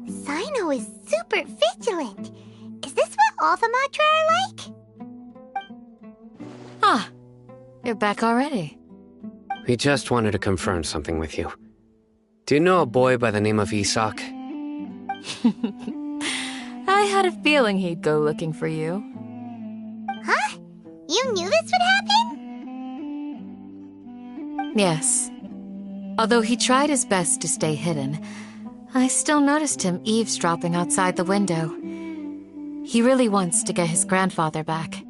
Sino is super vigilant. Is this what all the Matra are like? Ah, you're back already. We just wanted to confirm something with you. Do you know a boy by the name of Isak? I had a feeling he'd go looking for you. Huh? You knew this would happen? Yes. Although he tried his best to stay hidden, I still noticed him eavesdropping outside the window. He really wants to get his grandfather back.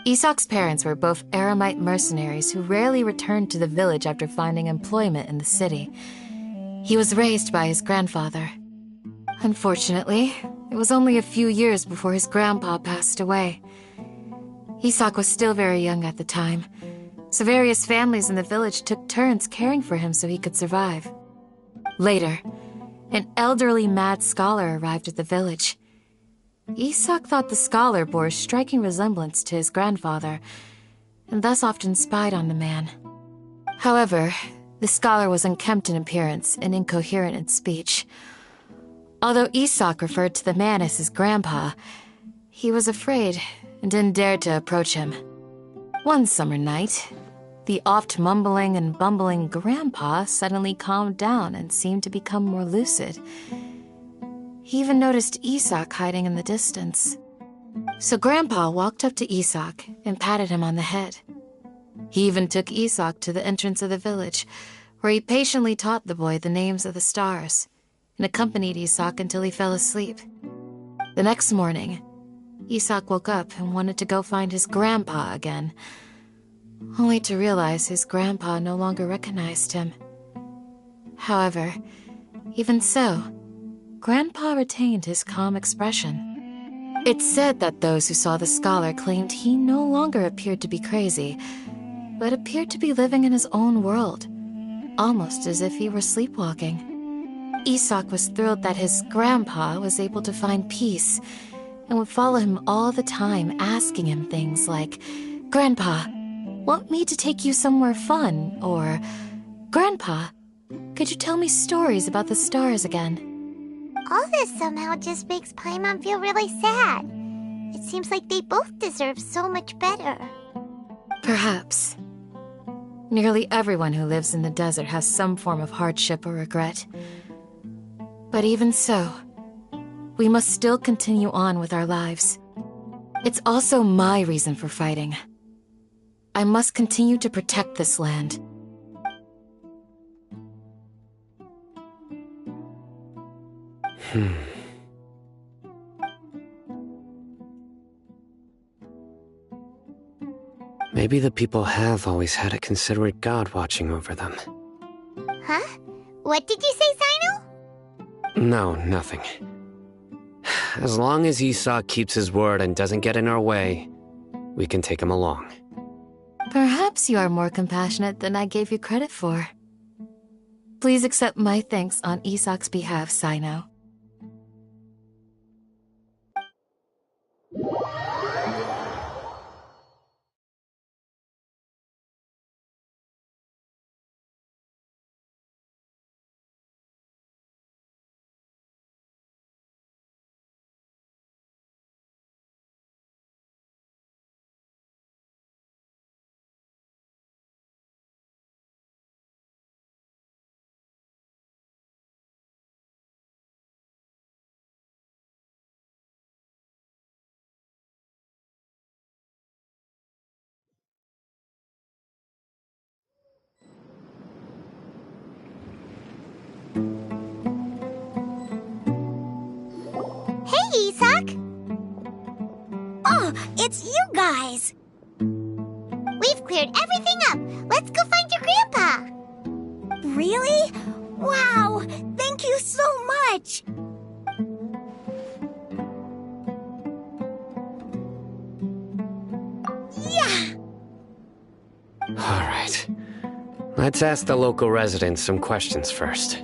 Isak's parents were both Aramite mercenaries who rarely returned to the village after finding employment in the city. He was raised by his grandfather. Unfortunately, it was only a few years before his grandpa passed away. Isak was still very young at the time, so various families in the village took turns caring for him so he could survive. Later, an elderly mad scholar arrived at the village. Isak thought the scholar bore a striking resemblance to his grandfather, and thus often spied on the man. However, the scholar was unkempt in appearance and incoherent in speech. Although Isak referred to the man as his grandpa, he was afraid and didn't dare to approach him. One summer night, the oft mumbling and bumbling grandpa suddenly calmed down and seemed to become more lucid. He even noticed Isak hiding in the distance. So Grandpa walked up to Isak and patted him on the head. He even took Isak to the entrance of the village, where he patiently taught the boy the names of the stars, and accompanied Isak until he fell asleep. The next morning, Isak woke up and wanted to go find his grandpa again, only to realize his grandpa no longer recognized him. However, even so, Grandpa retained his calm expression. It's said that those who saw the scholar claimed he no longer appeared to be crazy, but appeared to be living in his own world, almost as if he were sleepwalking. Isak was thrilled that his grandpa was able to find peace, and would follow him all the time, asking him things like, "Grandpa, want me to take you somewhere fun?" Or, "Grandpa, could you tell me stories about the stars again?" All this somehow just makes Paimon feel really sad. It seems like they both deserve so much better. Perhaps. Nearly everyone who lives in the desert has some form of hardship or regret. But even so, we must still continue on with our lives. It's also my reason for fighting. I must continue to protect this land. Maybe the people have always had a considerate god watching over them. Huh? What did you say, Sino? No, nothing. As long as Esau keeps his word and doesn't get in our way, we can take him along. Perhaps you are more compassionate than I gave you credit for. Please accept my thanks on Isak's behalf, Sino. Hey, Isak! Oh, it's you guys! We've cleared everything up. Let's go find your grandpa! Really? Wow! Thank you so much! Yeah! All right. Let's ask the local residents some questions first.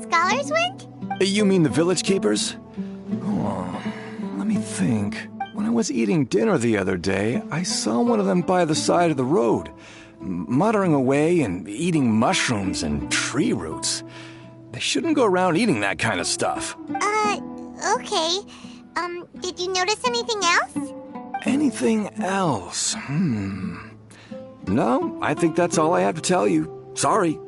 scholars went? You mean the village keepers? Oh, let me think. When I was eating dinner the other day, I saw one of them by the side of the road, muttering away and eating mushrooms and tree roots. They shouldn't go around eating that kind of stuff. Okay. Did you notice anything else? Anything else? No, I think that's all I have to tell you. Sorry.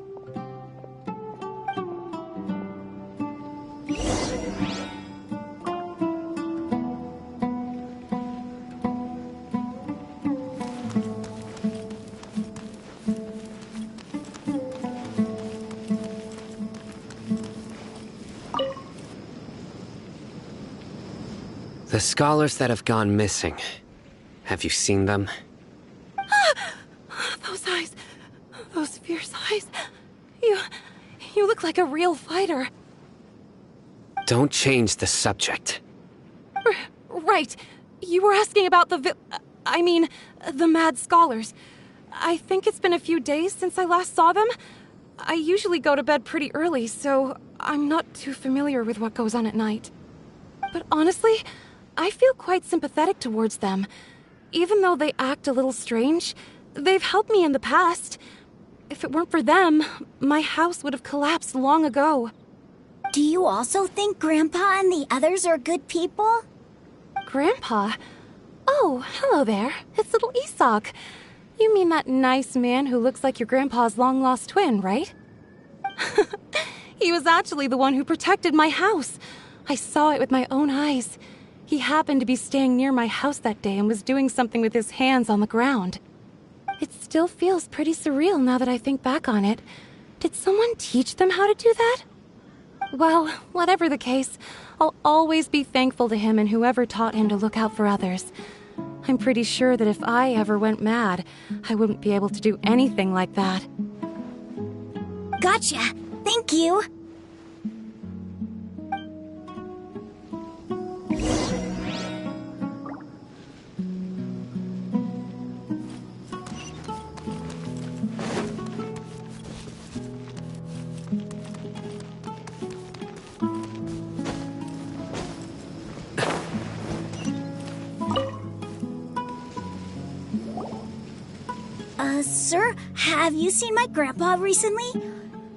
The scholars that have gone missing. Have you seen them? Those eyes. Those fierce eyes. You look like a real fighter. Don't change the subject. Right. You were asking about the mad scholars. I think it's been a few days since I last saw them. I usually go to bed pretty early, so I'm not too familiar with what goes on at night. But honestly, I feel quite sympathetic towards them. Even though they act a little strange, they've helped me in the past. If it weren't for them, my house would have collapsed long ago. Do you also think Grandpa and the others are good people? Grandpa? Oh, hello there. It's little Isak. You mean that nice man who looks like your grandpa's long-lost twin, right? He was actually the one who protected my house. I saw it with my own eyes. He happened to be staying near my house that day and was doing something with his hands on the ground. It still feels pretty surreal now that I think back on it. Did someone teach them how to do that? Well, whatever the case, I'll always be thankful to him and whoever taught him to look out for others. I'm pretty sure that if I ever went mad, I wouldn't be able to do anything like that. Gotcha. Thank you. Sir, have you seen my grandpa recently?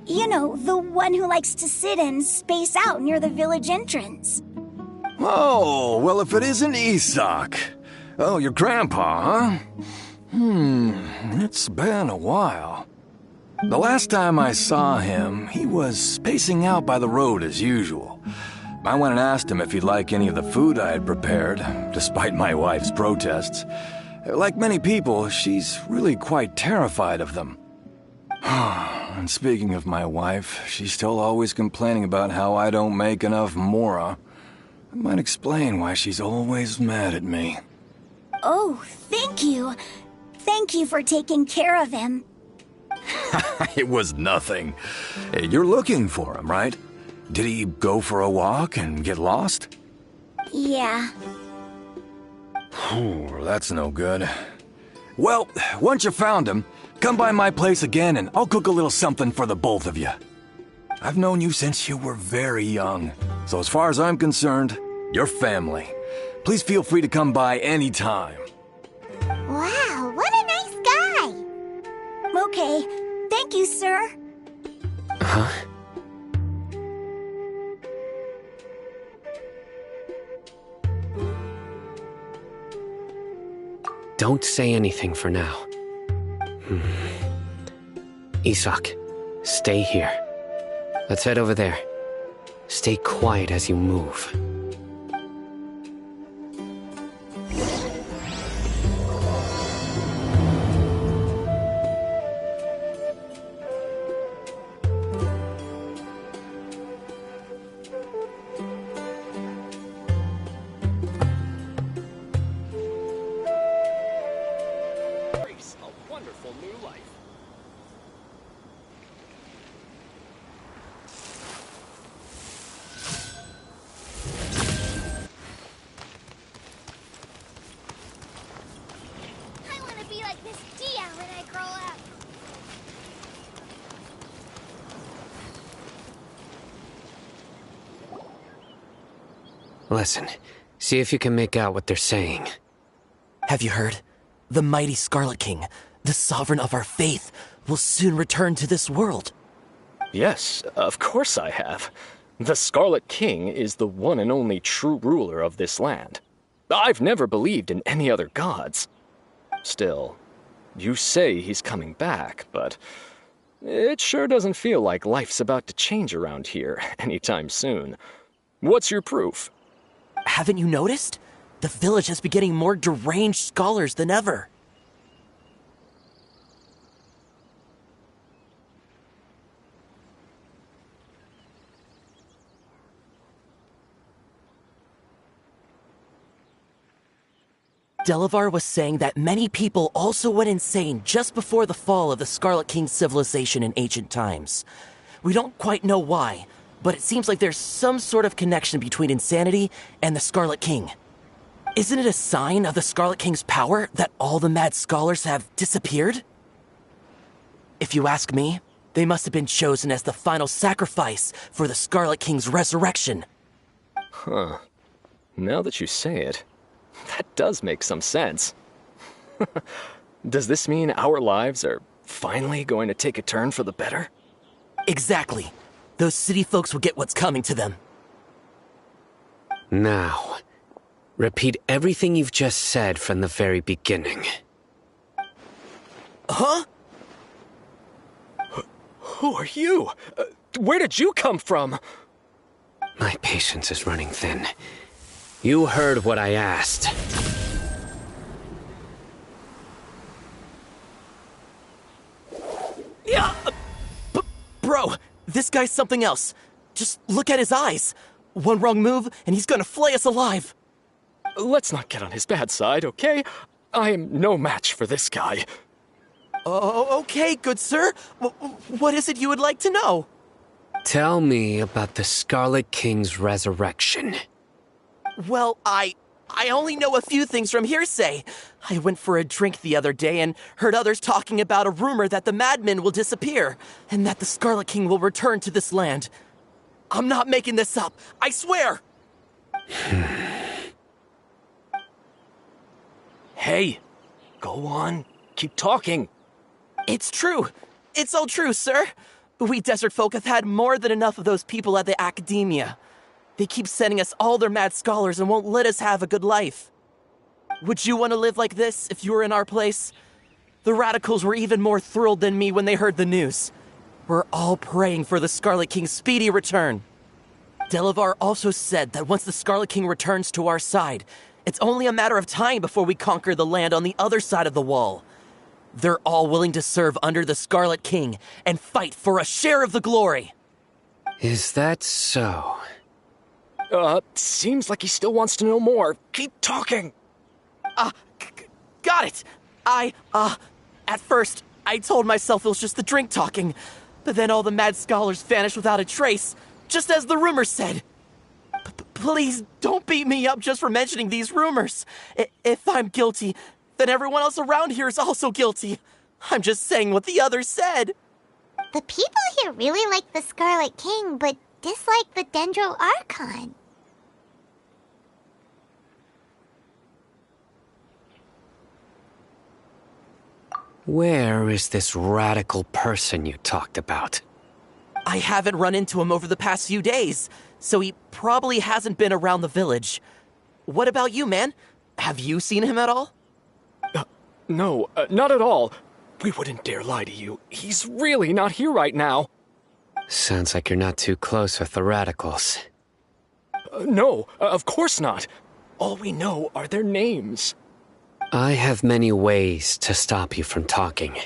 You know, the one who likes to sit and space out near the village entrance. Oh, well, if it isn't Isak. Oh, your grandpa, huh? It's been a while. The last time I saw him, he was spacing out by the road as usual. I went and asked him if he'd like any of the food I had prepared, despite my wife's protests. Like many people, she's really quite terrified of them. And speaking of my wife, she's still always complaining about how I don't make enough mora. That might explain why she's always mad at me. Oh, thank you. Thank you for taking care of him. It was nothing. Hey, you're looking for him, right? Did he go for a walk and get lost? Yeah. Oh, that's no good. Well, once you found him, come by my place again and I'll cook a little something for the both of you. I've known you since you were very young, so as far as I'm concerned, you're family. Please feel free to come by anytime. Wow, what a nice guy. Okay, thank you, sir. Huh? Don't say anything for now. Isak, stay here. Let's head over there. Stay quiet as you move. Listen, see if you can make out what they're saying. Have you heard? The mighty Scarlet King, the sovereign of our faith, will soon return to this world. Yes, of course I have. The Scarlet King is the one and only true ruler of this land. I've never believed in any other gods. Still, you say he's coming back, but it sure doesn't feel like life's about to change around here anytime soon. What's your proof? Haven't you noticed? The village has been getting more deranged scholars than ever. Delavar was saying that many people also went insane just before the fall of the Scarlet King's civilization in ancient times. We don't quite know why, but it seems like there's some sort of connection between insanity and the Scarlet King. Isn't it a sign of the Scarlet King's power that all the mad scholars have disappeared? If you ask me, they must have been chosen as the final sacrifice for the Scarlet King's resurrection. Huh. Now that you say it, that does make some sense. Does this mean our lives are finally going to take a turn for the better? Exactly. Those city folks will get what's coming to them. Now, repeat everything you've just said from the very beginning. Huh? Who are you? Where did you come from? My patience is running thin. You heard what I asked. Yeah! Bro, this guy's something else. Just look at his eyes. One wrong move, and he's gonna flay us alive. Let's not get on his bad side, okay? I am no match for this guy. Oh, okay, good sir. What is it you would like to know? Tell me about the Scarlet King's resurrection. Well, I only know a few things from hearsay. I went for a drink the other day and heard others talking about a rumor that the madmen will disappear and that the Scarlet King will return to this land. I'm not making this up, I swear! Hey, go on, keep talking. It's true. It's all true, sir. We desert folk have had more than enough of those people at the academia. They keep sending us all their mad scholars and won't let us have a good life. Would you want to live like this if you were in our place? The radicals were even more thrilled than me when they heard the news. We're all praying for the Scarlet King's speedy return. Delavar also said that once the Scarlet King returns to our side, it's only a matter of time before we conquer the land on the other side of the wall. They're all willing to serve under the Scarlet King and fight for a share of the glory. Is that so? Seems like he still wants to know more. Keep talking. Got it. At first, I told myself it was just the drink talking, but then all the mad scholars vanished without a trace, just as the rumors said. Please don't beat me up just for mentioning these rumors. If I'm guilty, then everyone else around here is also guilty. I'm just saying what the others said. The people here really like the Scarlet King, but dislike the Dendro Archon. Where is this radical person you talked about? I haven't run into him over the past few days, so he probably hasn't been around the village. What about you, man? Have you seen him at all? No, not at all. We wouldn't dare lie to you. He's really not here right now. Sounds like you're not too close with the radicals. No, of course not. All we know are their names. I have many ways to stop you from talking.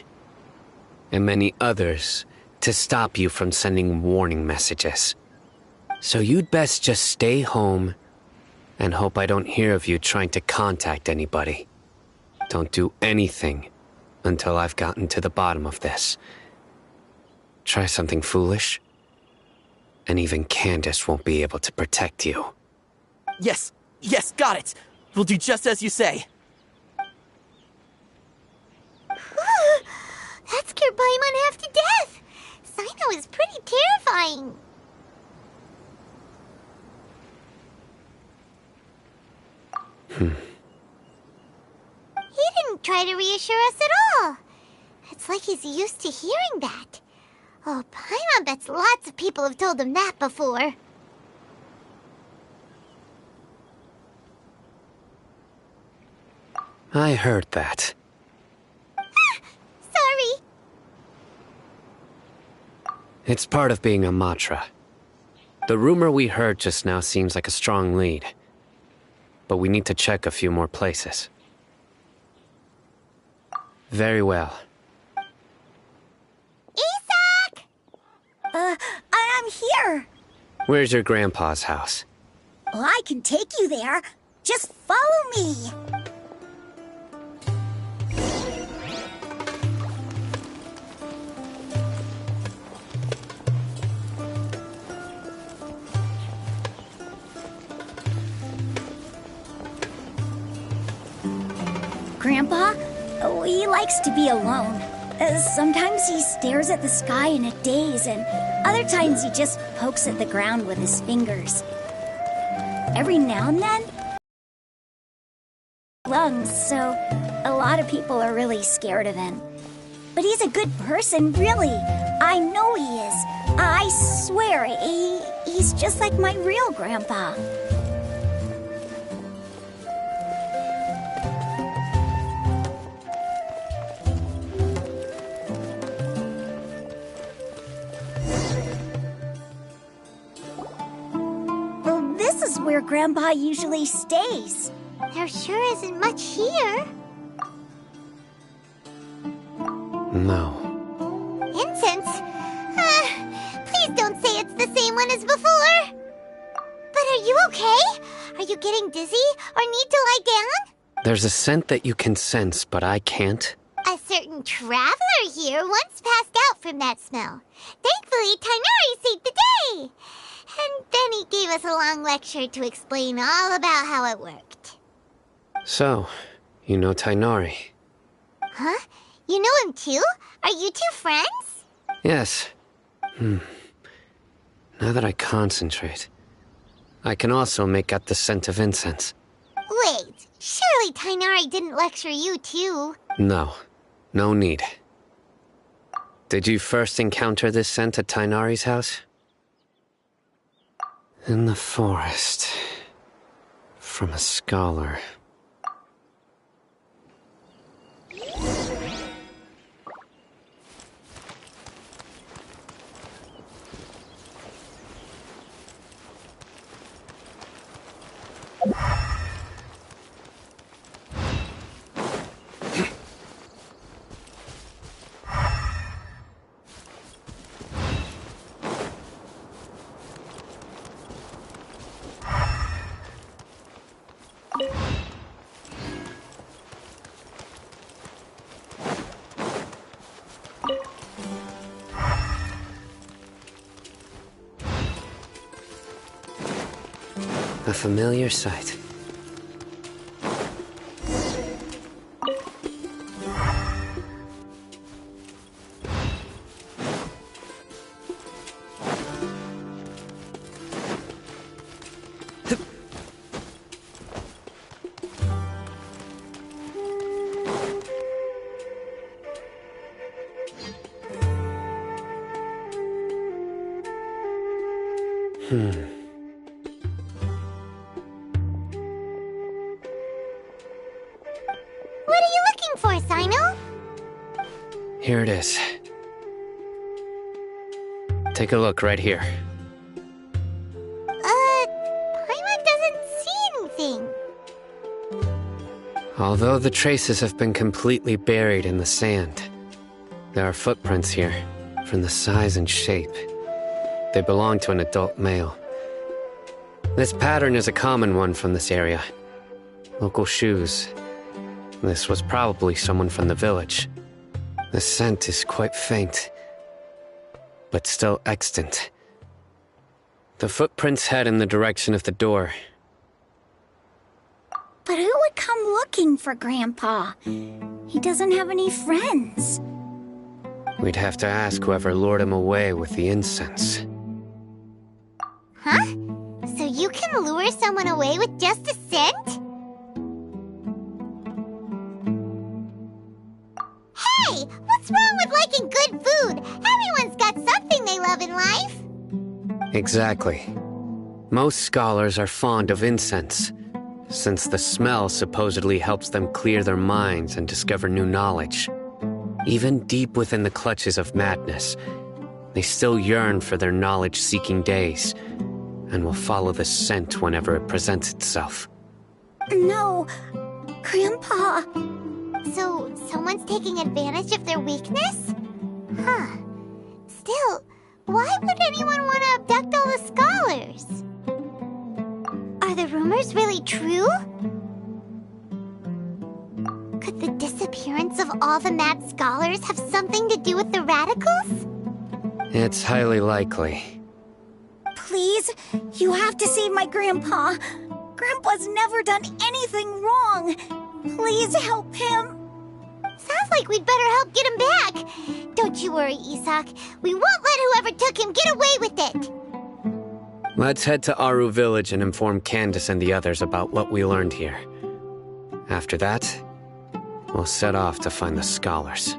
And many others to stop you from sending warning messages. So you'd best just stay home and hope I don't hear of you trying to contact anybody. Don't do anything until I've gotten to the bottom of this. Try something foolish, and even Candace won't be able to protect you. Yes, got it. We'll do just as you say. That scared Paimon half to death. Sino is pretty terrifying. He didn't try to reassure us at all. It's like he's used to hearing that. Oh, Paimon bets lots of people have told him that before. I heard that. Sorry. It's part of being a Matra. The rumor we heard just now seems like a strong lead. But we need to check a few more places. Very well. Isak! I'm here. Where's your grandpa's house? Well, I can take you there. Just follow me. Grandpa? Oh, he likes to be alone. Sometimes he stares at the sky in a daze, and other times he just pokes at the ground with his fingers. Every now and then, lungs, so a lot of people are really scared of him. But he's a good person, really. I know he is. I swear, he's just like my real grandpa. This is where Grandpa usually stays. There sure isn't much here. No. Incense? Please don't say it's the same one as before. But are you okay? Are you getting dizzy or need to lie down? There's a scent that you can sense, but I can't. A certain traveler here once passed out from that smell. Thankfully, Tainari saved the day. And then he gave us a long lecture to explain all about how it worked. So, you know Tainari? Huh? You know him too? Are you two friends? Yes. Now that I concentrate, I can also make out the scent of incense. Wait, surely Tainari didn't lecture you too? No. No need. Did you first encounter this scent at Tainari's house? In the forest. From a scholar. A familiar sight. What are you looking for, Sino? Here it is. Take a look right here. Paimon doesn't see anything. Although the traces have been completely buried in the sand, there are footprints here, from the size and shape. They belong to an adult male. This pattern is a common one from this area. Local shoes. This was probably someone from the village. The scent is quite faint, but still extant. The footprints head in the direction of the door. But who would come looking for Grandpa? He doesn't have any friends. We'd have to ask whoever lured him away with the incense. Huh? So you can lure someone away with just a scent? What's wrong with liking good food? Everyone's got something they love in life. Exactly. Most scholars are fond of incense, since the smell supposedly helps them clear their minds and discover new knowledge. Even deep within the clutches of madness, they still yearn for their knowledge-seeking days, and will follow the scent whenever it presents itself. No, Grandpa. So, someone's taking advantage of their weakness? Huh. Still, why would anyone want to abduct all the scholars? Are the rumors really true? Could the disappearance of all the mad scholars have something to do with the radicals? It's highly likely. Please, you have to save my Grandpa. Grandpa's never done anything wrong. Please help him. Sounds like we'd better help get him back. Don't you worry, Isak. We won't let whoever took him get away with it. Let's head to Aru Village and inform Candace and the others about what we learned here. After that, we'll set off to find the scholars.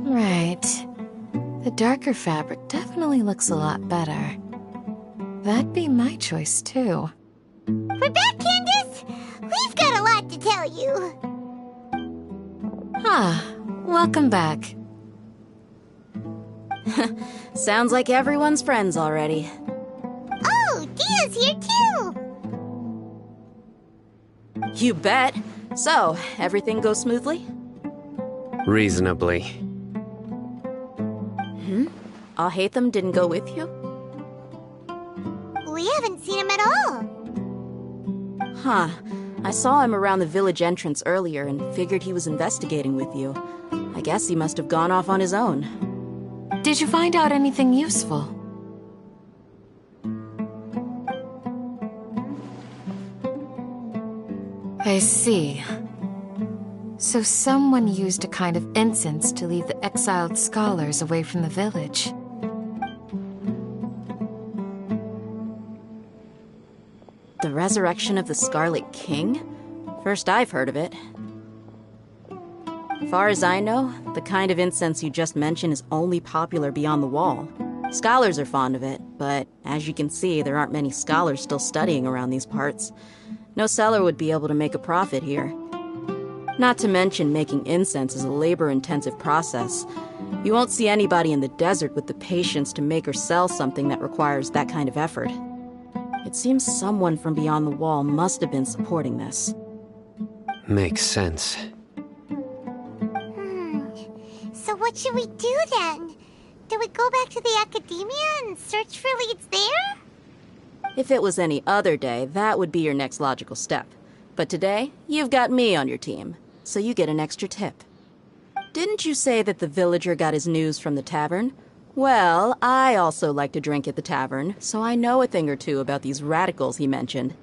Right. The darker fabric definitely looks a lot better. That'd be my choice, too. We're back, Candace! We've got a lot to tell you. Ah, welcome back. Sounds like everyone's friends already. Oh, ideas here, too! You bet. So, everything goes smoothly? Reasonably. Alhaitham didn't go with you? We haven't seen him at all. Huh. I saw him around the village entrance earlier and figured he was investigating with you. I guess he must have gone off on his own. Did you find out anything useful? I see. So someone used a kind of incense to lead the exiled scholars away from the village. The resurrection of the Scarlet King? First I've heard of it. Far as I know, the kind of incense you just mentioned is only popular beyond the wall. Scholars are fond of it, but as you can see, there aren't many scholars still studying around these parts. No seller would be able to make a profit here. Not to mention, making incense is a labor-intensive process. You won't see anybody in the desert with the patience to make or sell something that requires that kind of effort. It seems someone from beyond the wall must have been supporting this. Makes sense. So what should we do then? Do we go back to the academia and search for leads there? If it was any other day, that would be your next logical step. But today, you've got me on your team, so you get an extra tip. Didn't you say that the villager got his news from the tavern? Well, I also like to drink at the tavern, so I know a thing or two about these radicals he mentioned.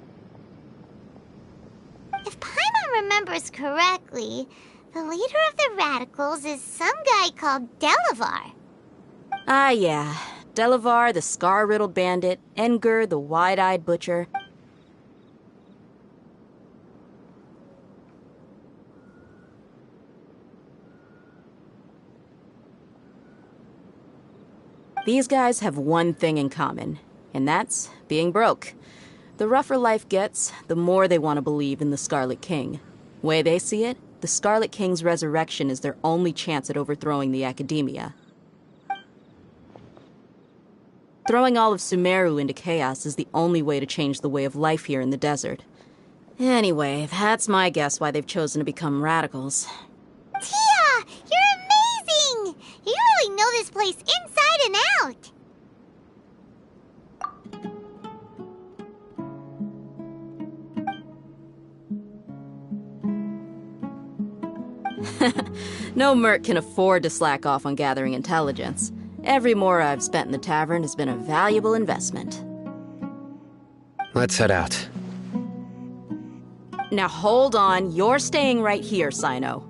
If Paimon remembers correctly, the leader of the radicals is some guy called Delavar. Ah, yeah. Delavar, the scar-riddled bandit, Engur, the wide-eyed butcher. These guys have one thing in common, and that's being broke. The rougher life gets, the more they want to believe in the Scarlet King. Way they see it, the Scarlet King's resurrection is their only chance at overthrowing the academia. Throwing all of Sumeru into chaos is the only way to change the way of life here in the desert. Anyway, that's my guess why they've chosen to become radicals. Tia! You're amazing! You really know this place inside and out! No merc can afford to slack off on gathering intelligence. Every mora I've spent in the tavern has been a valuable investment. Let's head out. Now hold on, you're staying right here, Sino.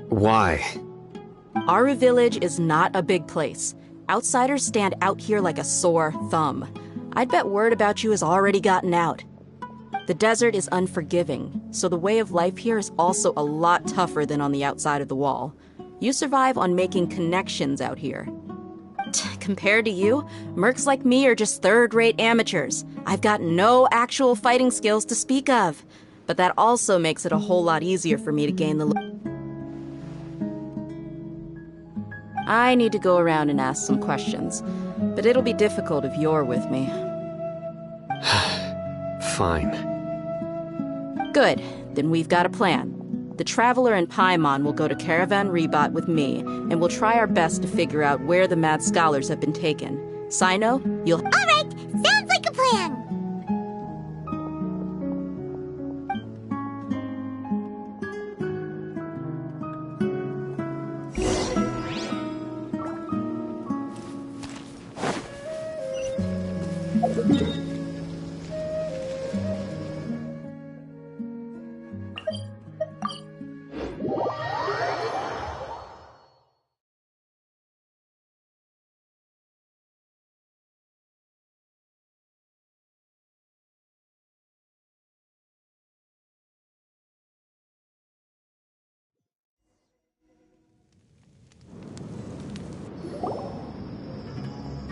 Why? Aru Village is not a big place. Outsiders stand out here like a sore thumb. I'd bet word about you has already gotten out. The desert is unforgiving, so the way of life here is also a lot tougher than on the outside of the wall. You survive on making connections out here. Compared to you, mercs like me are just third-rate amateurs. I've got no actual fighting skills to speak of. But that also makes it a whole lot easier for me to gain the... I need to go around and ask some questions, but it'll be difficult if you're with me. Fine. Good. Then we've got a plan. The Traveler and Paimon will go to Caravan Rebot with me, and we'll try our best to figure out where the mad scholars have been taken. Sino, you'll... All right, sounds like a plan.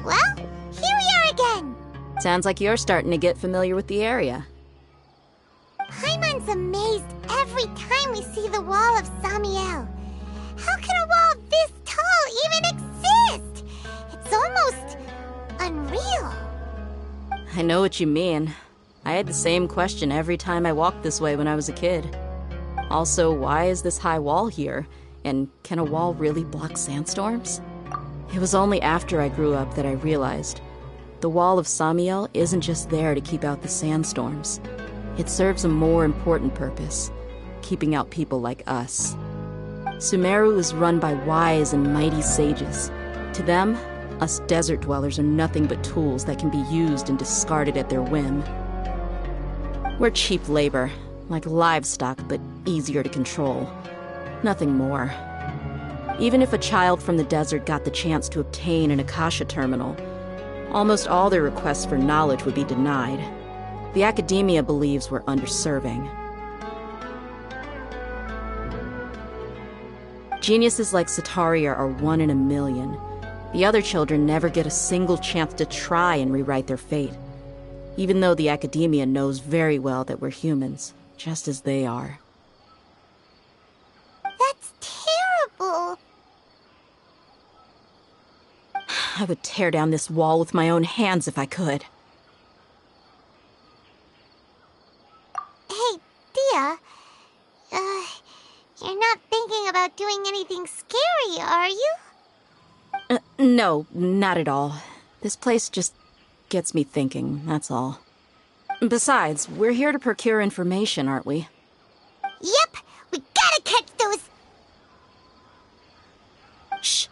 Well, here we are again. Sounds like you're starting to get familiar with the area. Paimon's amazed every time we see the wall of Samiel. How can a wall this tall even exist? It's almost unreal. I know what you mean. I had the same question every time I walked this way when I was a kid. Also, why is this high wall here? And can a wall really block sandstorms? It was only after I grew up that I realized the Wall of Samiel isn't just there to keep out the sandstorms. It serves a more important purpose, keeping out people like us. Sumeru is run by wise and mighty sages. To them, us desert dwellers are nothing but tools that can be used and discarded at their whim. We're cheap labor, like livestock, but easier to control. Nothing more. Even if a child from the desert got the chance to obtain an Akasha terminal, almost all their requests for knowledge would be denied. The academia believes we're underserving. Geniuses like Sataria are 1 in a million. The other children never get a single chance to try and rewrite their fate, even though the academia knows very well that we're humans, just as they are. That's terrible. I would tear down this wall with my own hands if I could. Hey, Dia. You're not thinking about doing anything scary, are you? No, not at all. This place just gets me thinking, that's all. Besides, we're here to procure information, aren't we? Yep, we gotta catch those... Shh.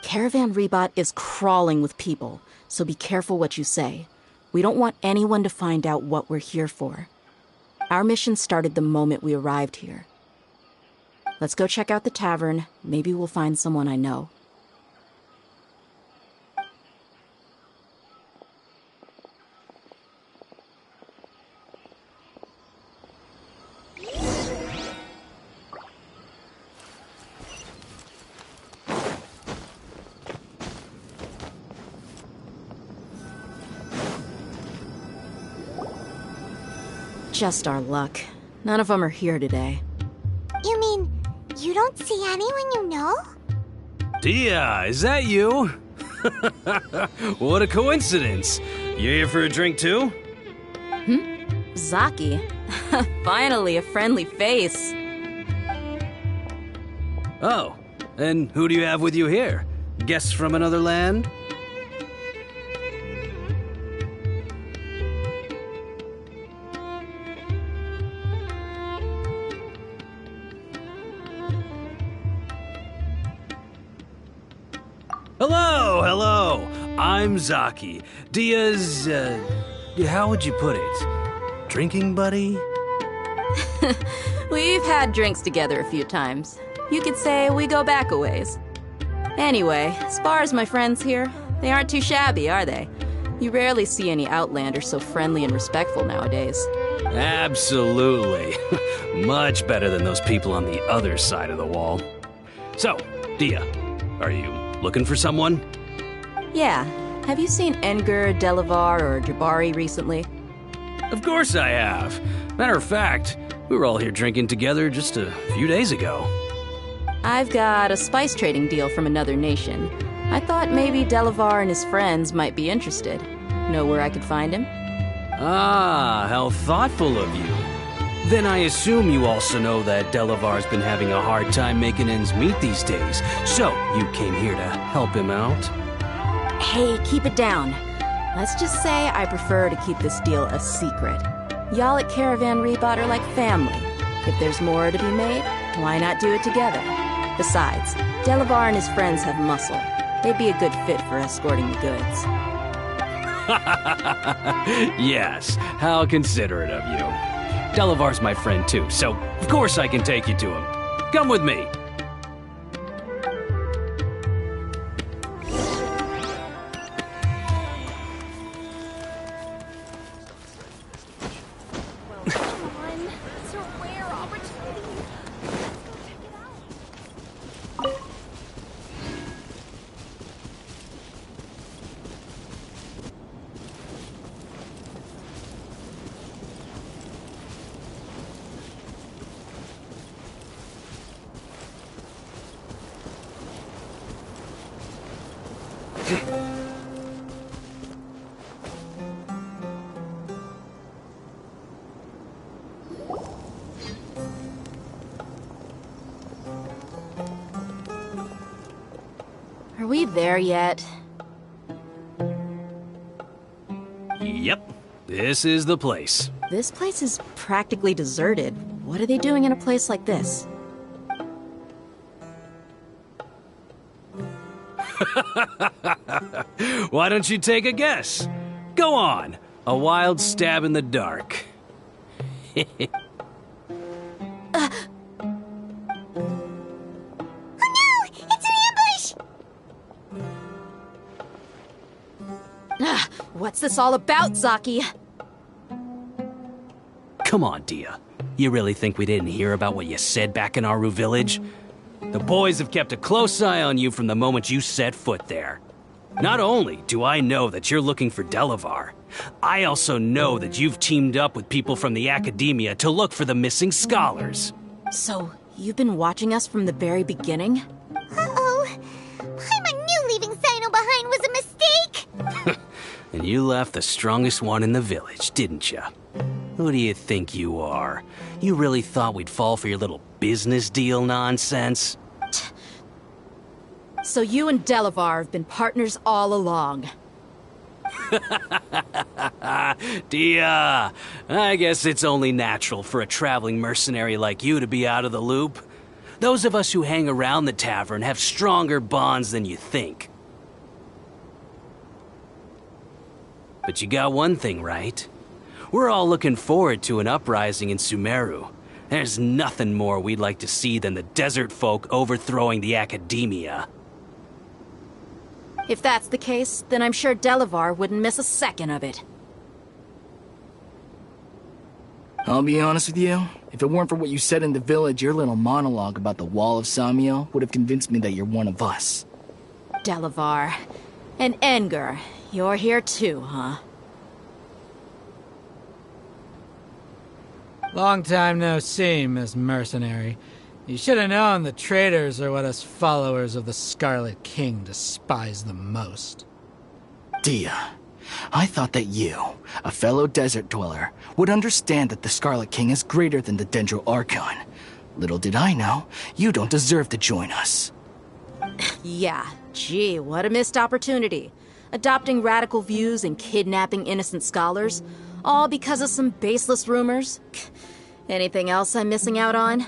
Caravan Rebot is crawling with people, so be careful what you say. We don't want anyone to find out what we're here for. Our mission started the moment we arrived here. Let's go check out the tavern. Maybe we'll find someone I know. Just our luck. None of them are here today. You mean, you don't see anyone you know? Dia, is that you? What a coincidence. You here for a drink too? Zaki. Finally, a friendly face. Oh, and who do you have with you here? Guests from another land? Hello. I'm Zaki. Dia's, how would you put it? Drinking buddy? We've had drinks together a few times. You could say we go back a ways. Anyway, as far as my friends here, they aren't too shabby, are they? You rarely see any Outlanders so friendly and respectful nowadays. Absolutely. Much better than those people on the other side of the wall. So, Dia, are you looking for someone? Yeah. Have you seen Engur, Delavar, or Jabari recently? Of course I have. Matter of fact, we were all here drinking together just a few days ago. I've got a spice trading deal from another nation. I thought maybe Delavar and his friends might be interested. Know where I could find him? Ah, how thoughtful of you. Then I assume you also know that Delavar's been having a hard time making ends meet these days, so you came here to help him out? Hey, keep it down. Let's just say I prefer to keep this deal a secret. Y'all at Caravan Rebot are like family. If there's more to be made, why not do it together? Besides, Delavar and his friends have muscle. They'd be a good fit for escorting the goods. Yes, how considerate of you. Delavar's my friend too, so of course I can take you to him. Come with me. Are we there yet? Yep, this is the place. This place is practically deserted. What are they doing in a place like this? Why don't you take a guess? Go on. A wild stab in the dark. What's this all about, Zaki? Come on, Dia. You really think we didn't hear about what you said back in Aru Village? The boys have kept a close eye on you from the moment you set foot there. Not only do I know that you're looking for Delavar, I also know that you've teamed up with people from the Academia to look for the missing scholars. So, you've been watching us from the very beginning? Uh-oh. Paimon knew leaving Sino behind was a mistake! And you left the strongest one in the village, didn't you? Who do you think you are? You really thought we'd fall for your little business deal nonsense? So you and Delavar have been partners all along. Dia, I guess it's only natural for a traveling mercenary like you to be out of the loop. Those of us who hang around the tavern have stronger bonds than you think. But you got one thing right. We're all looking forward to an uprising in Sumeru. There's nothing more we'd like to see than the desert folk overthrowing the Academia. If that's the case, then I'm sure Delavar wouldn't miss a second of it. I'll be honest with you. If it weren't for what you said in the village, your little monologue about the Wall of Samiel would have convinced me that you're one of us. Delavar. And Engar, you're here too, huh? Long time no see, Miss Mercenary. You should have known the traitors are what us followers of the Scarlet King despise the most. Dia, I thought that you, a fellow desert dweller, would understand that the Scarlet King is greater than the Dendro Archon. Little did I know, you don't deserve to join us. Yeah, gee, what a missed opportunity. Adopting radical views and kidnapping innocent scholars, all because of some baseless rumors. Anything else I'm missing out on?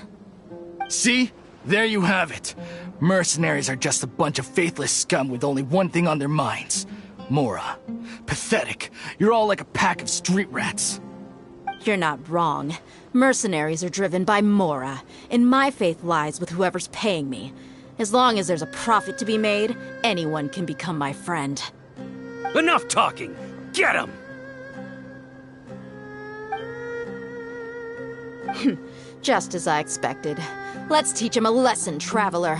See? There you have it. Mercenaries are just a bunch of faithless scum with only one thing on their minds. Mora. Pathetic. You're all like a pack of street rats. You're not wrong. Mercenaries are driven by Mora, and my faith lies with whoever's paying me. As long as there's a profit to be made, anyone can become my friend. Enough talking! Get him! Just as I expected. Let's teach him a lesson, traveler.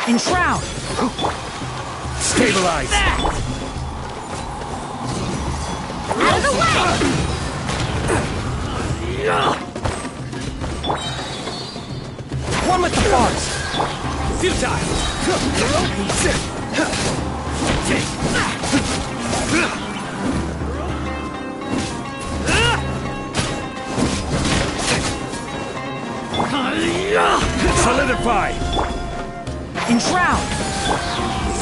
Enshroud! Stabilize! Out of the way! One with the bars! Futile! Solidify! Enshroud!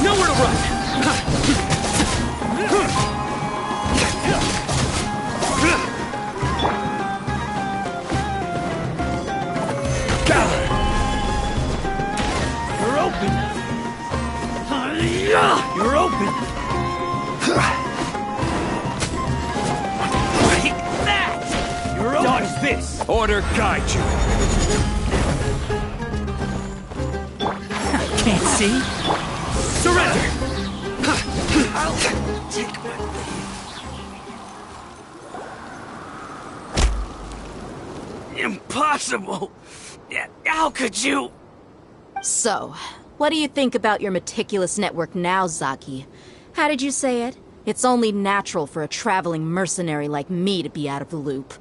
Nowhere to run! Gather! You're open! You're open! Take that! You're open! Dodge this! Order guide you! Can't see? Surrender! I'll take my... Impossible! How could you? So, what do you think about your meticulous network now, Zaki? How did you say it? It's only natural for a traveling mercenary like me to be out of the loop.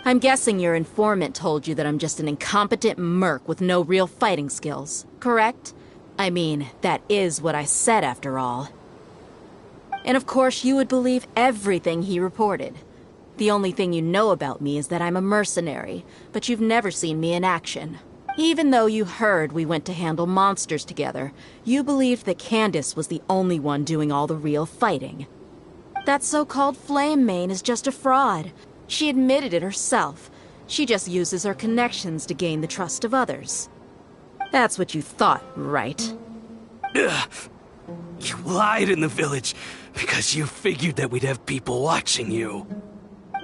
I'm guessing your informant told you that I'm just an incompetent merc with no real fighting skills, correct? I mean, that is what I said after all. And of course you would believe everything he reported. The only thing you know about me is that I'm a mercenary, but you've never seen me in action. Even though you heard we went to handle monsters together, you believed that Candace was the only one doing all the real fighting. That so-called Flame Mane is just a fraud. She admitted it herself. She just uses her connections to gain the trust of others. That's what you thought, right? Ugh. You lied in the village because you figured that we'd have people watching you.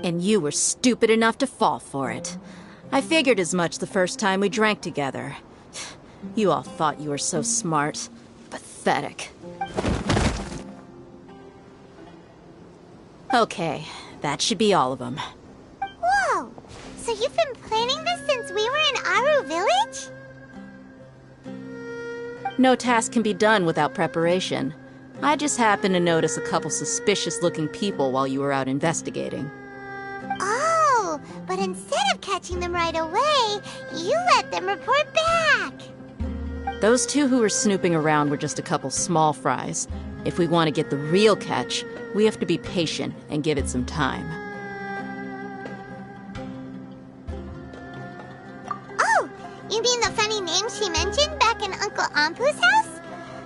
And you were stupid enough to fall for it. I figured as much the first time we drank together. You all thought you were so smart. Pathetic. Okay, that should be all of them. Whoa! So you've been planning this since we were in Aru Village? No task can be done without preparation. I just happened to notice a couple suspicious-looking people while you were out investigating. Oh, but instead of catching them right away, you let them report back. Those two who were snooping around were just a couple small fries. If we want to get the real catch, we have to be patient and give it some time. Oh, you mean the funny name she mentioned back in Uncle Ampu's house?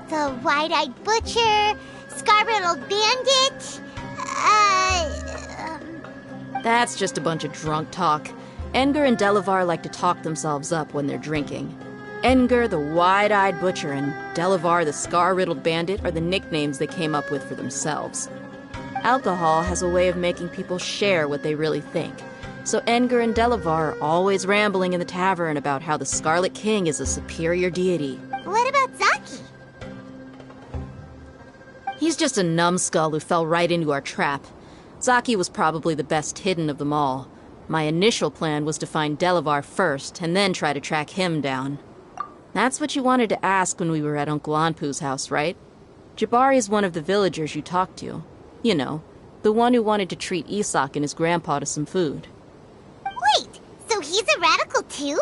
The wide-eyed butcher, scar-riddled bandit, That's just a bunch of drunk talk. Edgar and Delavar like to talk themselves up when they're drinking. Edgar, the wide-eyed butcher, and Delavar, the scar-riddled bandit, are the nicknames they came up with for themselves. Alcohol has a way of making people share what they really think. So Edgar and Delavar are always rambling in the tavern about how the Scarlet King is a superior deity. What about Zaki? He's just a numbskull who fell right into our trap. Zaki was probably the best hidden of them all. My initial plan was to find Delavar first, and then try to track him down. That's what you wanted to ask when we were at Uncle Anpu's house, right? Jabari is one of the villagers you talked to. You know, the one who wanted to treat Isak and his grandpa to some food. Wait, so he's a radical too?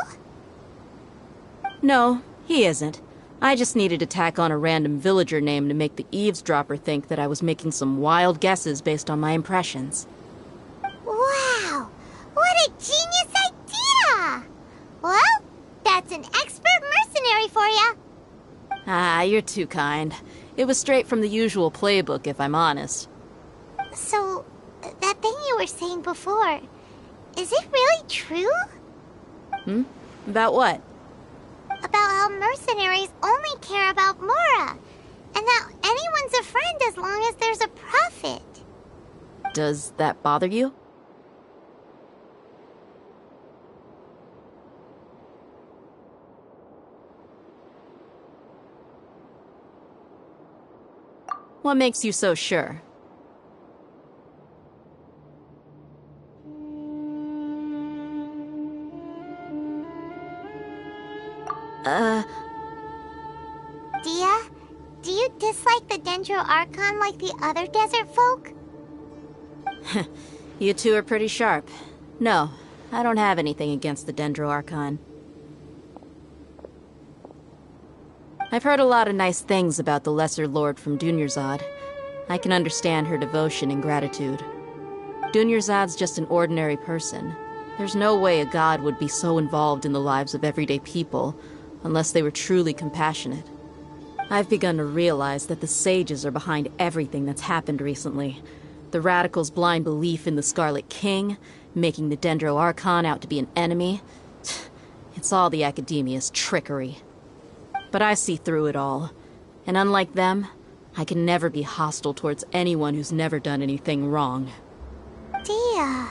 No, he isn't. I just needed to tack on a random villager name to make the eavesdropper think that I was making some wild guesses based on my impressions. Wow, what a genius idea! Well, that's an expert mercenary for ya. Ah, you're too kind. It was straight from the usual playbook, if I'm honest. So, that thing you were saying before, is it really true? About what? About how mercenaries only care about Mora, and that anyone's a friend as long as there's a profit. Does that bother you? What makes you so sure? Dia, do you dislike the Dendro Archon like the other desert folk? You two are pretty sharp. No, I don't have anything against the Dendro Archon. I've heard a lot of nice things about the Lesser Lord from Dunyarzad. I can understand her devotion and gratitude. Dunyarzad's just an ordinary person. There's no way a god would be so involved in the lives of everyday people, unless they were truly compassionate. I've begun to realize that the sages are behind everything that's happened recently. The radicals' blind belief in the Scarlet King, making the Dendro Archon out to be an enemy. It's all the Academia's trickery. But I see through it all. And unlike them, I can never be hostile towards anyone who's never done anything wrong. Dia.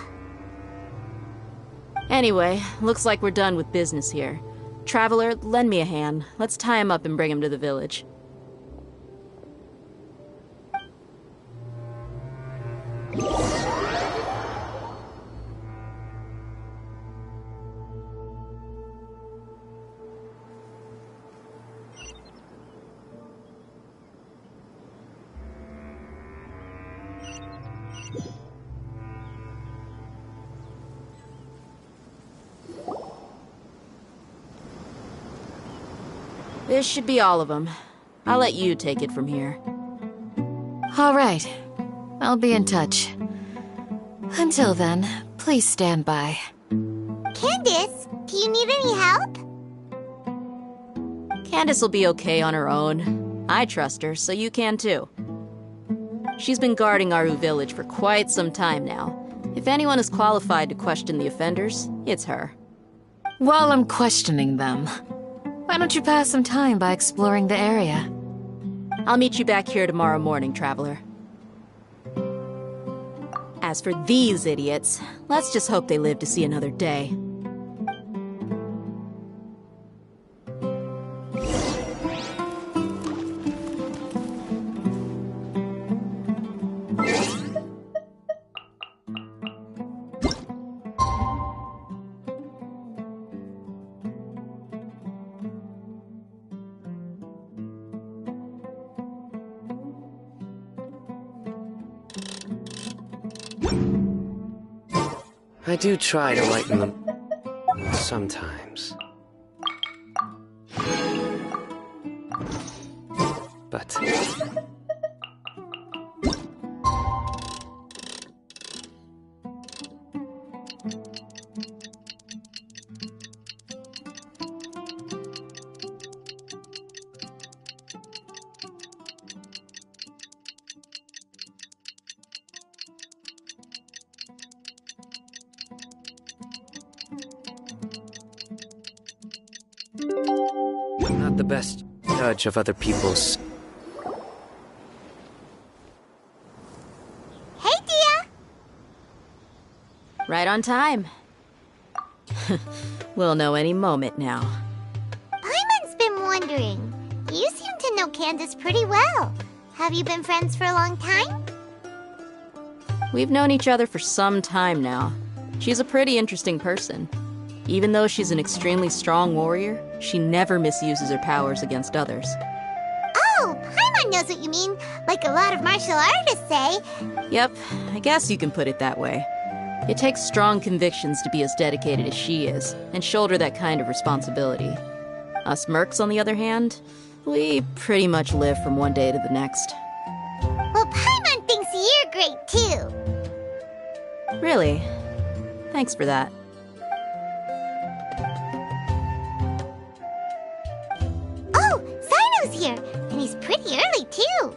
Anyway, looks like we're done with business here. Traveler, lend me a hand. Let's tie him up and bring him to the village. This should be all of them. I'll let you take it from here. All right. I'll be in touch. Until then, please stand by. Candace, do you need any help? Candace will be okay on her own. I trust her, so you can too. She's been guarding Aru village for quite some time now. If anyone is qualified to question the offenders, it's her. While I'm questioning them, why don't you pass some time by exploring the area? I'll meet you back here tomorrow morning, traveler. As for these idiots, let's just hope they live to see another day. I do try to lighten them sometimes. But not the best judge of other people's. Hey, Dia! Right on time. We'll know any moment now. Paimon's been wondering. You seem to know Candace pretty well. Have you been friends for a long time? We've known each other for some time now. She's a pretty interesting person. Even though she's an extremely strong warrior, she never misuses her powers against others. Oh, Paimon knows what you mean, like a lot of martial artists say. Yep, I guess you can put it that way. It takes strong convictions to be as dedicated as she is, and shoulder that kind of responsibility. Us mercs, on the other hand, we pretty much live from one day to the next. Well, Paimon thinks you're great, too. Really? Thanks for that. Oh, Sino's here, and he's pretty early, too.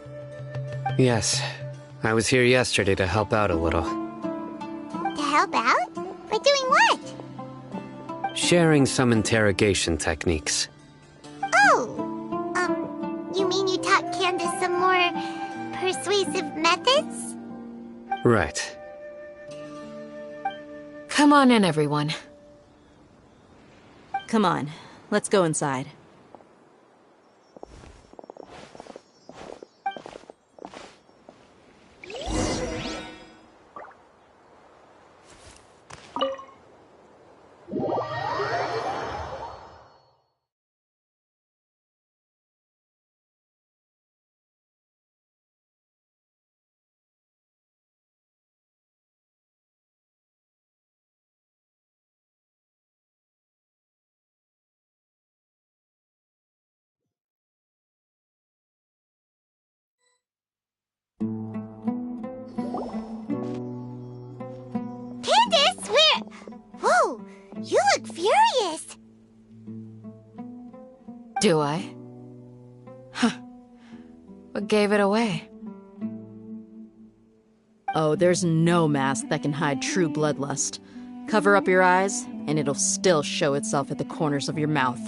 Yes, I was here yesterday to help out a little. To help out? By doing what? Sharing some interrogation techniques. Oh, you mean you taught Candace some more persuasive methods? Right. Come on in, everyone. Come on, let's go inside. Candace, where? Whoa, you look furious. Do I? Huh. What gave it away? Oh, there's no mask that can hide true bloodlust. Cover up your eyes, and it'll still show itself at the corners of your mouth.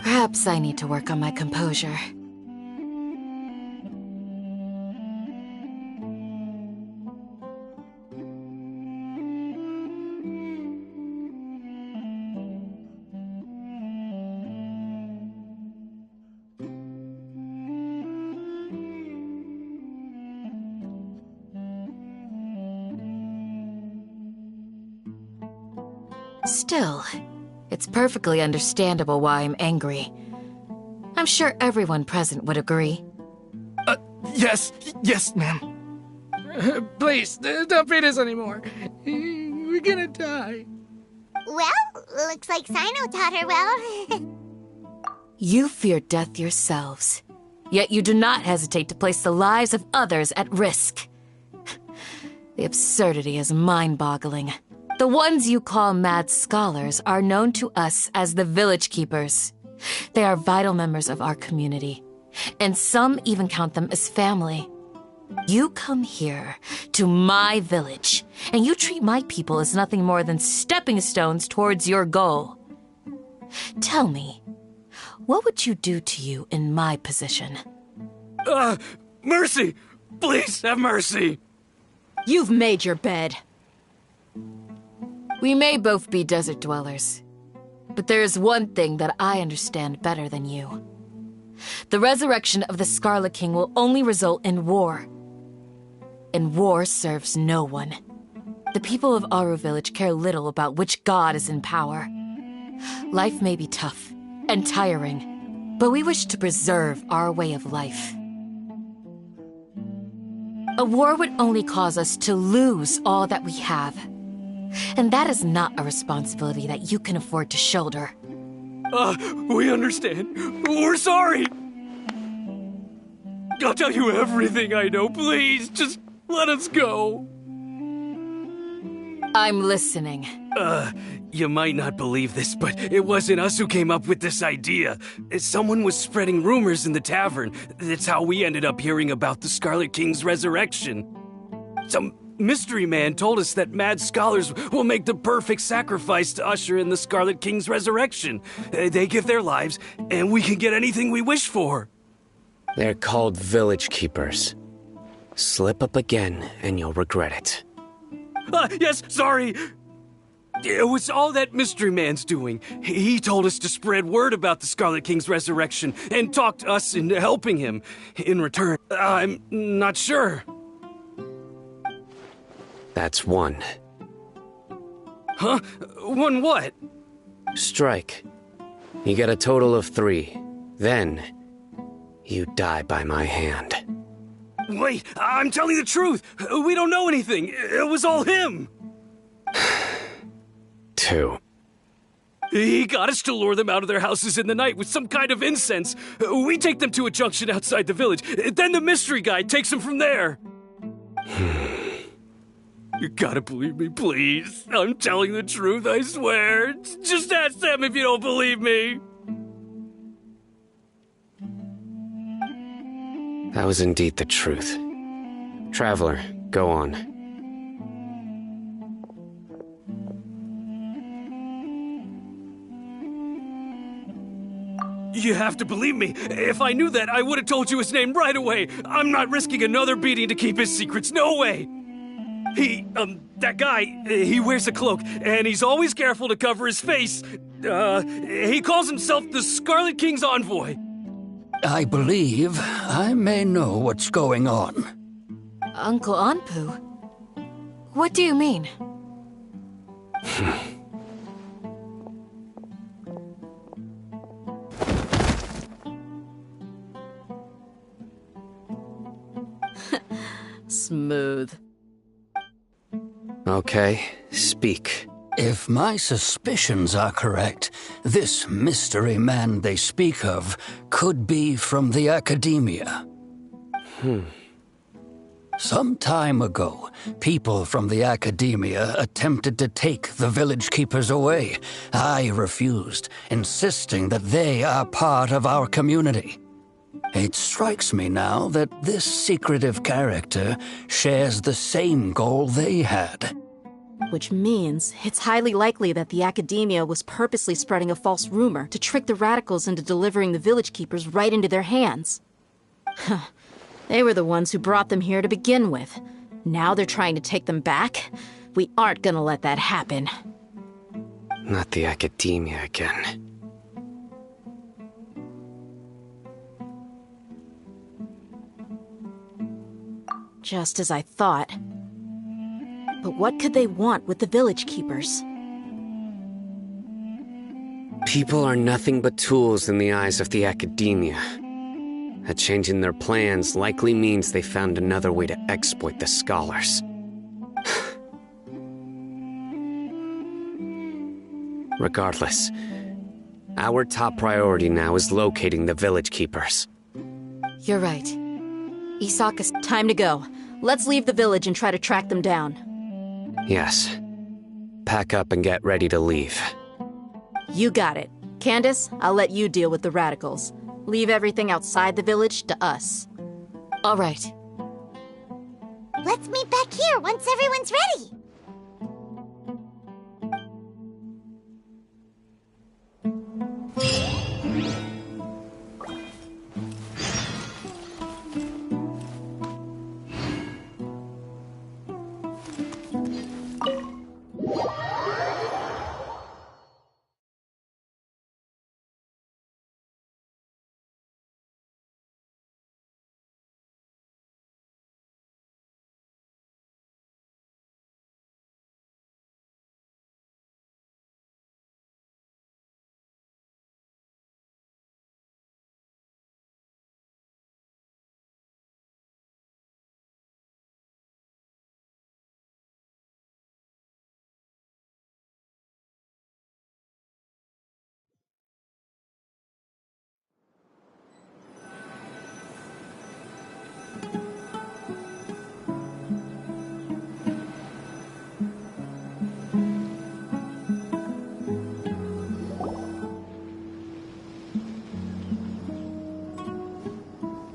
Perhaps I need to work on my composure. Still, it's perfectly understandable why I'm angry. I'm sure everyone present would agree. Yes, ma'am. Please, don't beat us anymore. We're gonna die. Well, looks like Sino taught her well. You fear death yourselves, yet you do not hesitate to place the lives of others at risk. The absurdity is mind-boggling. The ones you call mad scholars are known to us as the Village Keepers. They are vital members of our community, and some even count them as family. You come here, to my village, and you treat my people as nothing more than stepping stones towards your goal. Tell me, what would you do to you in my position? Mercy! Please have mercy! You've made your bed. We may both be desert dwellers, but there is one thing that I understand better than you. The resurrection of the Scarlet King will only result in war. And war serves no one. The people of Aru Village care little about which god is in power. Life may be tough and tiring, but we wish to preserve our way of life. A war would only cause us to lose all that we have. And that is not a responsibility that you can afford to shoulder. We understand. We're sorry! I'll tell you everything I know, please. Just let us go. I'm listening. You might not believe this, but it wasn't us who came up with this idea. Someone was spreading rumors in the tavern. That's how we ended up hearing about the Scarlet King's resurrection. Some mystery man told us that mad scholars will make the perfect sacrifice to usher in the Scarlet King's resurrection. They give their lives, and we can get anything we wish for. They're called Village Keepers. Slip up again, and you'll regret it. Yes, sorry. It was all that mystery man's doing. He told us to spread word about the Scarlet King's resurrection and talked us into helping him. In return, I'm not sure. That's one. Huh? One what? Strike. You get a total of 3. Then, you die by my hand. Wait, I'm telling the truth. We don't know anything. It was all him. 2. He got us to lure them out of their houses in the night with some kind of incense. We take them to a junction outside the village. Then the mystery guy takes them from there. You gotta believe me, please. I'm telling the truth, I swear. Just ask them if you don't believe me. That was indeed the truth. Traveler, go on. You have to believe me. If I knew that, I would have told you his name right away. I'm not risking another beating to keep his secrets. No way. That guy, he wears a cloak, and he's always careful to cover his face. He calls himself the Scarlet King's envoy. I believe I may know what's going on. Uncle Anpu? What do you mean? Smooth. Okay, speak. If my suspicions are correct, this mystery man they speak of could be from the Academia. Some time ago, people from the Academia attempted to take the Village Keepers away. I refused, insisting that they are part of our community. It strikes me now that this secretive character shares the same goal they had. Which means it's highly likely that the Academia was purposely spreading a false rumor to trick the radicals into delivering the Village Keepers right into their hands. They were the ones who brought them here to begin with. Now they're trying to take them back? We aren't gonna let that happen. Not the Academia again. Just as I thought. But what could they want with the Village Keepers? People are nothing but tools in the eyes of the Academia. A change in their plans likely means they found another way to exploit the scholars. Regardless, our top priority now is locating the Village Keepers. You're right. Isak is... Time to go. Let's leave the village and try to track them down. Yes. Pack up and get ready to leave. You got it. Candace, I'll let you deal with the radicals. Leave everything outside the village to us. All right. Let's meet back here once everyone's ready.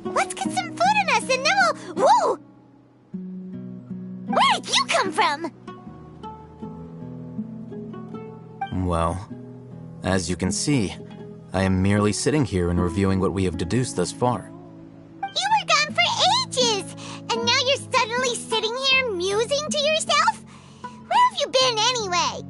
Let's get some food in us and then we'll... Whoa! Where did you come from? Well, as you can see, I am merely sitting here and reviewing what we have deduced thus far. You were gone for ages! And now you're suddenly sitting here musing to yourself? Where have you been anyway?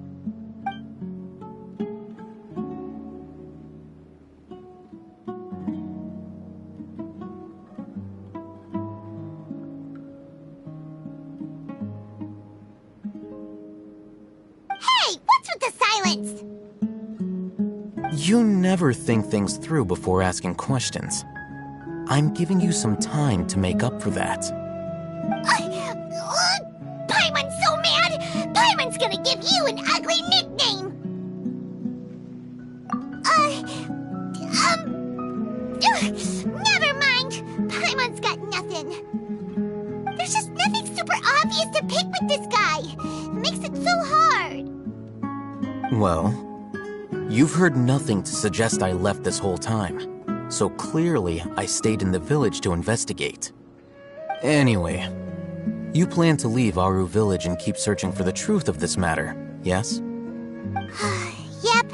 Hey, what's with the silence? You never think things through before asking questions. I'm giving you some time to make up for that. Paimon's so mad! Paimon's gonna give you an ugly nickname! Never mind! Paimon's got nothing. There's just nothing super obvious to pick with this guy. It makes it so hard. Well, you've heard nothing to suggest I left this whole time, so clearly I stayed in the village to investigate. Anyway, you plan to leave Aru village and keep searching for the truth of this matter, yes? Yep.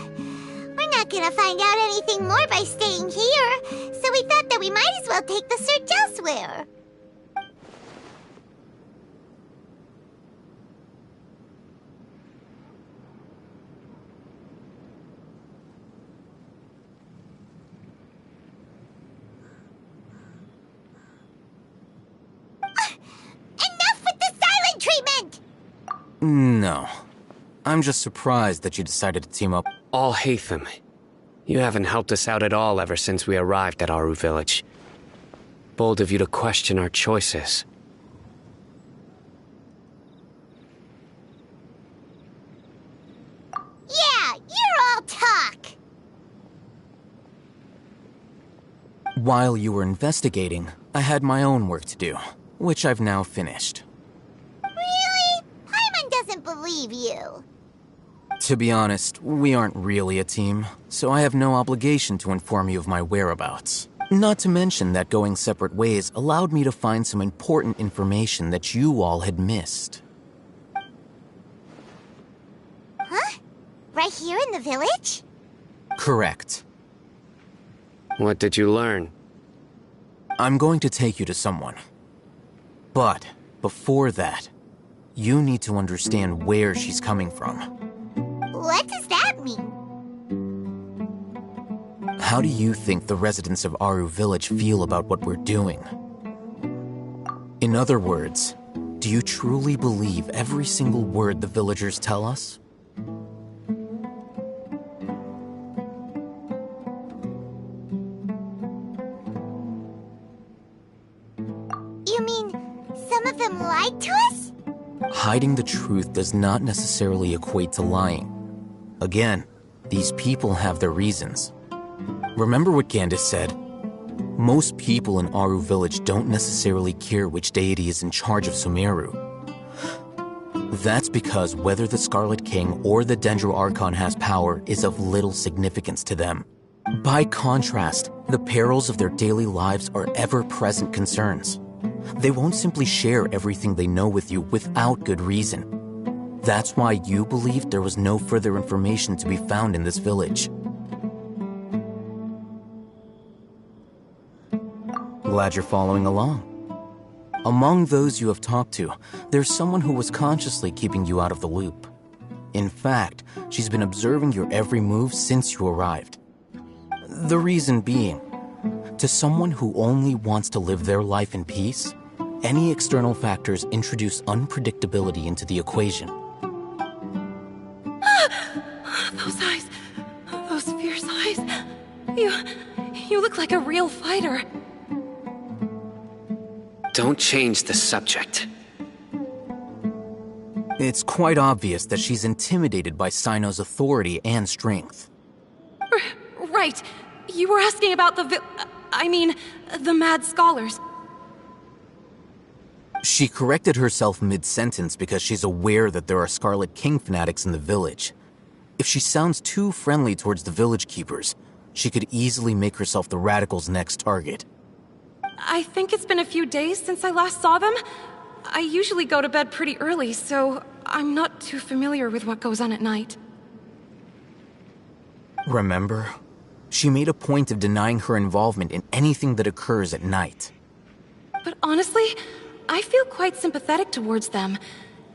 We're not gonna find out anything more by staying here, so we thought that we might as well take the search elsewhere. Enough with the silent treatment! No. I'm just surprised that you decided to team up. Alhaitham, you haven't helped us out at all ever since we arrived at Aru village. Bold of you to question our choices. Yeah, you're all talk! While you were investigating, I had my own work to do, which I've now finished. Really? Paimon doesn't believe you. To be honest, we aren't really a team, so I have no obligation to inform you of my whereabouts. Not to mention that going separate ways allowed me to find some important information that you all had missed. Huh? Right here in the village? Correct. What did you learn? I'm going to take you to someone. But before that, you need to understand where she's coming from. What does that mean? How do you think the residents of Aru village feel about what we're doing? In other words, do you truly believe every single word the villagers tell us? You mean some of them lied to us? Hiding the truth does not necessarily equate to lying. Again, these people have their reasons. Remember what Candace said? Most people in Aru Village don't necessarily care which deity is in charge of Sumeru. That's because whether the Scarlet King or the Dendro Archon has power is of little significance to them. By contrast, the perils of their daily lives are ever-present concerns. They won't simply share everything they know with you without good reason. That's why you believed there was no further information to be found in this village. Glad you're following along. Among those you have talked to, there's someone who was consciously keeping you out of the loop. In fact, she's been observing your every move since you arrived. The reason being, to someone who only wants to live their life in peace, any external factors introduce unpredictability into the equation. Those eyes, those fierce eyes. You look like a real fighter. Don't change the subject. It's quite obvious that she's intimidated by Sino's authority and strength. Right. You were asking about the mad scholars. She corrected herself mid-sentence because she's aware that there are Scarlet King fanatics in the village. If she sounds too friendly towards the village keepers, she could easily make herself the radicals' next target. I think it's been a few days since I last saw them. I usually go to bed pretty early, so I'm not too familiar with what goes on at night. Remember? She made a point of denying her involvement in anything that occurs at night. But honestly, I feel quite sympathetic towards them.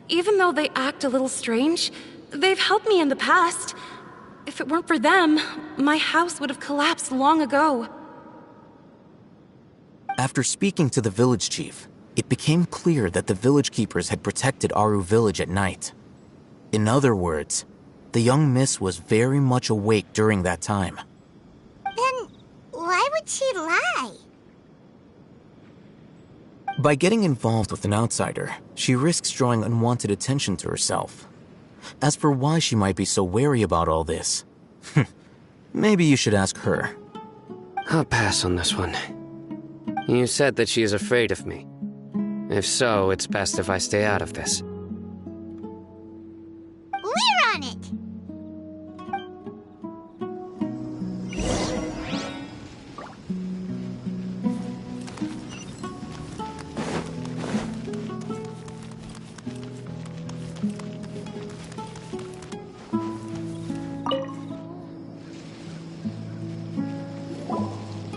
Even though they act a little strange, they've helped me in the past. If it weren't for them, my house would have collapsed long ago. After speaking to the village chief, it became clear that the village keepers had protected Aru Village at night. In other words, the young miss was very much awake during that time. Then why would she lie? By getting involved with an outsider, she risks drawing unwanted attention to herself. As for why she might be so wary about all this, maybe you should ask her. I'll pass on this one. You said that she is afraid of me. If so, it's best if I stay out of this. We're on it!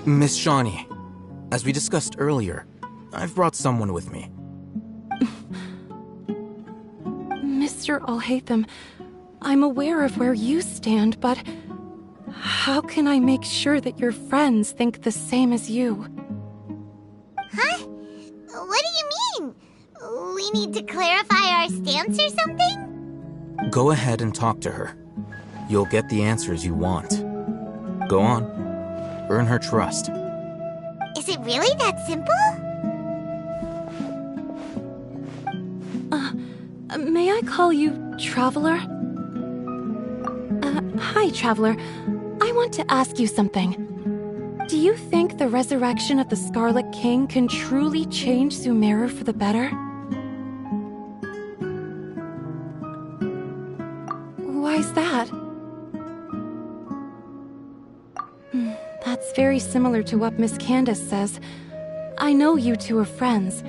Miss Shawnee, as we discussed earlier, I've brought someone with me. Mr. Alhaitham, I'm aware of where you stand, but how can I make sure that your friends think the same as you? Huh? What do you mean? We need to clarify our stance or something? Go ahead and talk to her. You'll get the answers you want. Go on. Earn her trust. Is it really that simple? May I call you Traveler? Hi, Traveler. I want to ask you something. Do you think the resurrection of the Scarlet King can truly change Sumeru for the better? Why's that? That's very similar to what Miss Candace says. I know you two are friends.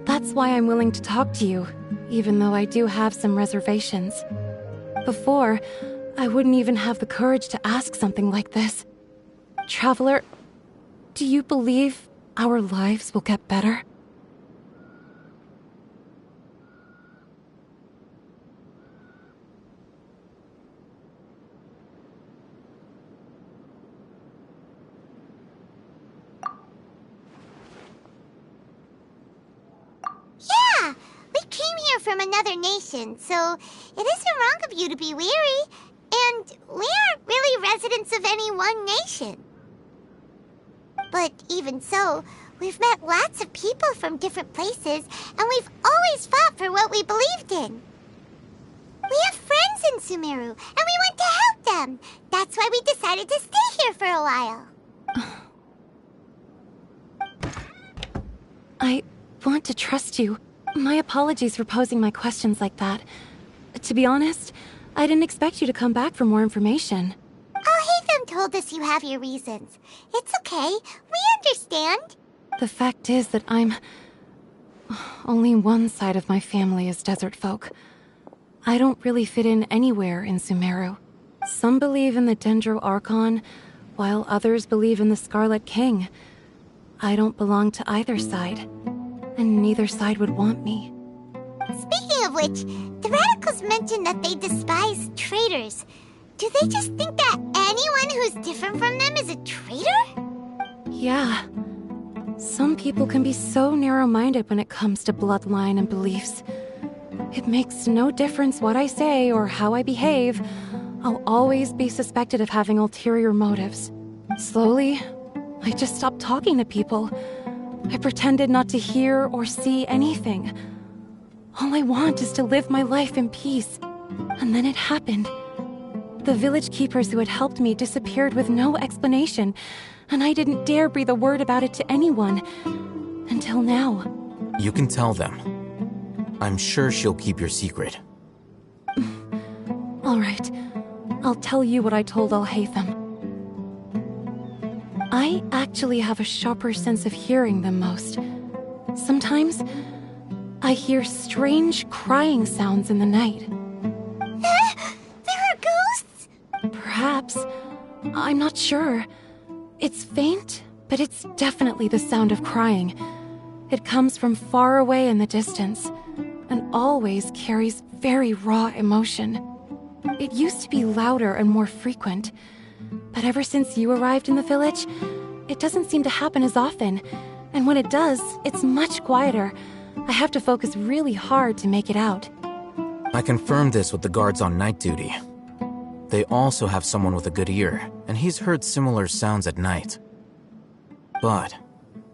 That's why I'm willing to talk to you, even though I do have some reservations. Before, I wouldn't even have the courage to ask something like this. Traveler, do you believe our lives will get better? Yeah! We came here from another nation, so it isn't wrong of you to be weary. And we aren't really residents of any one nation. But even so, we've met lots of people from different places, and we've always fought for what we believed in. We have friends in Sumeru, and we want to help them. That's why we decided to stay here for a while. I want to trust you. My apologies for posing my questions like that. To be honest, I didn't expect you to come back for more information. Oh, Hatham told us you have your reasons. It's okay. We understand. The fact is that only one side of my family is desert folk. I don't really fit in anywhere in Sumeru. Some believe in the Dendro Archon, while others believe in the Scarlet King. I don't belong to either side, and neither side would want me. Speaking of which, the radicals mentioned that they despise traitors. Do they just think that anyone who's different from them is a traitor? Yeah. Some people can be so narrow-minded when it comes to bloodline and beliefs. It makes no difference what I say or how I behave. I'll always be suspected of having ulterior motives. Slowly, I just stopped talking to people. I pretended not to hear or see anything. All I want is to live my life in peace. And then it happened. The village keepers who had helped me disappeared with no explanation, and I didn't dare breathe a word about it to anyone. Until now. You can tell them. I'm sure she'll keep your secret. All right. I'll tell you what I told Al-Haytham. I actually have a sharper sense of hearing than most. Sometimes, I hear strange crying sounds in the night. There are ghosts? Perhaps. I'm not sure. It's faint, but it's definitely the sound of crying. It comes from far away in the distance, and always carries very raw emotion. It used to be louder and more frequent, but ever since you arrived in the village, it doesn't seem to happen as often, and when it does, it's much quieter. I have to focus really hard to make it out. I confirmed this with the guards on night duty. They also have someone with a good ear, and he's heard similar sounds at night. But,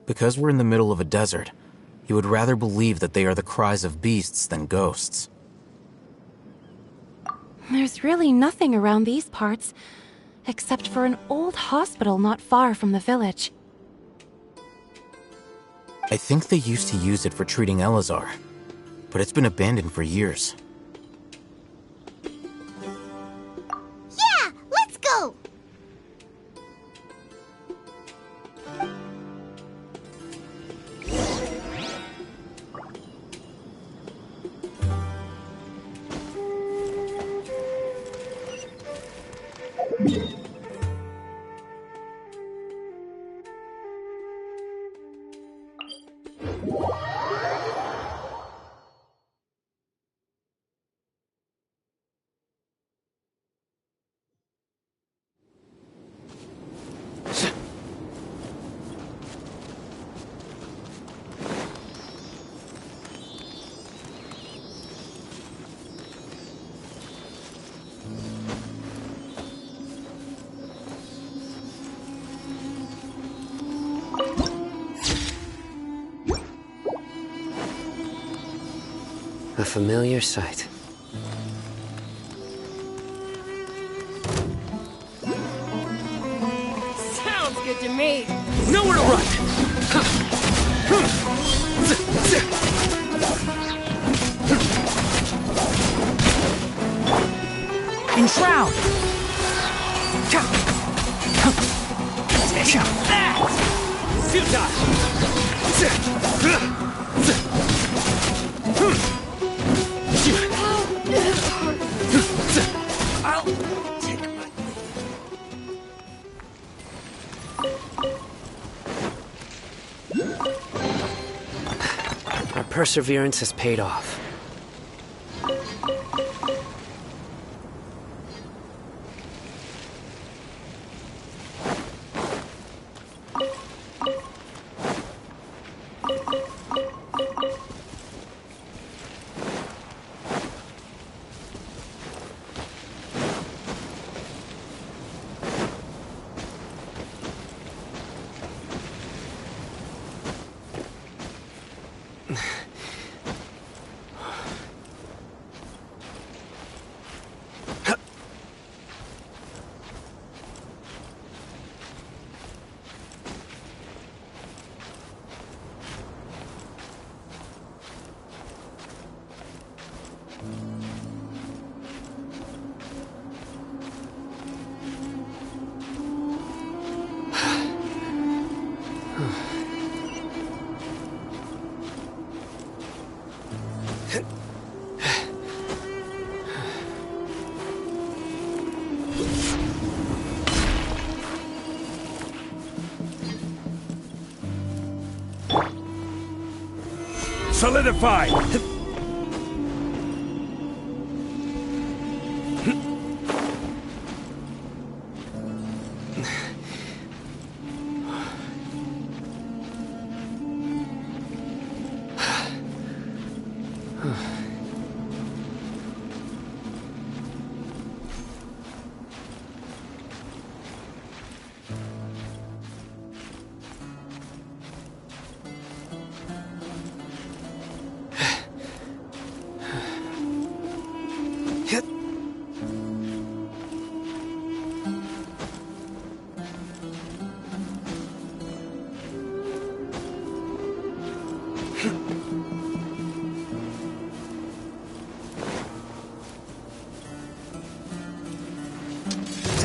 because we're in the middle of a desert, he would rather believe that they are the cries of beasts than ghosts. There's really nothing around these parts, except for an old hospital not far from the village. I think they used to use it for treating Elazar, but it's been abandoned for years. Yeah, let's go! A familiar sight. Sounds good to me. Nowhere to run! Enshroud! Take that! Suta! I'll take my leave. Our perseverance has paid off. Solidify!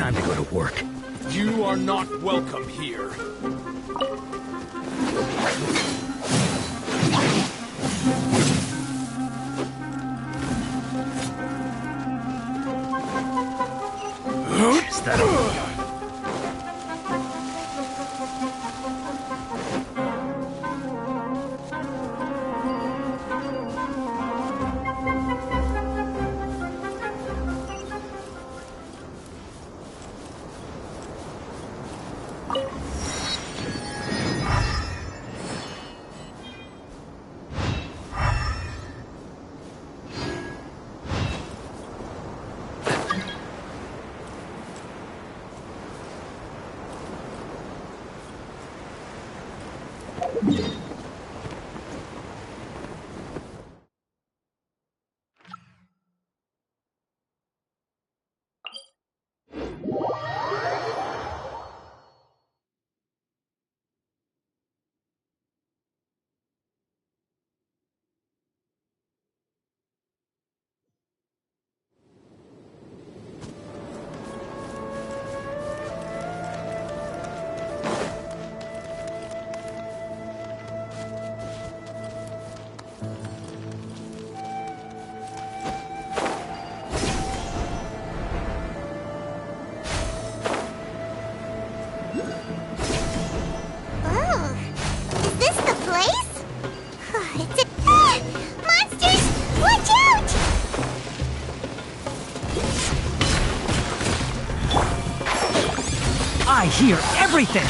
Time to go to work. You are not welcome here. Is that a... I hear everything!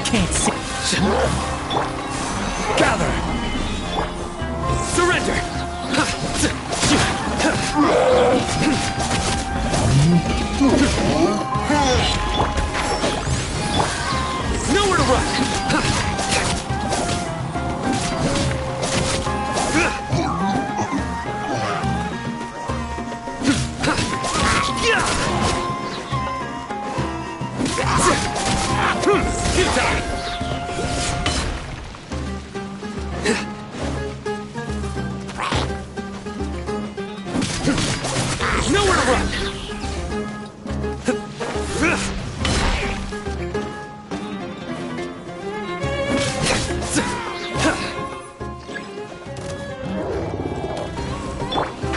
Can't see. Gather! Surrender! Nowhere to run! Nowhere to run!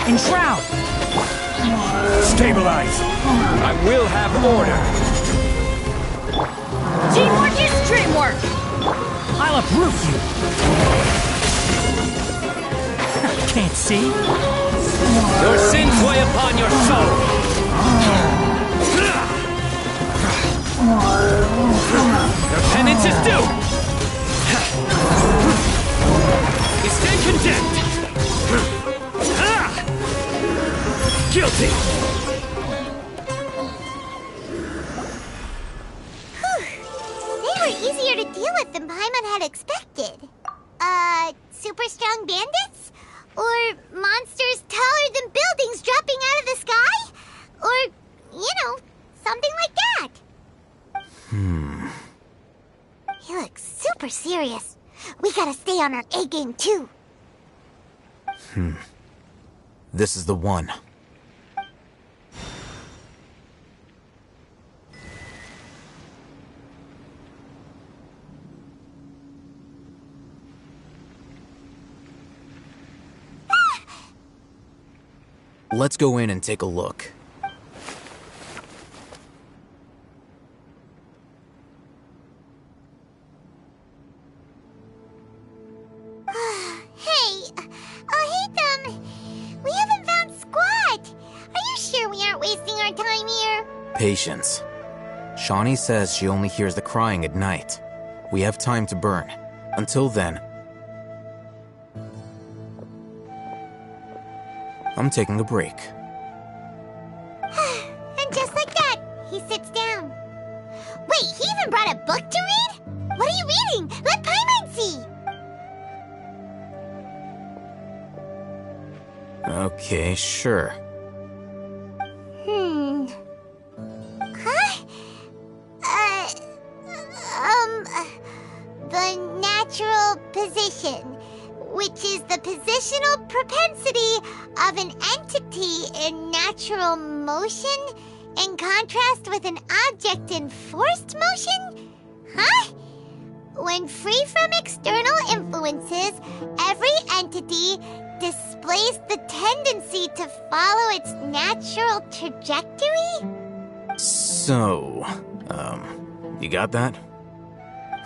Enshroud! Stabilize! I will have order! Teamwork is dreamwork! I'll uproot you! Can't see? Your sins weigh upon your soul! Your penance is due! You stand condemned! Guilty! They were easier to deal with than Paimon had expected. Super strong bandits? Or monsters taller than buildings dropping out of the sky? Or, something like that. He looks super serious. We gotta stay on our A game too. This is the one. Let's go in and take a look. Hey, Ethan, we haven't found squat. Are you sure we aren't wasting our time here? Patience. Shawnee says she only hears the crying at night. We have time to burn. Until then, I'm taking a break. And just like that, he sits down. Wait, he even brought a book to read? What are you reading? Let Paimon see! Okay, sure. Huh? The natural position, which is the positional propensity of an entity in natural motion in contrast with an object in forced motion? Huh? When free from external influences, every entity displays the tendency to follow its natural trajectory? So, you got that?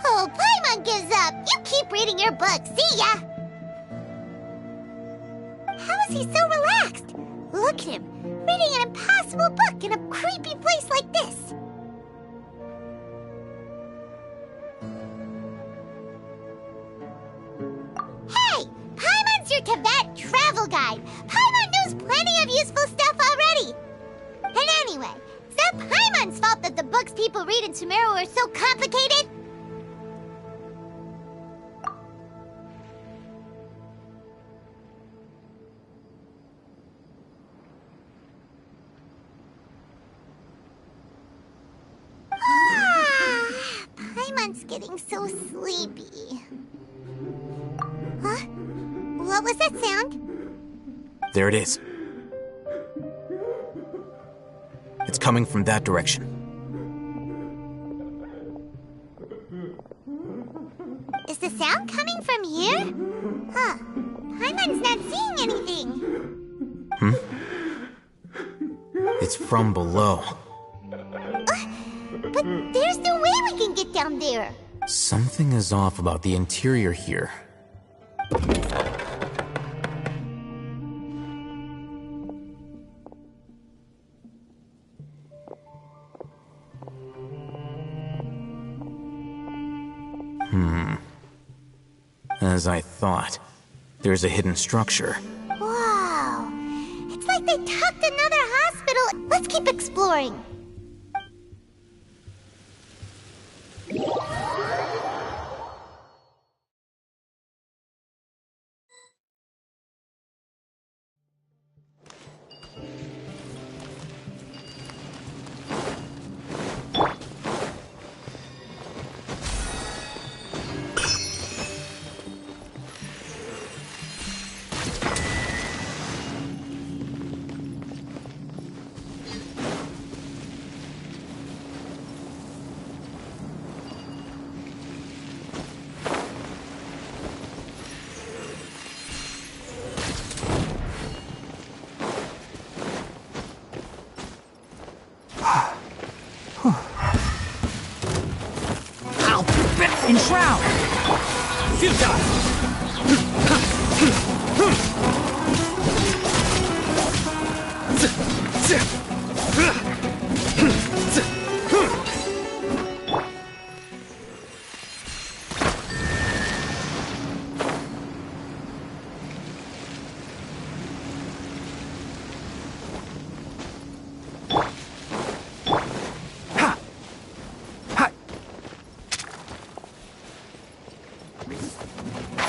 Oh, Paimon gives up. You keep reading your book. See ya! How is he so relaxed? Look at him, reading an impossible book in a creepy place like this. Hey! Paimon's your Tibet travel guide. Paimon knows plenty of useful stuff already. And anyway, is that Paimon's fault that the books people read in Sumeru are so complicated? Paimon's getting so sleepy. Huh? What was that sound? There it is. It's coming from that direction. Is the sound coming from here? Huh. Paimon's not seeing anything. It's from below. But there's no way we can get down there. Something is off about the interior here. As I thought, there's a hidden structure. Wow. It's like they tucked another hospital. Let's keep exploring. Enshroud!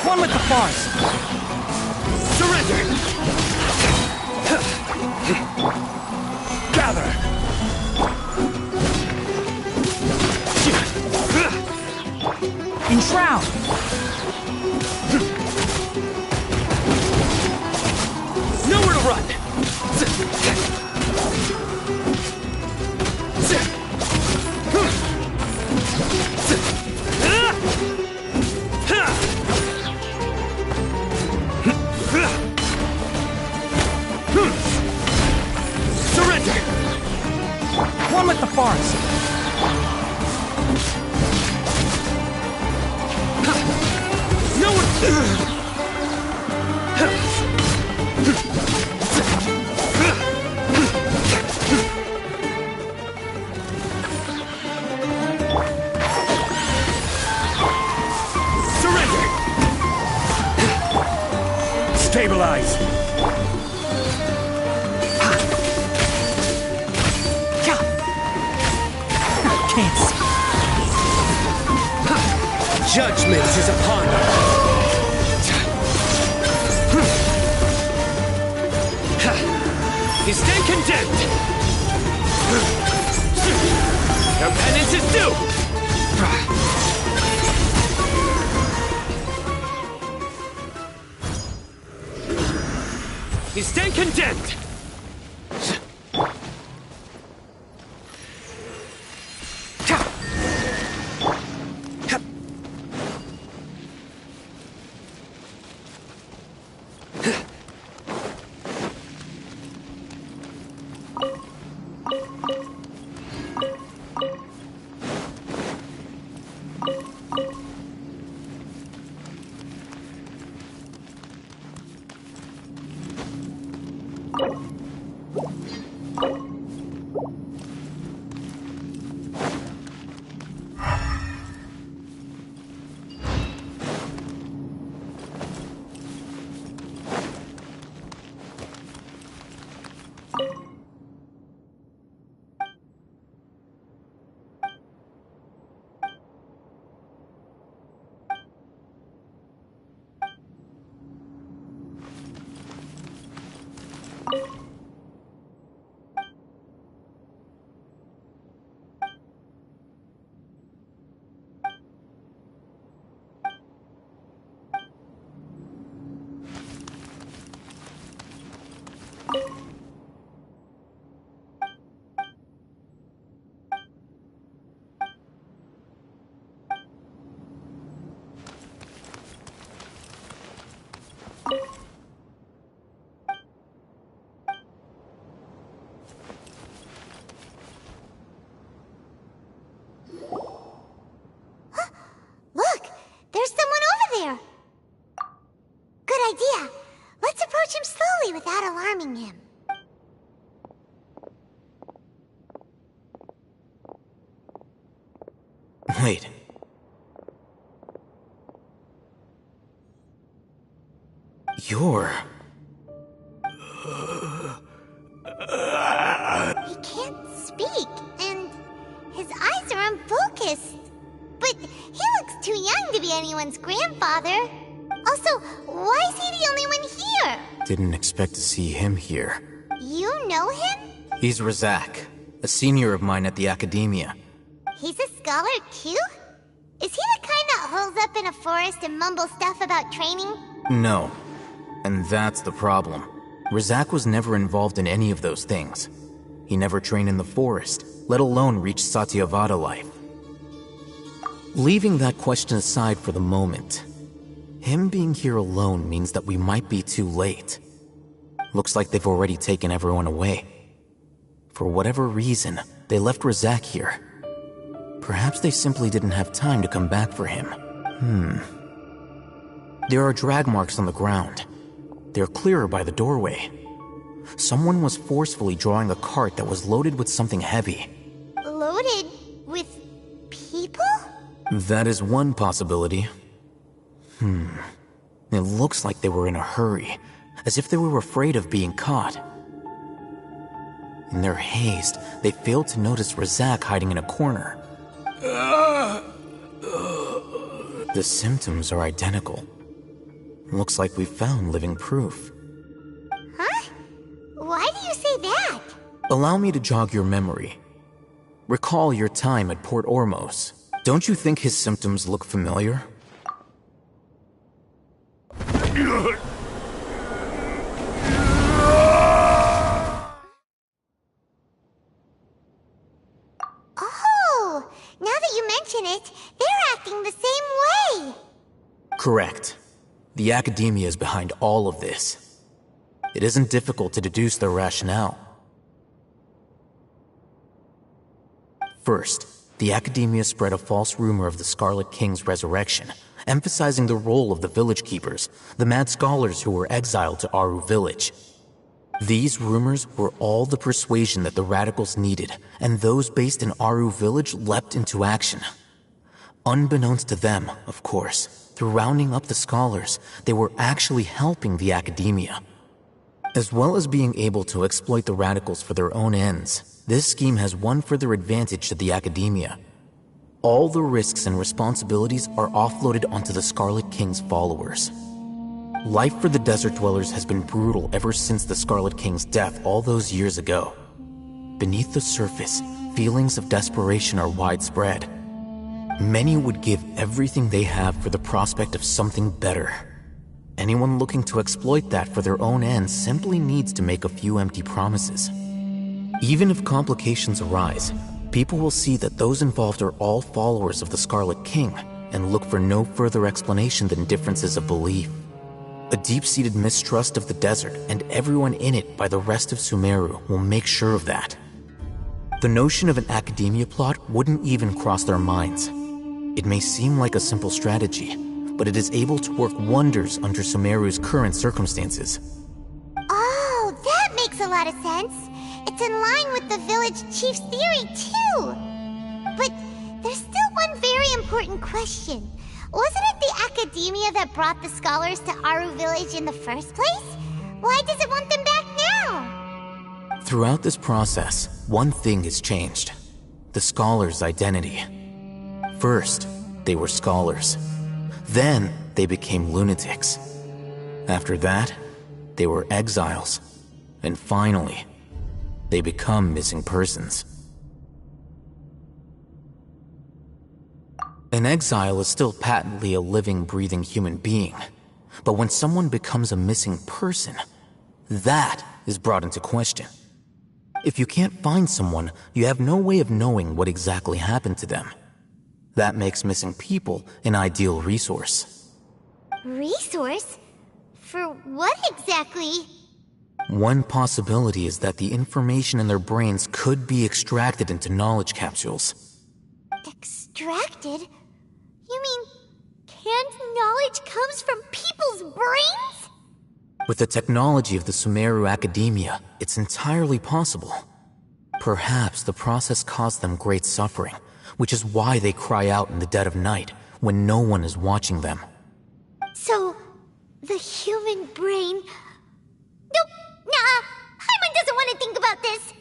One with the forest! Surrender! Gather! Enshroud! Nowhere to run! One with the forest. No one... Surrender! Stabilize! Can't see. Judgment is upon us! You stand condemned! Your penance is due! You stand condemned! Look! There's someone over there! Good idea. Let's approach him slowly without alarming him. Wait. You're... He can't speak, and his eyes are unfocused. But he looks too young to be anyone's grandfather. Also, why is he the only one here? Didn't expect to see him here. You know him? He's Razak, a senior of mine at the Academia. He's a scholar too? Is he the kind that holes up in a forest and mumbles stuff about training? No. And that's the problem. Razak was never involved in any of those things. He never trained in the forest, let alone reach Satyavada life. Leaving that question aside for the moment, him being here alone means that we might be too late. Looks like they've already taken everyone away. For whatever reason, they left Razak here. Perhaps they simply didn't have time to come back for him. There are drag marks on the ground. They're clearer by the doorway. Someone was forcefully drawing a cart that was loaded with something heavy. Loaded with people? That is one possibility. It looks like they were in a hurry, as if they were afraid of being caught. In their haste, they failed to notice Razak hiding in a corner. The symptoms are identical. Looks like we found living proof. Huh? Why do you say that? Allow me to jog your memory. Recall your time at Port Ormos. Don't you think his symptoms look familiar? Oh, now that you mention it, they're acting the same way. Correct. The Academia is behind all of this. It isn't difficult to deduce their rationale. First, the Academia spread a false rumor of the Scarlet King's resurrection, emphasizing the role of the village keepers, the mad scholars who were exiled to Aru Village. These rumors were all the persuasion that the radicals needed, and those based in Aru Village leapt into action. Unbeknownst to them, of course, through rounding up the scholars, they were actually helping the Academia. As well as being able to exploit the radicals for their own ends, this scheme has one further advantage to the Academia. All the risks and responsibilities are offloaded onto the Scarlet King's followers. Life for the Desert Dwellers has been brutal ever since the Scarlet King's death all those years ago. Beneath the surface, feelings of desperation are widespread. Many would give everything they have for the prospect of something better. Anyone looking to exploit that for their own ends simply needs to make a few empty promises. Even if complications arise, people will see that those involved are all followers of the Scarlet King and look for no further explanation than differences of belief. A deep-seated mistrust of the desert and everyone in it by the rest of Sumeru will make sure of that. The notion of an Academia plot wouldn't even cross their minds. It may seem like a simple strategy, but it is able to work wonders under Sumeru's current circumstances. Oh, that makes a lot of sense. It's in line with the village chief's theory, too. But there's still one very important question. Wasn't it the Academia that brought the scholars to Aru Village in the first place? Why does it want them back now? Throughout this process, one thing has changed. The scholars' identity. First, they were scholars. Then, they became lunatics. After that, they were exiles. And finally, they become missing persons. An exile is still patently a living, breathing human being. But when someone becomes a missing person, that is brought into question. If you can't find someone, you have no way of knowing what exactly happened to them. That makes missing people an ideal resource. Resource? For what exactly? One possibility is that the information in their brains could be extracted into knowledge capsules. Extracted? You mean canned knowledge comes from people's brains? With the technology of the Sumeru Academia, it's entirely possible. Perhaps the process caused them great suffering, which is why they cry out in the dead of night when no one is watching them. So, the human brain... Nope, nah, Hyman doesn't want to think about this.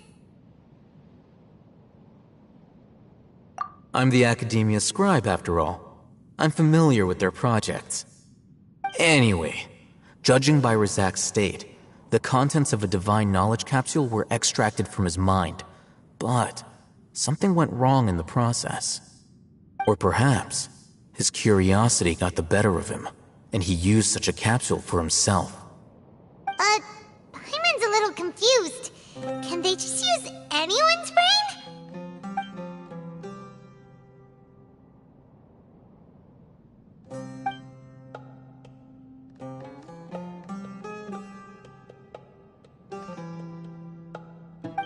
I'm the Academia scribe, after all. I'm familiar with their projects. Anyway, judging by Razak's state, the contents of a divine knowledge capsule were extracted from his mind. But something went wrong in the process. Or perhaps his curiosity got the better of him, and he used such a capsule for himself. Hyman's a little confused. Can they just use anyone's brain?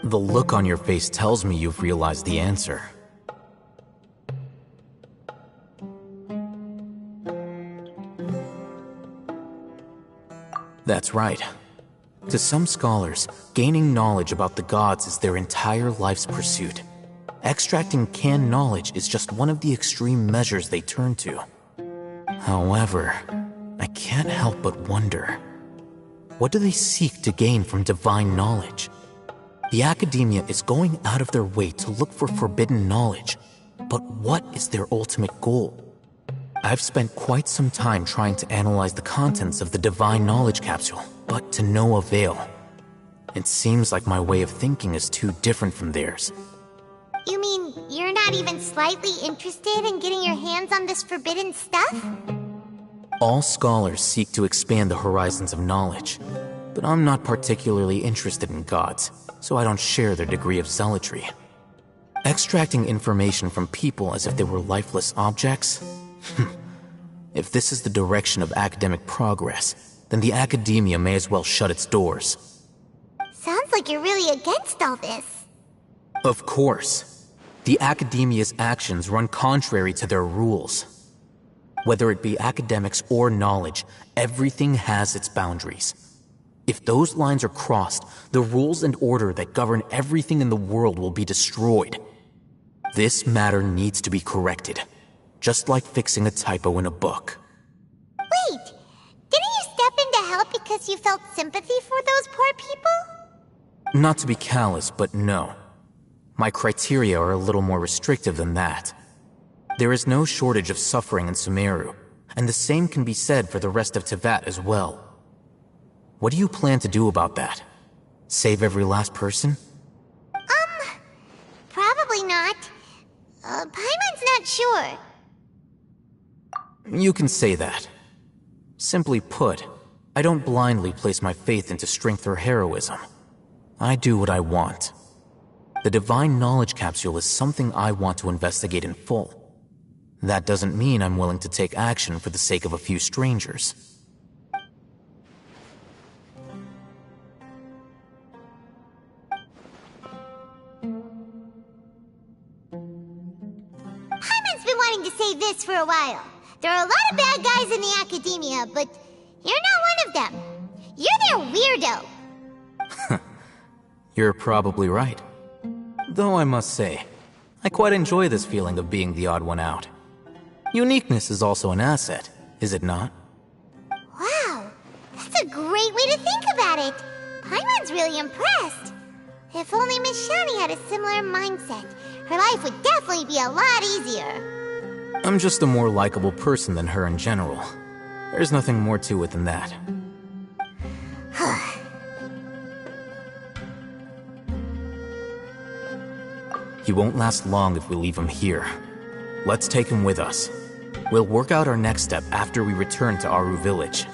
The look on your face tells me you've realized the answer. That's right. To some scholars, gaining knowledge about the gods is their entire life's pursuit. Extracting canned knowledge is just one of the extreme measures they turn to. However, I can't help but wonder, what do they seek to gain from divine knowledge? The Academia is going out of their way to look for forbidden knowledge, but what is their ultimate goal? I've spent quite some time trying to analyze the contents of the divine knowledge capsule, but to no avail. It seems like my way of thinking is too different from theirs. You mean you're not even slightly interested in getting your hands on this forbidden stuff? All scholars seek to expand the horizons of knowledge, but I'm not particularly interested in gods, so I don't share their degree of zealotry. Extracting information from people as if they were lifeless objects? If this is the direction of academic progress, then the Academia may as well shut its doors. Sounds like you're really against all this. Of course. The Academia's actions run contrary to their rules. Whether it be academics or knowledge, everything has its boundaries. If those lines are crossed, the rules and order that govern everything in the world will be destroyed. This matter needs to be corrected, just like fixing a typo in a book. Wait, didn't you step in to help because you felt sympathy for those poor people? Not to be callous, but no. My criteria are a little more restrictive than that. There is no shortage of suffering in Sumeru, and the same can be said for the rest of Teyvat as well. What do you plan to do about that? Save every last person? Probably not. Paimon's not sure. You can say that. Simply put, I don't blindly place my faith into strength or heroism. I do what I want. The Divine Knowledge Capsule is something I want to investigate in full. That doesn't mean I'm willing to take action for the sake of a few strangers. Paimon's been wanting to say this for a while. There are a lot of bad guys in the Academia, but you're not one of them. You're their weirdo. You're probably right. Though I must say, I quite enjoy this feeling of being the odd one out. Uniqueness is also an asset, is it not? Wow, that's a great way to think about it. Paimon's really impressed. If only Miss Shani had a similar mindset, her life would definitely be a lot easier. I'm just a more likable person than her in general. There's nothing more to it than that. He won't last long if we leave him here. Let's take him with us. We'll work out our next step after we return to Aru Village.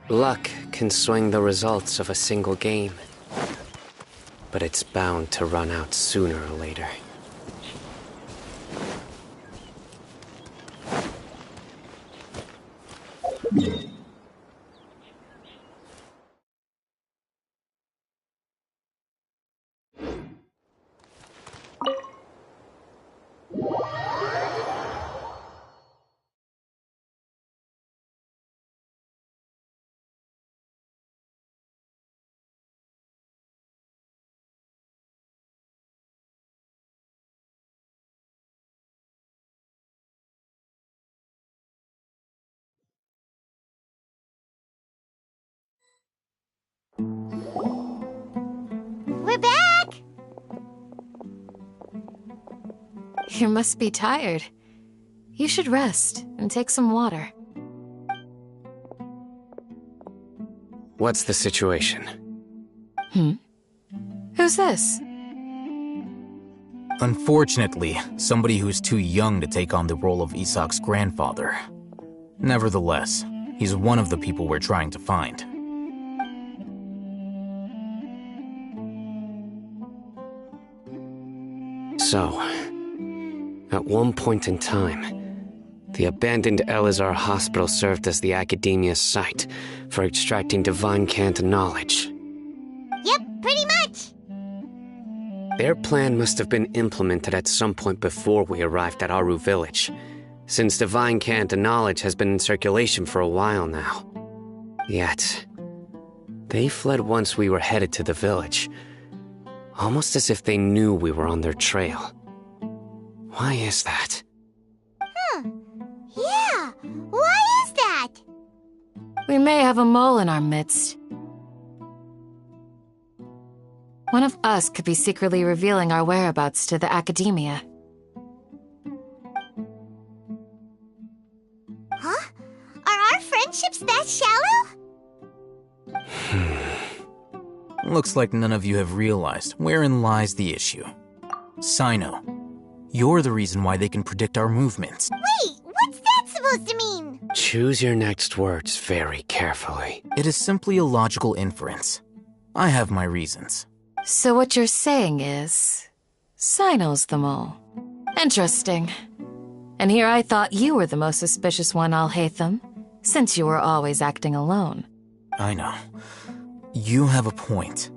Luck can swing the results of a single game, but it's bound to run out sooner or later. We're back! You must be tired. You should rest and take some water. What's the situation? Who's this? Unfortunately, somebody who's too young to take on the role of Isak's grandfather. Nevertheless, he's one of the people we're trying to find. So, at one point in time, the abandoned Elazar Hospital served as the Academia's site for extracting divine cant knowledge. Yep, pretty much. Their plan must have been implemented at some point before we arrived at Aru Village, since divine cant knowledge has been in circulation for a while now. Yet, they fled once we were headed to the village, almost as if they knew we were on their trail. Why is that? Yeah, why is that? We may have a mole in our midst. One of us could be secretly revealing our whereabouts to the Academia. Huh? Are our friendships that shallow? Looks like none of you have realized wherein lies the issue. Sino, you're the reason why they can predict our movements. Wait, what's that supposed to mean? Choose your next words very carefully. It is simply a logical inference. I have my reasons. So what you're saying is, Sino's the mole. Interesting. And here I thought you were the most suspicious one, Alhaitham, since you were always acting alone. I know. You have a point,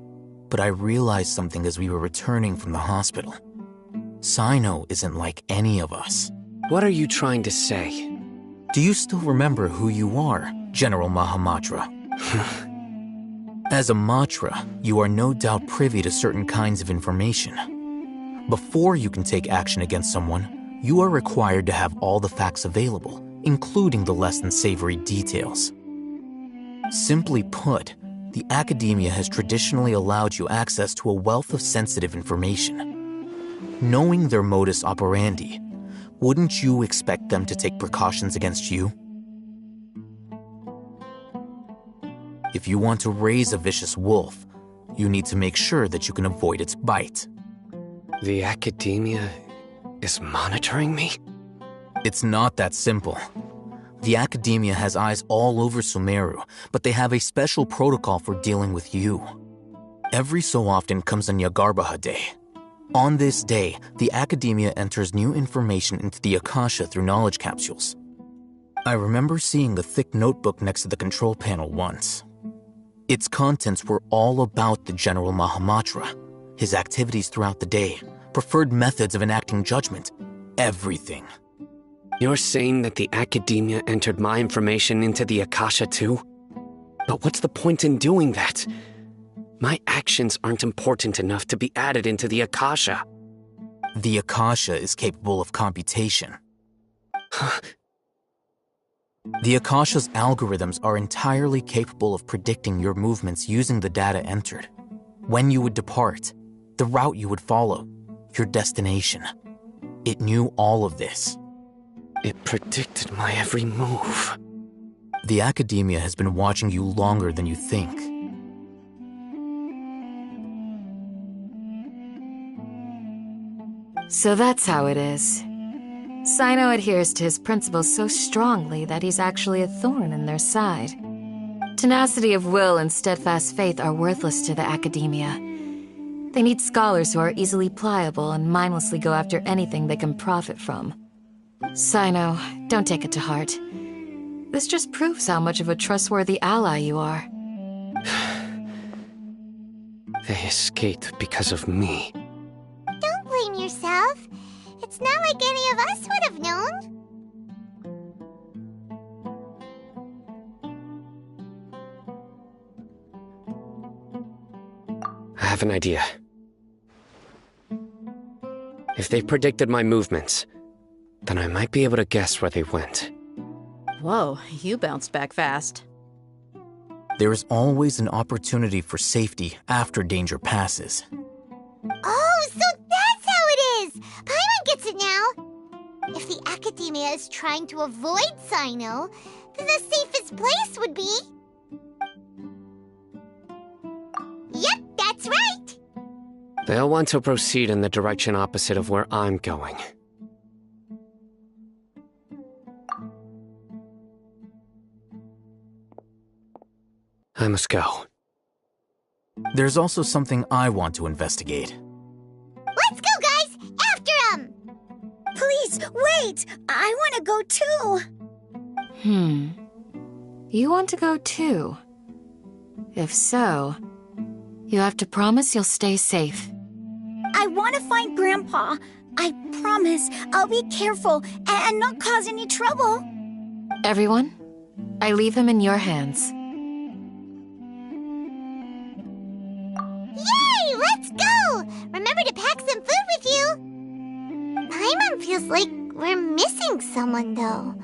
but I realized something as we were returning from the hospital. Sino isn't like any of us. What are you trying to say? Do you still remember who you are, General Mahamatra? As a Matra, you are no doubt privy to certain kinds of information. Before you can take action against someone, you are required to have all the facts available, including the less than savory details. Simply put, the Academia has traditionally allowed you access to a wealth of sensitive information. Knowing their modus operandi, wouldn't you expect them to take precautions against you? If you want to raise a vicious wolf, you need to make sure that you can avoid its bite. The Academia is monitoring me? It's not that simple. The Academia has eyes all over Sumeru, but they have a special protocol for dealing with you. Every so often comes a Nyagarbaha Day. On this day, the Academia enters new information into the Akasha through knowledge capsules. I remember seeing a thick notebook next to the control panel once. Its contents were all about the General Mahamatra, his activities throughout the day, preferred methods of enacting judgment, everything. You're saying that the Academia entered my information into the Akasha too? But what's the point in doing that? My actions aren't important enough to be added into the Akasha. The Akasha is capable of computation. The Akasha's algorithms are entirely capable of predicting your movements using the data entered. When you would depart, the route you would follow, your destination. It knew all of this. It predicted my every move. The Academia has been watching you longer than you think. So that's how it is. Sino adheres to his principles so strongly that he's actually a thorn in their side. Tenacity of will and steadfast faith are worthless to the academia. They need scholars who are easily pliable and mindlessly go after anything they can profit from. Sino, don't take it to heart. This just proves how much of a trustworthy ally you are. They escaped because of me. Don't blame yourself. It's not like any of us would have known. I have an idea. If they predicted my movements, then I might be able to guess where they went. Whoa, you bounced back fast. There is always an opportunity for safety after danger passes. Oh, so that's how it is! Paimon gets it now! If the academia is trying to avoid Sino, then the safest place would be... Yep, that's right! They'll want to proceed in the direction opposite of where I'm going. I must go. There's also something I want to investigate. Let's go, guys! After him! Please, wait! I want to go too! You want to go too? If so, you have to promise you'll stay safe. I want to find Grandpa. I promise I'll be careful and not cause any trouble. Everyone, I leave him in your hands. Yay! Let's go! Remember to pack some food with you. Paimon feels like we're missing someone, though.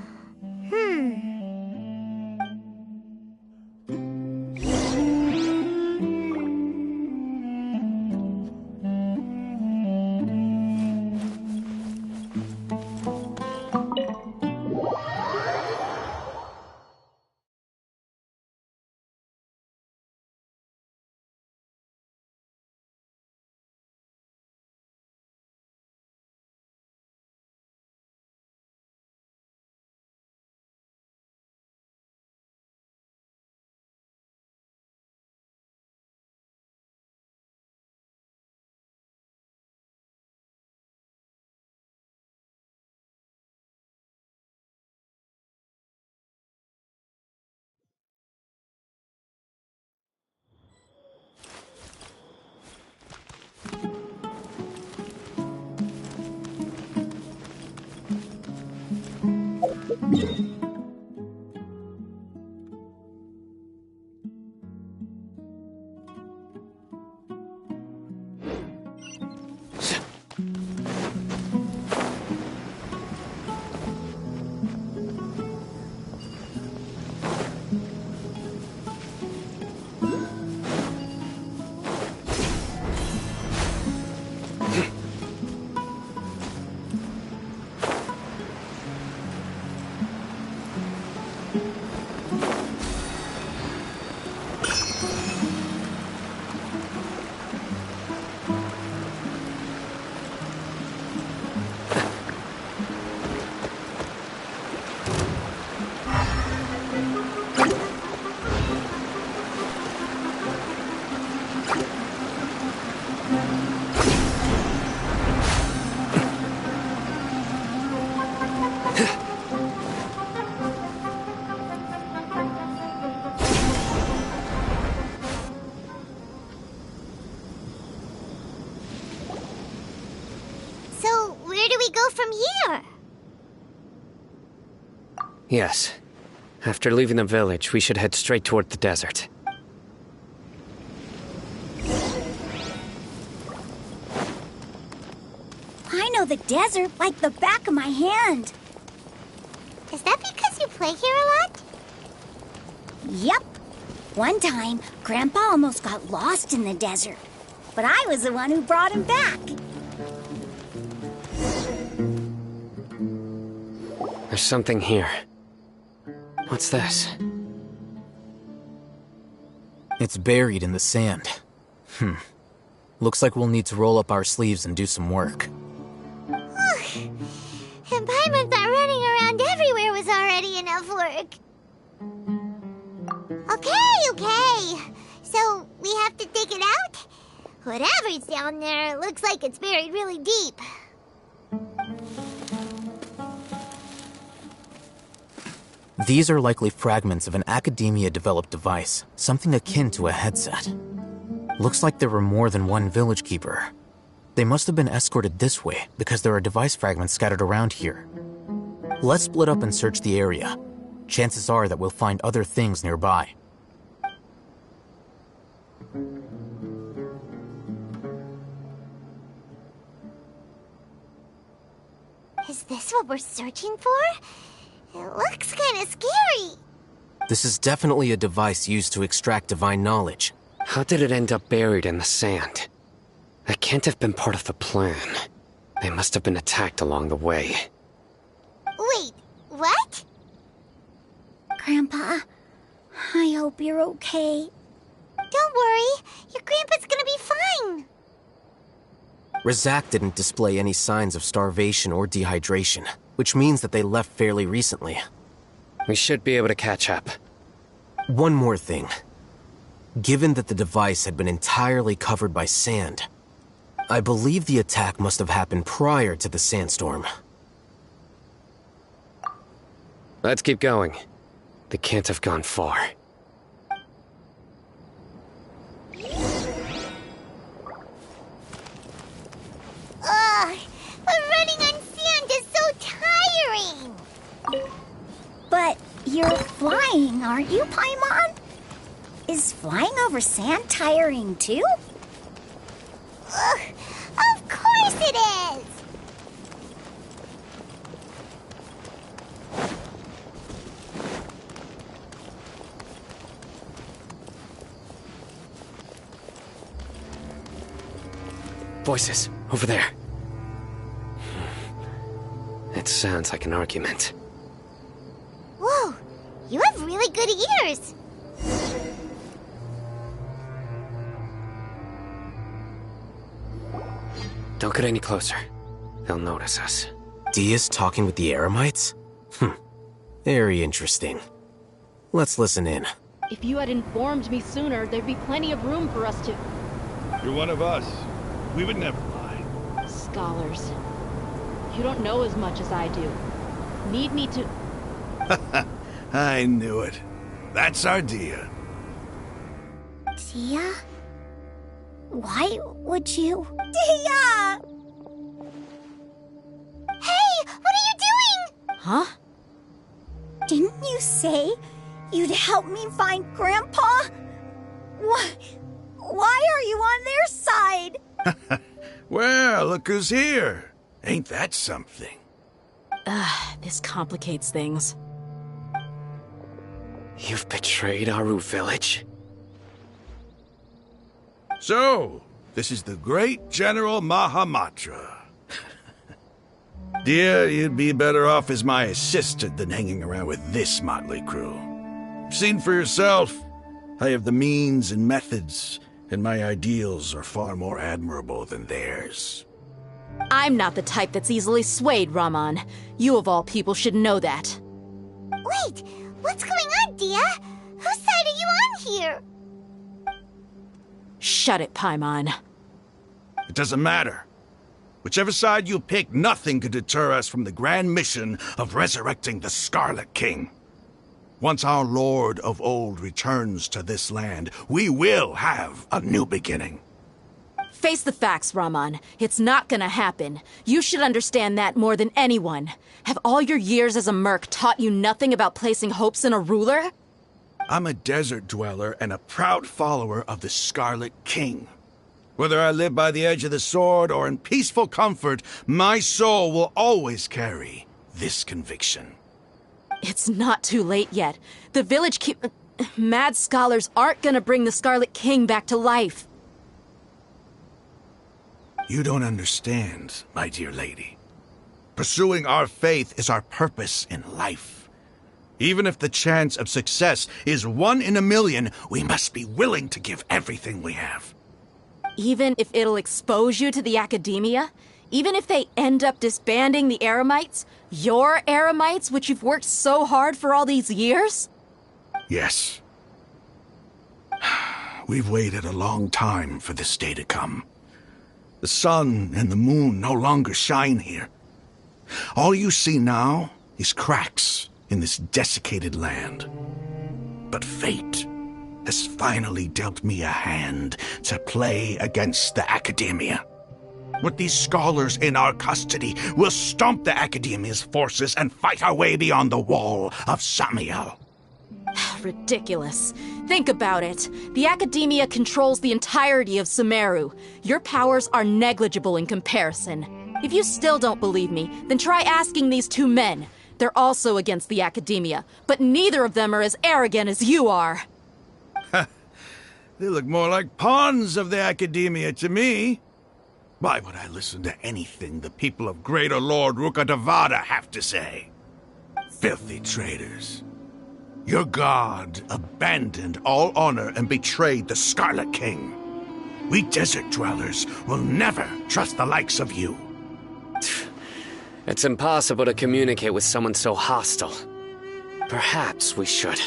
Yes. After leaving the village, we should head straight toward the desert. I know the desert like the back of my hand. Is that because you play here a lot? Yep. One time, Grandpa almost got lost in the desert. But I was the one who brought him back. There's something here. What's this? It's buried in the sand. Looks like we'll need to roll up our sleeves and do some work. And Paimon thought running around everywhere was already enough work. Okay, Whatever's down there looks like it's buried really deep. These are likely fragments of an Academia-developed device, something akin to a headset. Looks like there were more than one village keeper. They must have been escorted this way because there are device fragments scattered around here. Let's split up and search the area. Chances are that we'll find other things nearby. Is this what we're searching for? It looks kind of scary. This is definitely a device used to extract divine knowledge. How did it end up buried in the sand? That can't have been part of the plan. They must have been attacked along the way. Wait, what? Grandpa, I hope you're okay. Don't worry, your grandpa's gonna be fine. Razak didn't display any signs of starvation or dehydration, which means that they left fairly recently. We should be able to catch up. One more thing. Given that the device had been entirely covered by sand, I believe the attack must have happened prior to the sandstorm. Let's keep going. They can't have gone far. Ugh, but running on sand is so tiring. But you're flying, aren't you, Paimon? Is flying over sand tiring too? Ugh, of course it is! Voices, over there. It sounds like an argument. Whoa, you have really good ears. Don't get any closer. They'll notice us. Dia's talking with the Eremites? Very interesting. Let's listen in. If you had informed me sooner, there'd be plenty of room for us to... You're one of us. We would never lie. Scholars. You don't know as much as I do. Need me to... I knew it. That's our Dia. Dia? Why would you... Dia! Hey, what are you doing? Huh? Didn't you say you'd help me find Grandpa? Why are you on their side? Well, look who's here. Ain't that something? This complicates things. You've betrayed Aru village? So, this is the great General Mahamatra. Dear, you'd be better off as my assistant than hanging around with this motley crew. You've seen for yourself. I have the means and methods, and my ideals are far more admirable than theirs. I'm not the type that's easily swayed, Raman. You of all people should know that. Wait, what's going on, Dia? Whose side are you on here? Shut it, Paimon. It doesn't matter. Whichever side you pick, nothing could deter us from the grand mission of resurrecting the Scarlet King. Once our Lord of Old returns to this land, we will have a new beginning. Face the facts, Raman. It's not gonna happen. You should understand that more than anyone. Have all your years as a merc taught you nothing about placing hopes in a ruler? I'm a desert dweller and a proud follower of the Scarlet King. Whether I live by the edge of the sword or in peaceful comfort, my soul will always carry this conviction. It's not too late yet. The village mad scholars aren't gonna bring the Scarlet King back to life. You don't understand, my dear lady. Pursuing our faith is our purpose in life. Even if the chance of success is 1 in a million, we must be willing to give everything we have. Even if it'll expose you to the Academia? Even if they end up disbanding the Eremites? Your Eremites, which you've worked so hard for all these years? Yes. we've waited a long time for this day to come. The sun and the moon no longer shine here. All you see now is cracks in this desiccated land. But fate has finally dealt me a hand to play against the Academia. With these scholars in our custody, we'll stomp the Academia's forces and fight our way beyond the wall of Samiel. Ridiculous. Think about it. The Academia controls the entirety of Sumeru. Your powers are negligible in comparison. If you still don't believe me, then try asking these two men. They're also against the Academia, but neither of them are as arrogant as you are. They look more like pawns of the Academia to me. Why would I listen to anything the people of Greater Lord Rukkhadevada have to say? Filthy traitors. Your god abandoned all honor and betrayed the Scarlet King. We desert dwellers will never trust the likes of you. It's impossible to communicate with someone so hostile. Perhaps we should.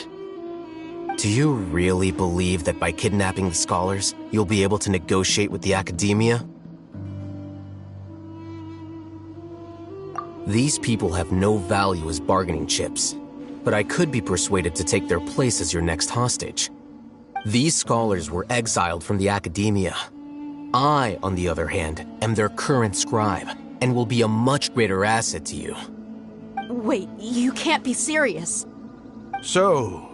Do you really believe that by kidnapping the scholars, you'll be able to negotiate with the Academia? These people have no value as bargaining chips, but I could be persuaded to take their place as your next hostage. These scholars were exiled from the Academia. I, on the other hand, am their current scribe, and will be a much greater asset to you. Wait, you can't be serious. So,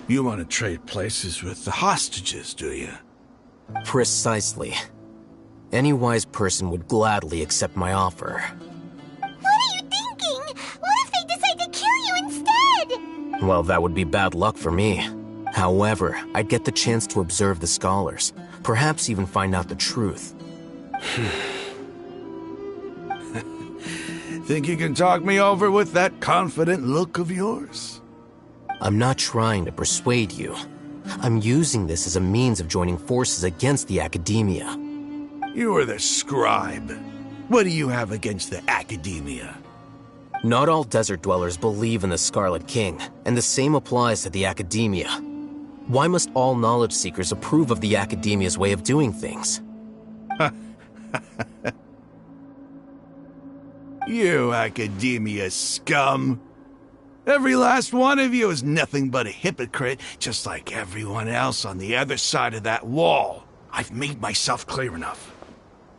you want to trade places with the hostages, do you? Precisely. Any wise person would gladly accept my offer. What are you thinking? What if they decide to kill you instead? Well, that would be bad luck for me. However, I'd get the chance to observe the scholars, perhaps even find out the truth. Think you can talk me over with that confident look of yours? I'm not trying to persuade you. I'm using this as a means of joining forces against the Academia. You are the scribe. What do you have against the Academia? Not all desert dwellers believe in the Scarlet King, and the same applies to the Academia. Why must all knowledge seekers approve of the Academia's way of doing things? You Academia scum. Every last one of you is nothing but a hypocrite, just like everyone else on the other side of that wall. I've made myself clear enough.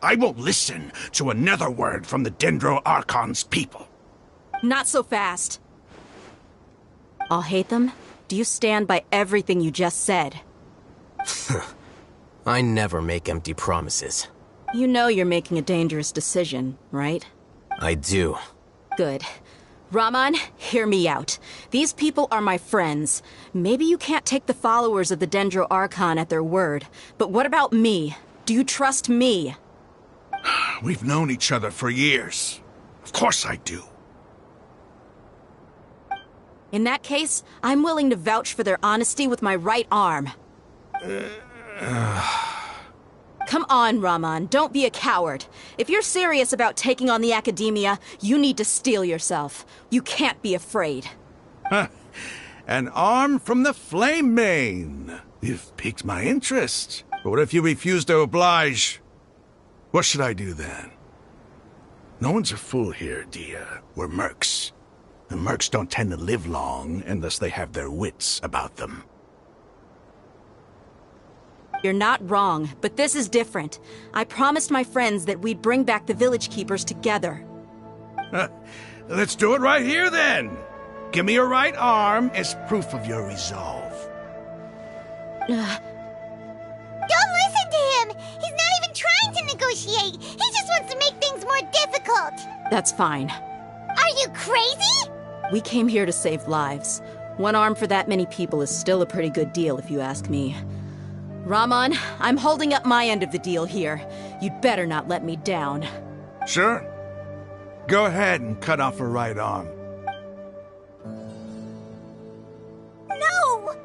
I won't listen to another word from the Dendro Archon's people. Not so fast. I'll hate them. Do you stand by everything you just said? I never make empty promises. You know you're making a dangerous decision, right? I do. Good. Raman, hear me out. These people are my friends. Maybe you can't take the followers of the Dendro Archon at their word, but what about me? Do you trust me? We've known each other for years. Of course I do. In that case, I'm willing to vouch for their honesty with my right arm. Come on, Raman, don't be a coward. If you're serious about taking on the Academia, you need to steel yourself. You can't be afraid. An arm from the Flame Mane. You've piqued my interest. But what if you refuse to oblige? What should I do then? No one's a fool here, Dia. We're mercs. And mercs don't tend to live long unless they have their wits about them. You're not wrong, but this is different. I promised my friends that we'd bring back the village keepers together. Let's do it right here, then. Give me your right arm as proof of your resolve. Don't listen to him! He's not even trying to negotiate! He just wants to make things more difficult! That's fine. Are you crazy? We came here to save lives. One arm for that many people is still a pretty good deal, if you ask me. Raman, I'm holding up my end of the deal here. You'd better not let me down. Sure. Go ahead and cut off her right arm. No!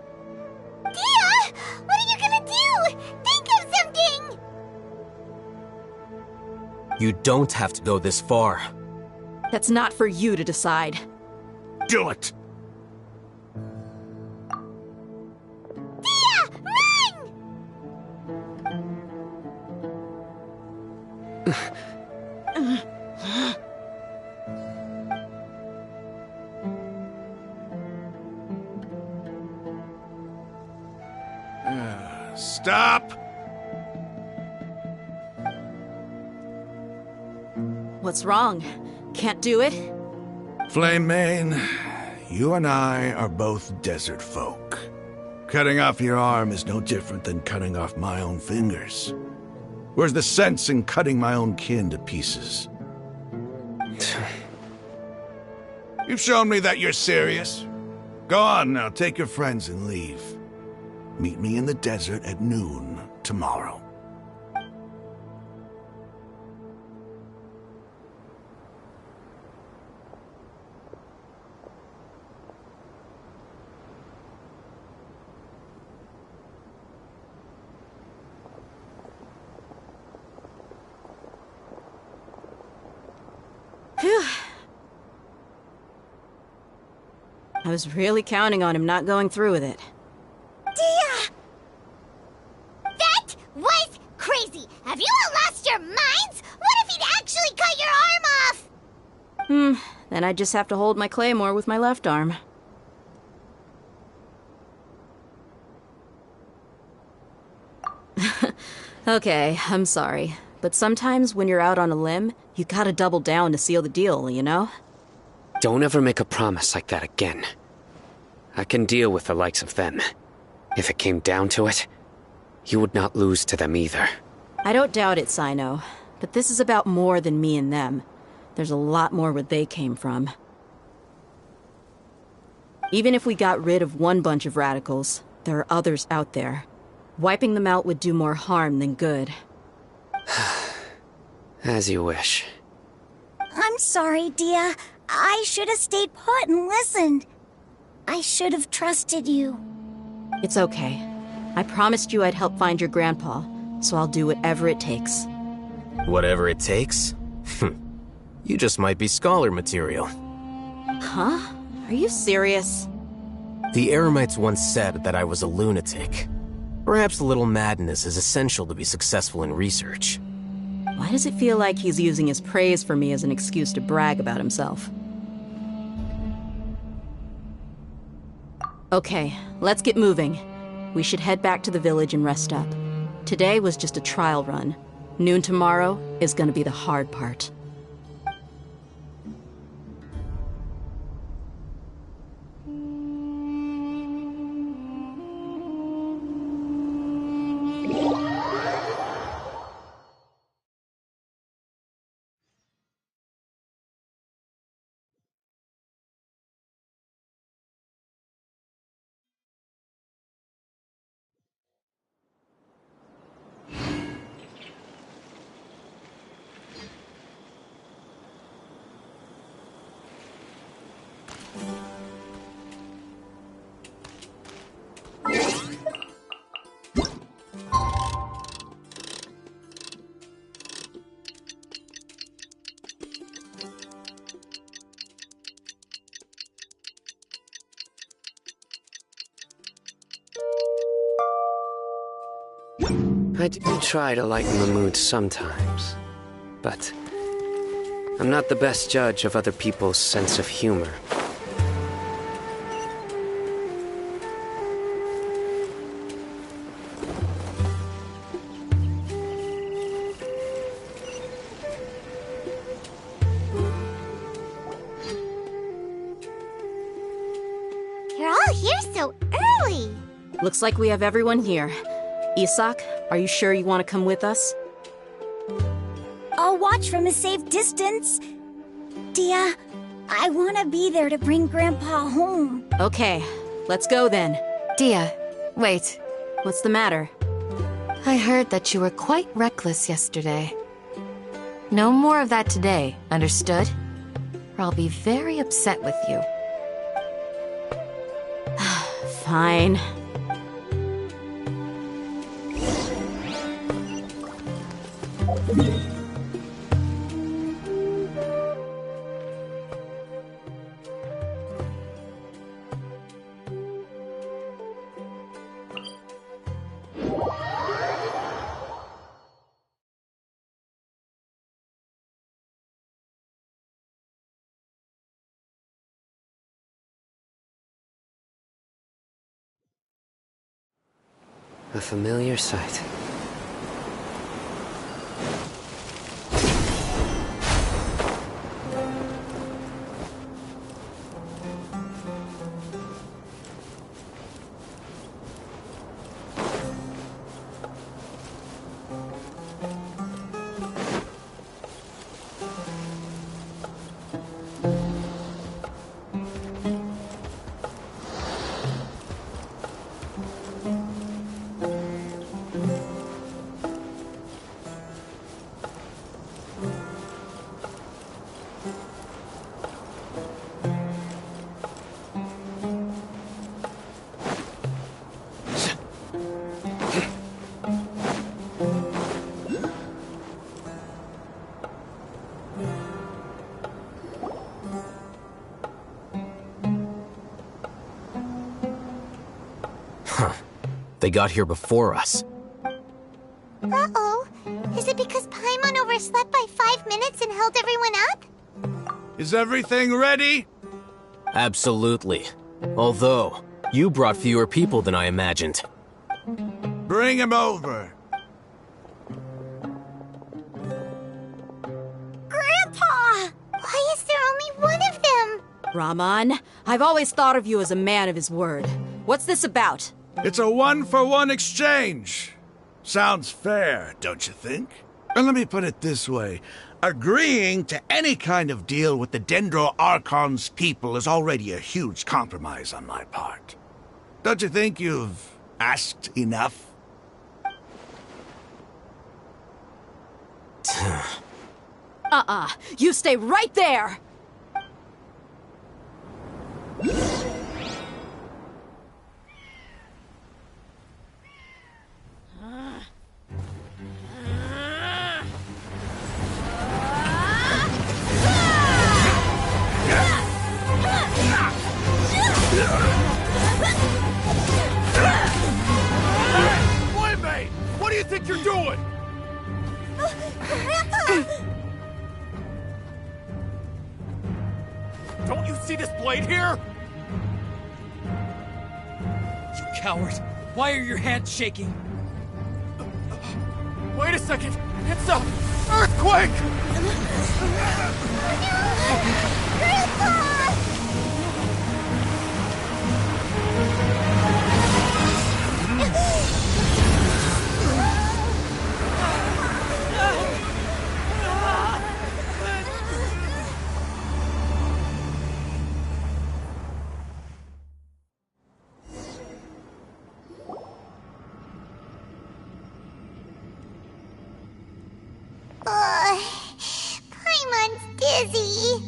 Dia! What are you gonna do? Think of something! You don't have to go this far. That's not for you to decide. Do it! Dia! Run! Stop! What's wrong? Can't do it? Flame Mane, you and I are both desert folk. Cutting off your arm is no different than cutting off my own fingers. Where's the sense in cutting my own kin to pieces? You've shown me that you're serious. Go on now, take your friends and leave. Meet me in the desert at noon tomorrow. Phew. I was really counting on him not going through with it. Dia! That was crazy! Have you all lost your minds? What if he'd actually cut your arm off? Then I'd just have to hold my claymore with my left arm. Okay, I'm sorry. But sometimes when you're out on a limb, you gotta double down to seal the deal, you know? Don't ever make a promise like that again. I can deal with the likes of them. If it came down to it, you would not lose to them either. I don't doubt it, Sino. But this is about more than me and them. There's a lot more where they came from. Even if we got rid of one bunch of radicals, there are others out there. Wiping them out would do more harm than good. As you wish. I'm sorry, Dia. I should have stayed put and listened. I should have trusted you. It's okay. I promised you I'd help find your grandpa, so I'll do whatever it takes. Whatever it takes? You just might be scholar material. Huh? Are you serious? The Eremites once said that I was a lunatic. Perhaps a little madness is essential to be successful in research. Why does it feel like he's using his praise for me as an excuse to brag about himself? Okay, let's get moving. We should head back to the village and rest up. Today was just a trial run. Noon tomorrow is gonna be the hard part. I do try to lighten the mood sometimes, but I'm not the best judge of other people's sense of humor. You're all here so early. Looks like we have everyone here. Isak, are you sure you want to come with us? I'll watch from a safe distance. Dia, I want to be there to bring Grandpa home. Okay, let's go then. Dia, wait. What's the matter? I heard that you were quite reckless yesterday. No more of that today, understood? Or I'll be very upset with you. Fine. A familiar sight. They got here before us. Uh-oh. Is it because Paimon overslept by 5 minutes and held everyone up? Is everything ready? Absolutely. Although, you brought fewer people than I imagined. Bring him over. Grandpa! Why is there only one of them? Raman, I've always thought of you as a man of his word. What's this about? It's a one-for-one exchange. Sounds fair, don't you think? And let me put it this way. Agreeing to any kind of deal with the Dendro Archon's people is already a huge compromise on my part. Don't you think you've asked enough? You stay right there! Wait, what do you think you're doing? Grandpa! Don't you see this blade here? You coward! Why are your hands shaking? Wait a second! It's a earthquake! Grandpa! Paimon's dizzy.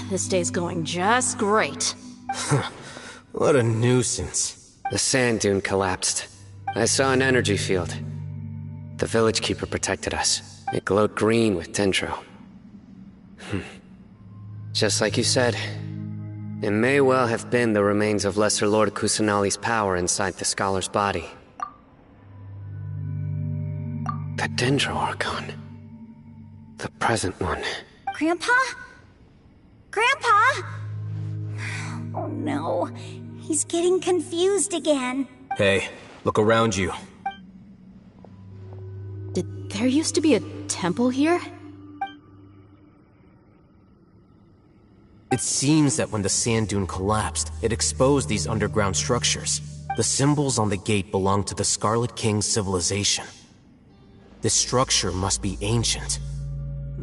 This day's going just great. What a nuisance. The sand dune collapsed. I saw an energy field. The village keeper protected us. It glowed green with dendro. Just like you said, it may well have been the remains of Lesser Lord Kusanali's power inside the scholar's body. The Dendro Archon. The present one. Grandpa? Grandpa? Oh no, he's getting confused again. Hey, look around you. Did there used to be a temple here? It seems that when the sand dune collapsed, it exposed these underground structures. The symbols on the gate belong to the Scarlet King's civilization. This structure must be ancient.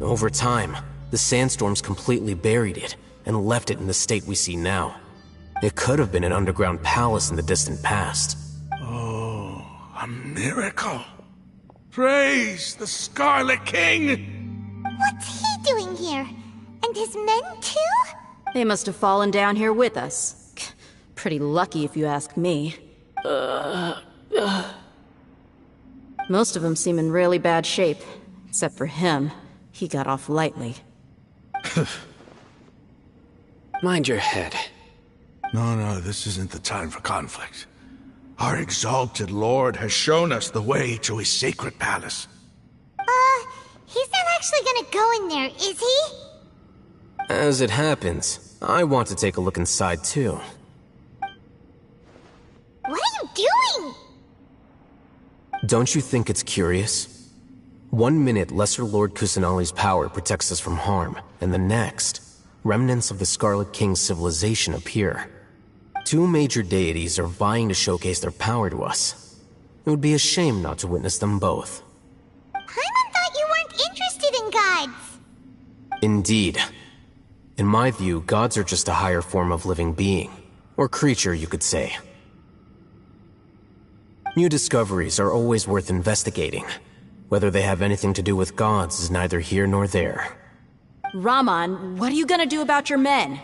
Over time, the sandstorms completely buried it and left it in the state we see now. It could have been an underground palace in the distant past. Oh, a miracle. Praise the Scarlet King! What's he doing here? And his men too? They must have fallen down here with us. Pretty lucky if you ask me. Most of them seem in really bad shape. Except for him. He got off lightly. Mind your head. No, this isn't the time for conflict. Our exalted lord has shown us the way to his sacred palace. He's not actually gonna go in there, is he? As it happens, I want to take a look inside too. What are you doing? Don't you think it's curious? 1 minute, Lesser Lord Kusanali's power protects us from harm, and the next, remnants of the Scarlet King's civilization appear. 2 major deities are vying to showcase their power to us. It would be a shame not to witness them both. Paimon thought you weren't interested in gods. Indeed. In my view, gods are just a higher form of living being, or creature, you could say. New discoveries are always worth investigating. Whether they have anything to do with gods is neither here nor there. Raman, what are you gonna do about your men?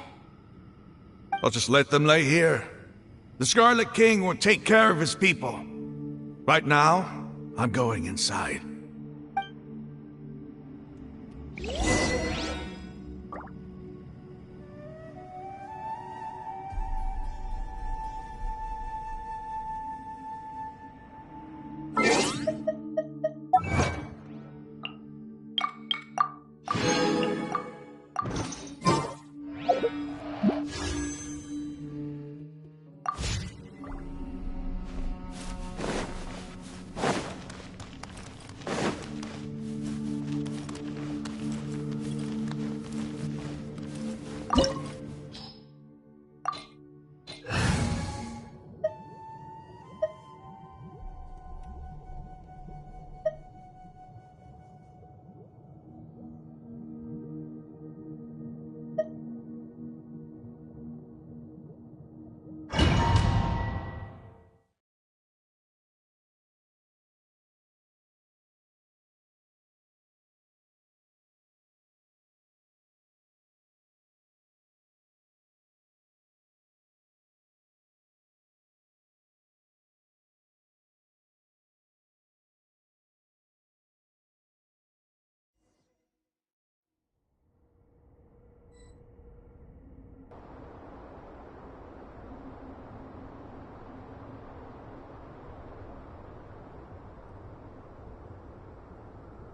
I'll just let them lay here. The Scarlet King will take care of his people. Right now, I'm going inside.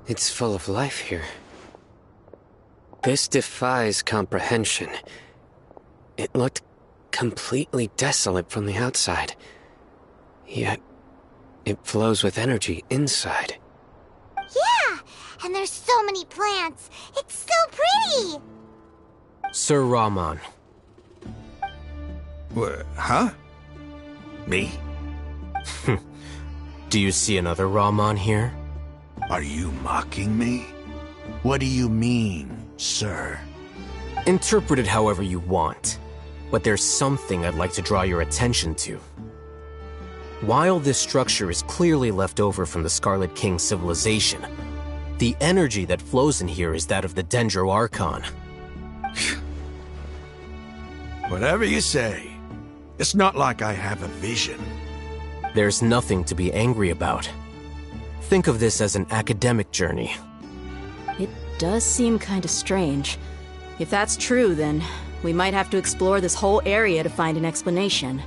It's full of life here. This defies comprehension. It looked completely desolate from the outside. Yet, it flows with energy inside. Yeah, and there's so many plants. It's so pretty. Sir Raman. What, huh? Me? Do you see another Raman here? Are you mocking me? What do you mean, sir? Interpret it however you want, but there's something I'd like to draw your attention to. While this structure is clearly left over from the Scarlet King civilization, the energy that flows in here is that of the Dendro Archon. Whatever you say. It's not like I have a vision. There's nothing to be angry about. Think of this as an academic journey. It does seem kinda strange. If that's true, then we might have to explore this whole area to find an explanation.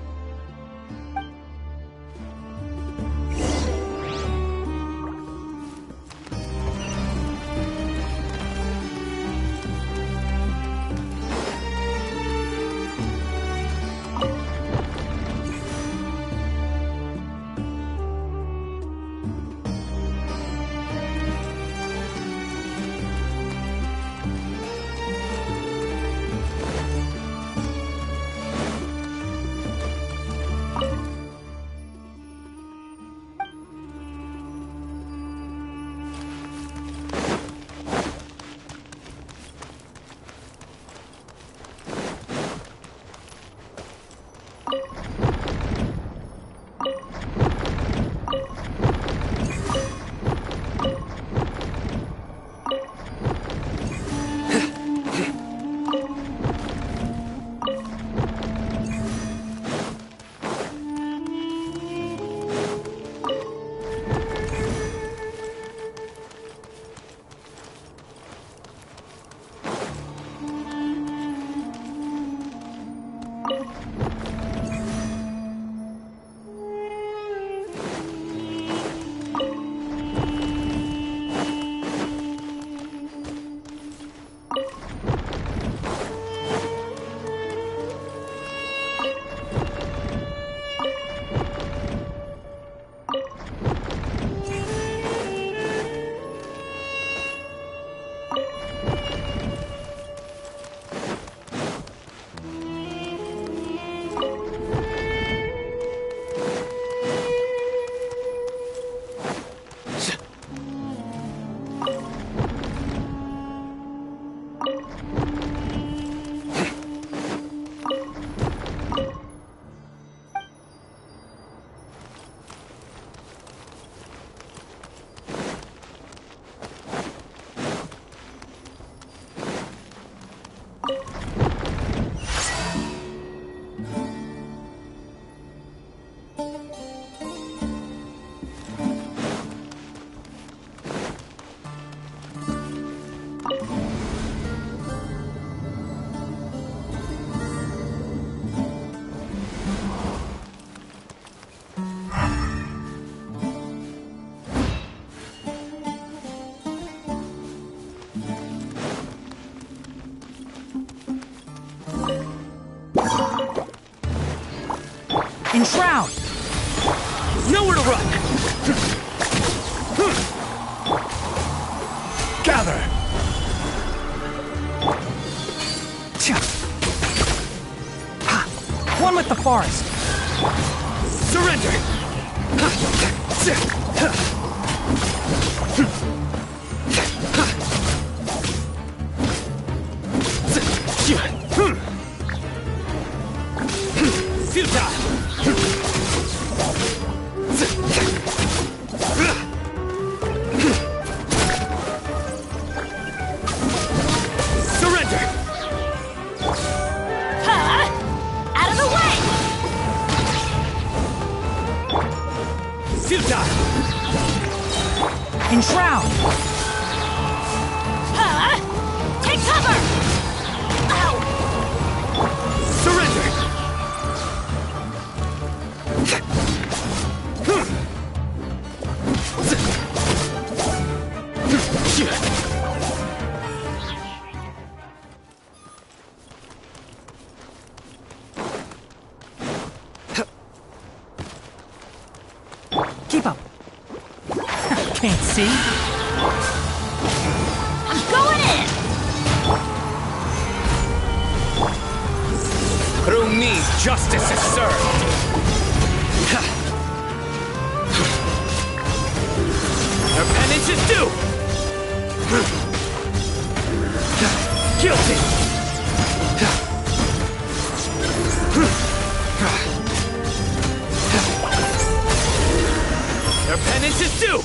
Enshroud! Nowhere to run! Gather! One with the forest! Surrender! Surrender! Out of the way! Futile! Enshroud! Take cover! Ow! Surrender! Keep up! Can't see? I'm going in! Through me, justice is served! Their penance is due! Guilty! Their penance is due!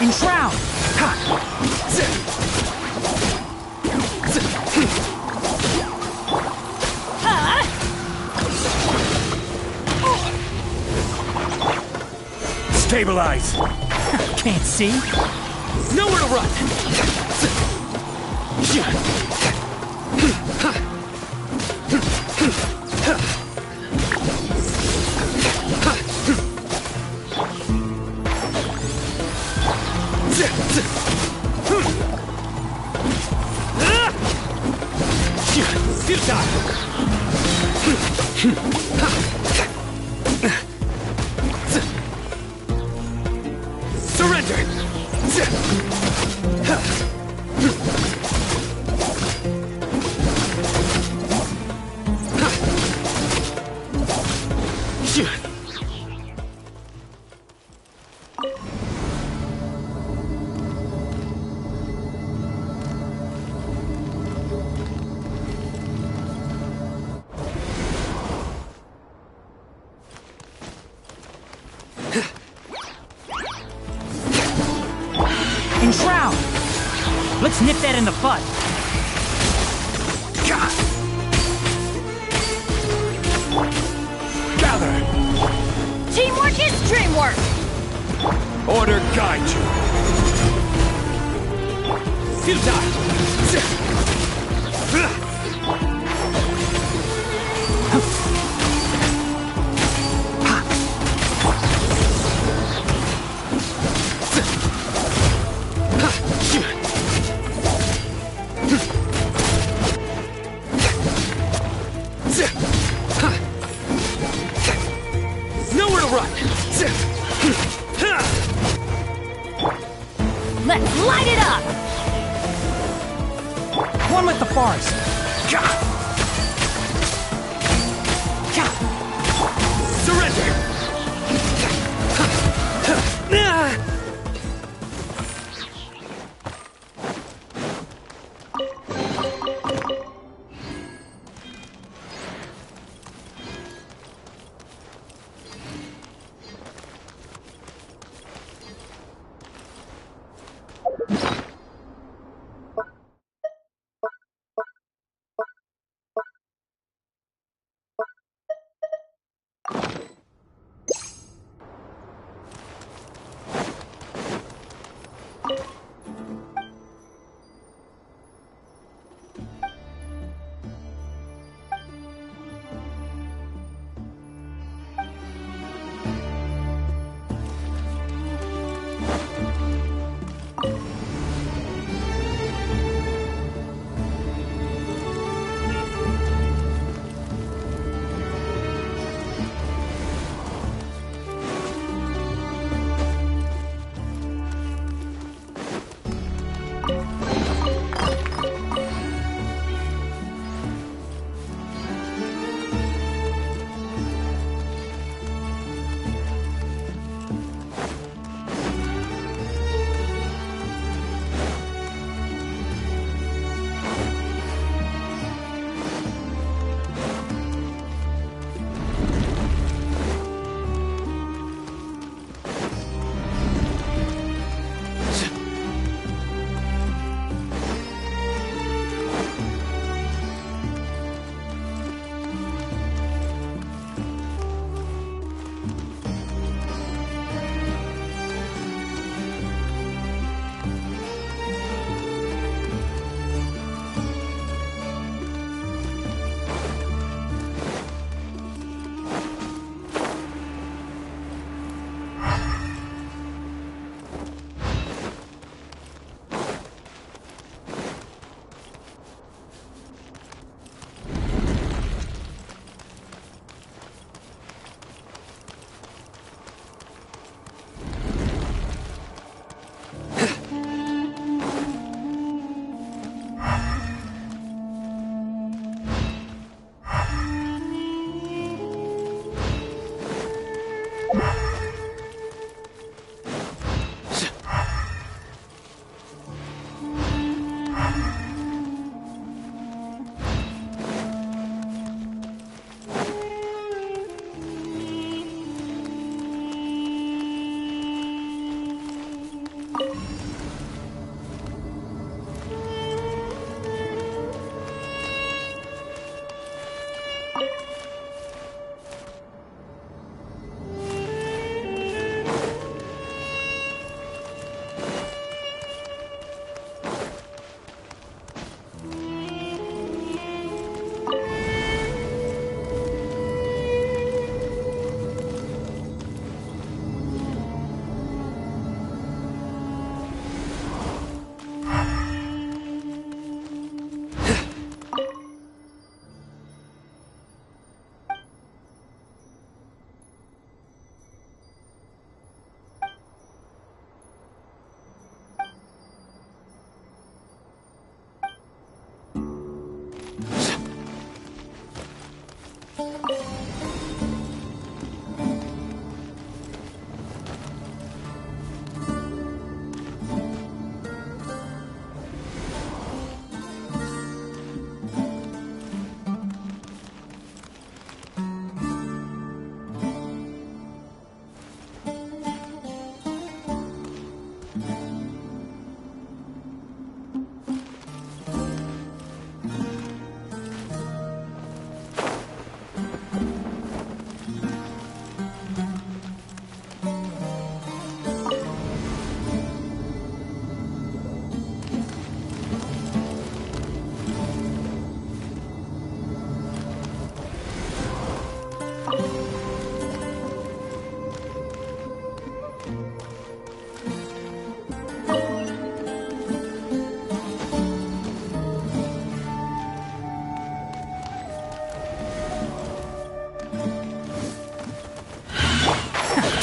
Enshroud! Stabilize! Can't see? Nowhere to run! Surrender! Enshroud! Let's nip that in the bud. Gather! Teamwork is dreamwork! Order guide you! Futile! Nowhere to run! Let's light it up! One with the forest. Surrender!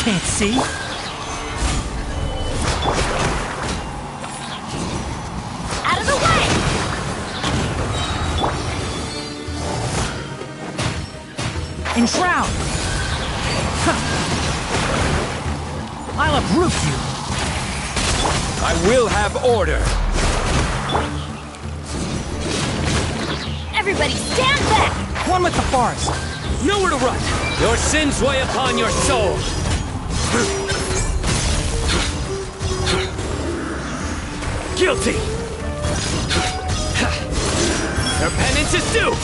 Can't see? Out of the way! Enshroud! Huh. I'll uproot you! I will have order! Everybody stand back! One with the forest! Nowhere to run! Your sins weigh upon your soul! guilty! Their penance is due!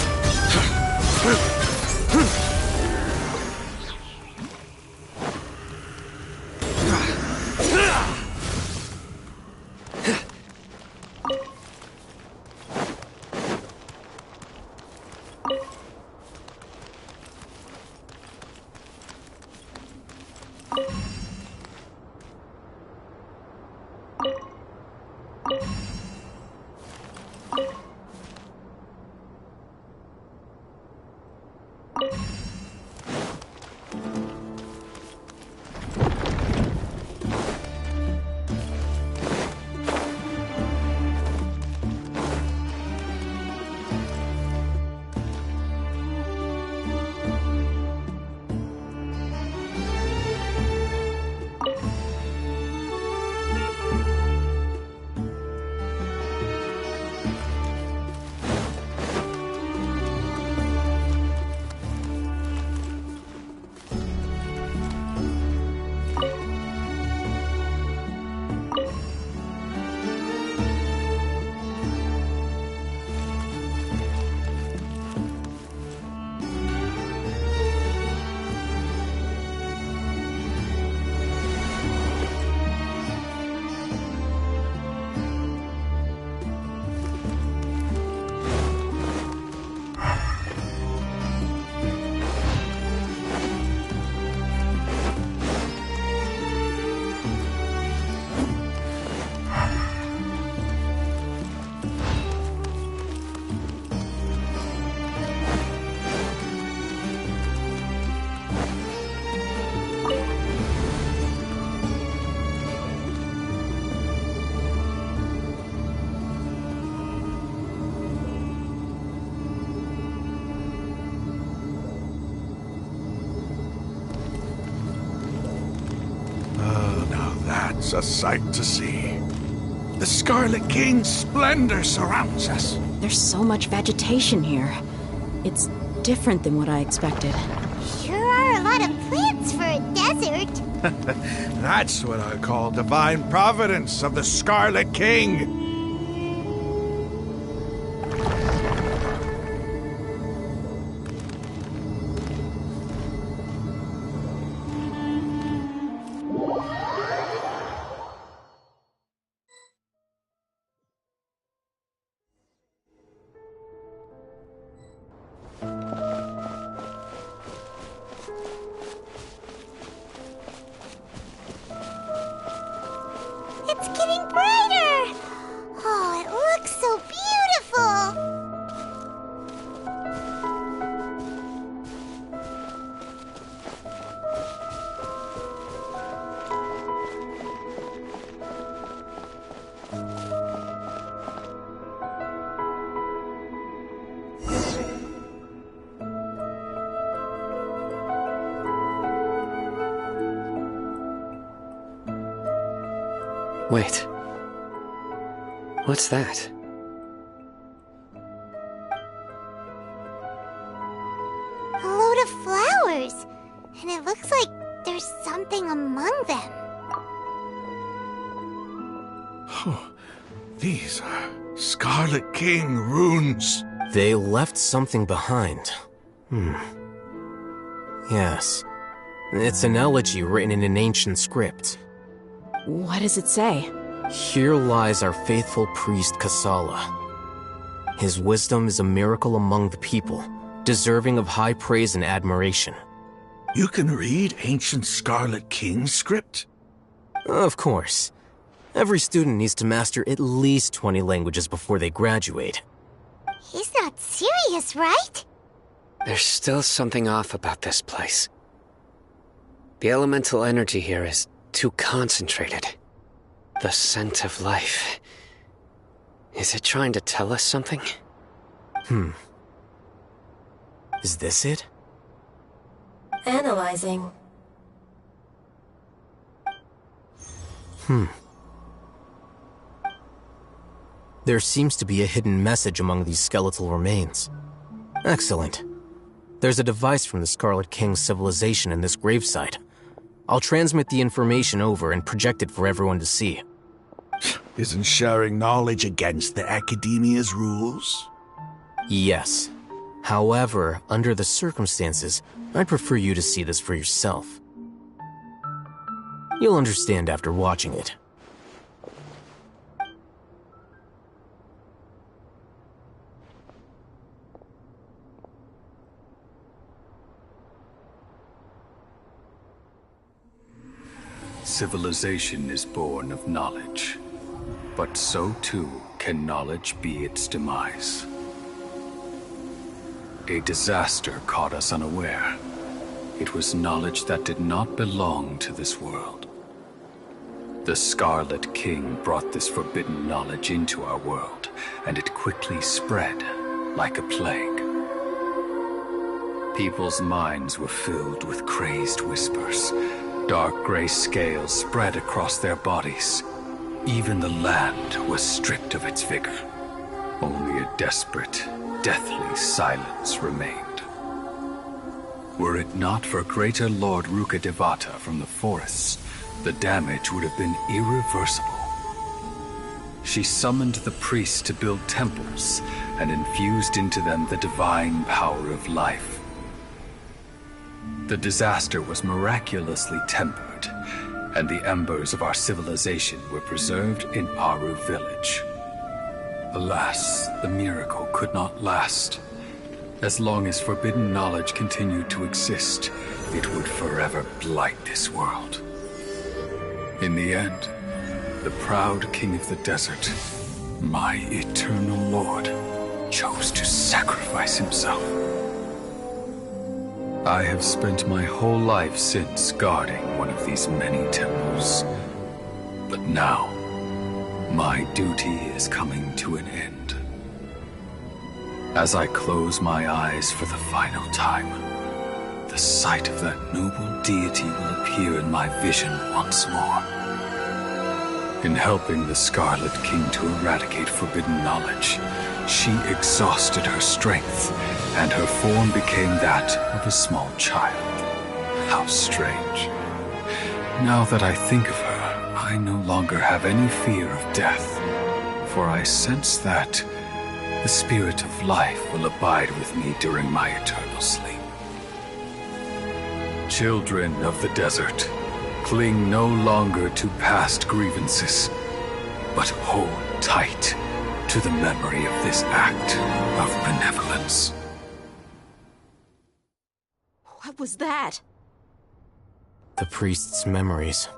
It's a sight to see. The Scarlet King's splendor surrounds us. There's so much vegetation here. It's different than what I expected. Sure are a lot of plants for a desert. That's what I call divine providence of the Scarlet King. It's getting brighter! Oh, it looks so beautiful! Wait. What's that? A load of flowers. And it looks like there's something among them. Oh, these are Scarlet King runes. They left something behind. Yes. It's an elegy written in an ancient script. What does it say? Here lies our faithful priest Kasala. His wisdom is a miracle among the people, deserving of high praise and admiration. You can read ancient Scarlet King script? Of course. Every student needs to master at least 20 languages before they graduate. He's not serious, right? There's still something off about this place. The elemental energy here is too concentrated. The scent of life. Is it trying to tell us something? Is this it? Analyzing. There seems to be a hidden message among these skeletal remains. Excellent. There's a device from the Scarlet King's civilization in this gravesite. I'll transmit the information over and project it for everyone to see. Isn't sharing knowledge against the Academia's rules? Yes. However, under the circumstances, I'd prefer you to see this for yourself. You'll understand after watching it. Civilization is born of knowledge, but so too can knowledge be its demise. A disaster caught us unaware. It was knowledge that did not belong to this world. The Scarlet King brought this forbidden knowledge into our world, and it quickly spread like a plague. People's minds were filled with crazed whispers. Dark gray scales spread across their bodies. Even the land was stripped of its vigor. Only a desperate, deathly silence remained. Were it not for greater Lord Rukkhadevata from the forests, the damage would have been irreversible. She summoned the priests to build temples and infused into them the divine power of life. The disaster was miraculously tempered, and the embers of our civilization were preserved in Aru village. Alas, the miracle could not last. As long as forbidden knowledge continued to exist, it would forever blight this world. In the end, the proud king of the desert, my eternal lord, chose to sacrifice himself. I have spent my whole life since guarding one of these many temples. But now, my duty is coming to an end. As I close my eyes for the final time, the sight of that noble deity will appear in my vision once more. In helping the Scarlet King to eradicate forbidden knowledge, she exhausted her strength, and her form became that of a small child. How strange. Now that I think of her, I no longer have any fear of death, for I sense that the spirit of life will abide with me during my eternal sleep. Children of the desert, cling no longer to past grievances, but hold tight to the memory of this act of benevolence. What was that? The priest's memories.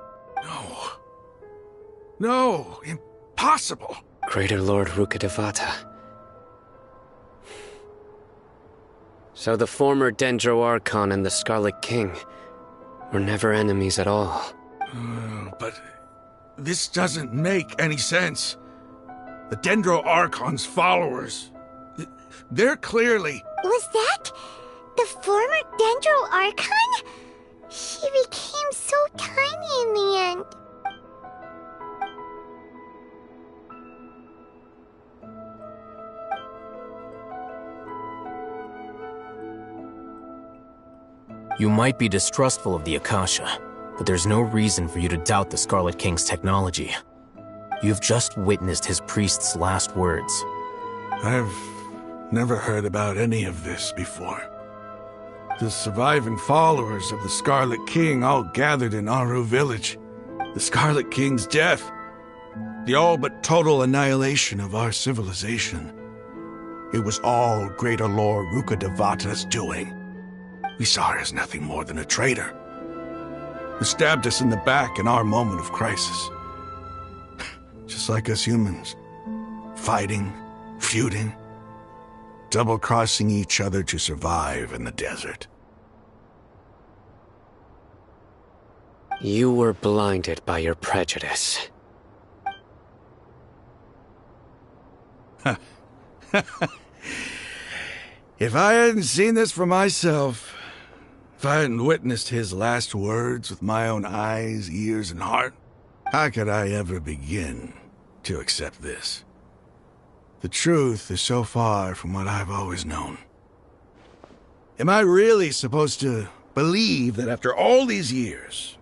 No, impossible. Greater Lord Rukkhadevata. So the former Dendro Archon and the Scarlet King were never enemies at all. But this doesn't make any sense. The Dendro Archon's followers, they're clearly... Was that the former Dendro Archon? He became so tiny in the end. You might be distrustful of the Akasha, but there's no reason for you to doubt the Scarlet King's technology. You've just witnessed his priest's last words. I've never heard about any of this before. The surviving followers of the Scarlet King all gathered in Aru village. The Scarlet King's death. The all but total annihilation of our civilization. It was all Greater Lord Rukkhadevata's doing. We saw her as nothing more than a traitor, who stabbed us in the back in our moment of crisis. Just like us humans. Fighting, feuding, double-crossing each other to survive in the desert. You were blinded by your prejudice. If I hadn't seen this for myself, if I hadn't witnessed his last words with my own eyes, ears, and heart, how could I ever begin to accept this? The truth is so far from what I've always known. Am I really supposed to believe that after all these years,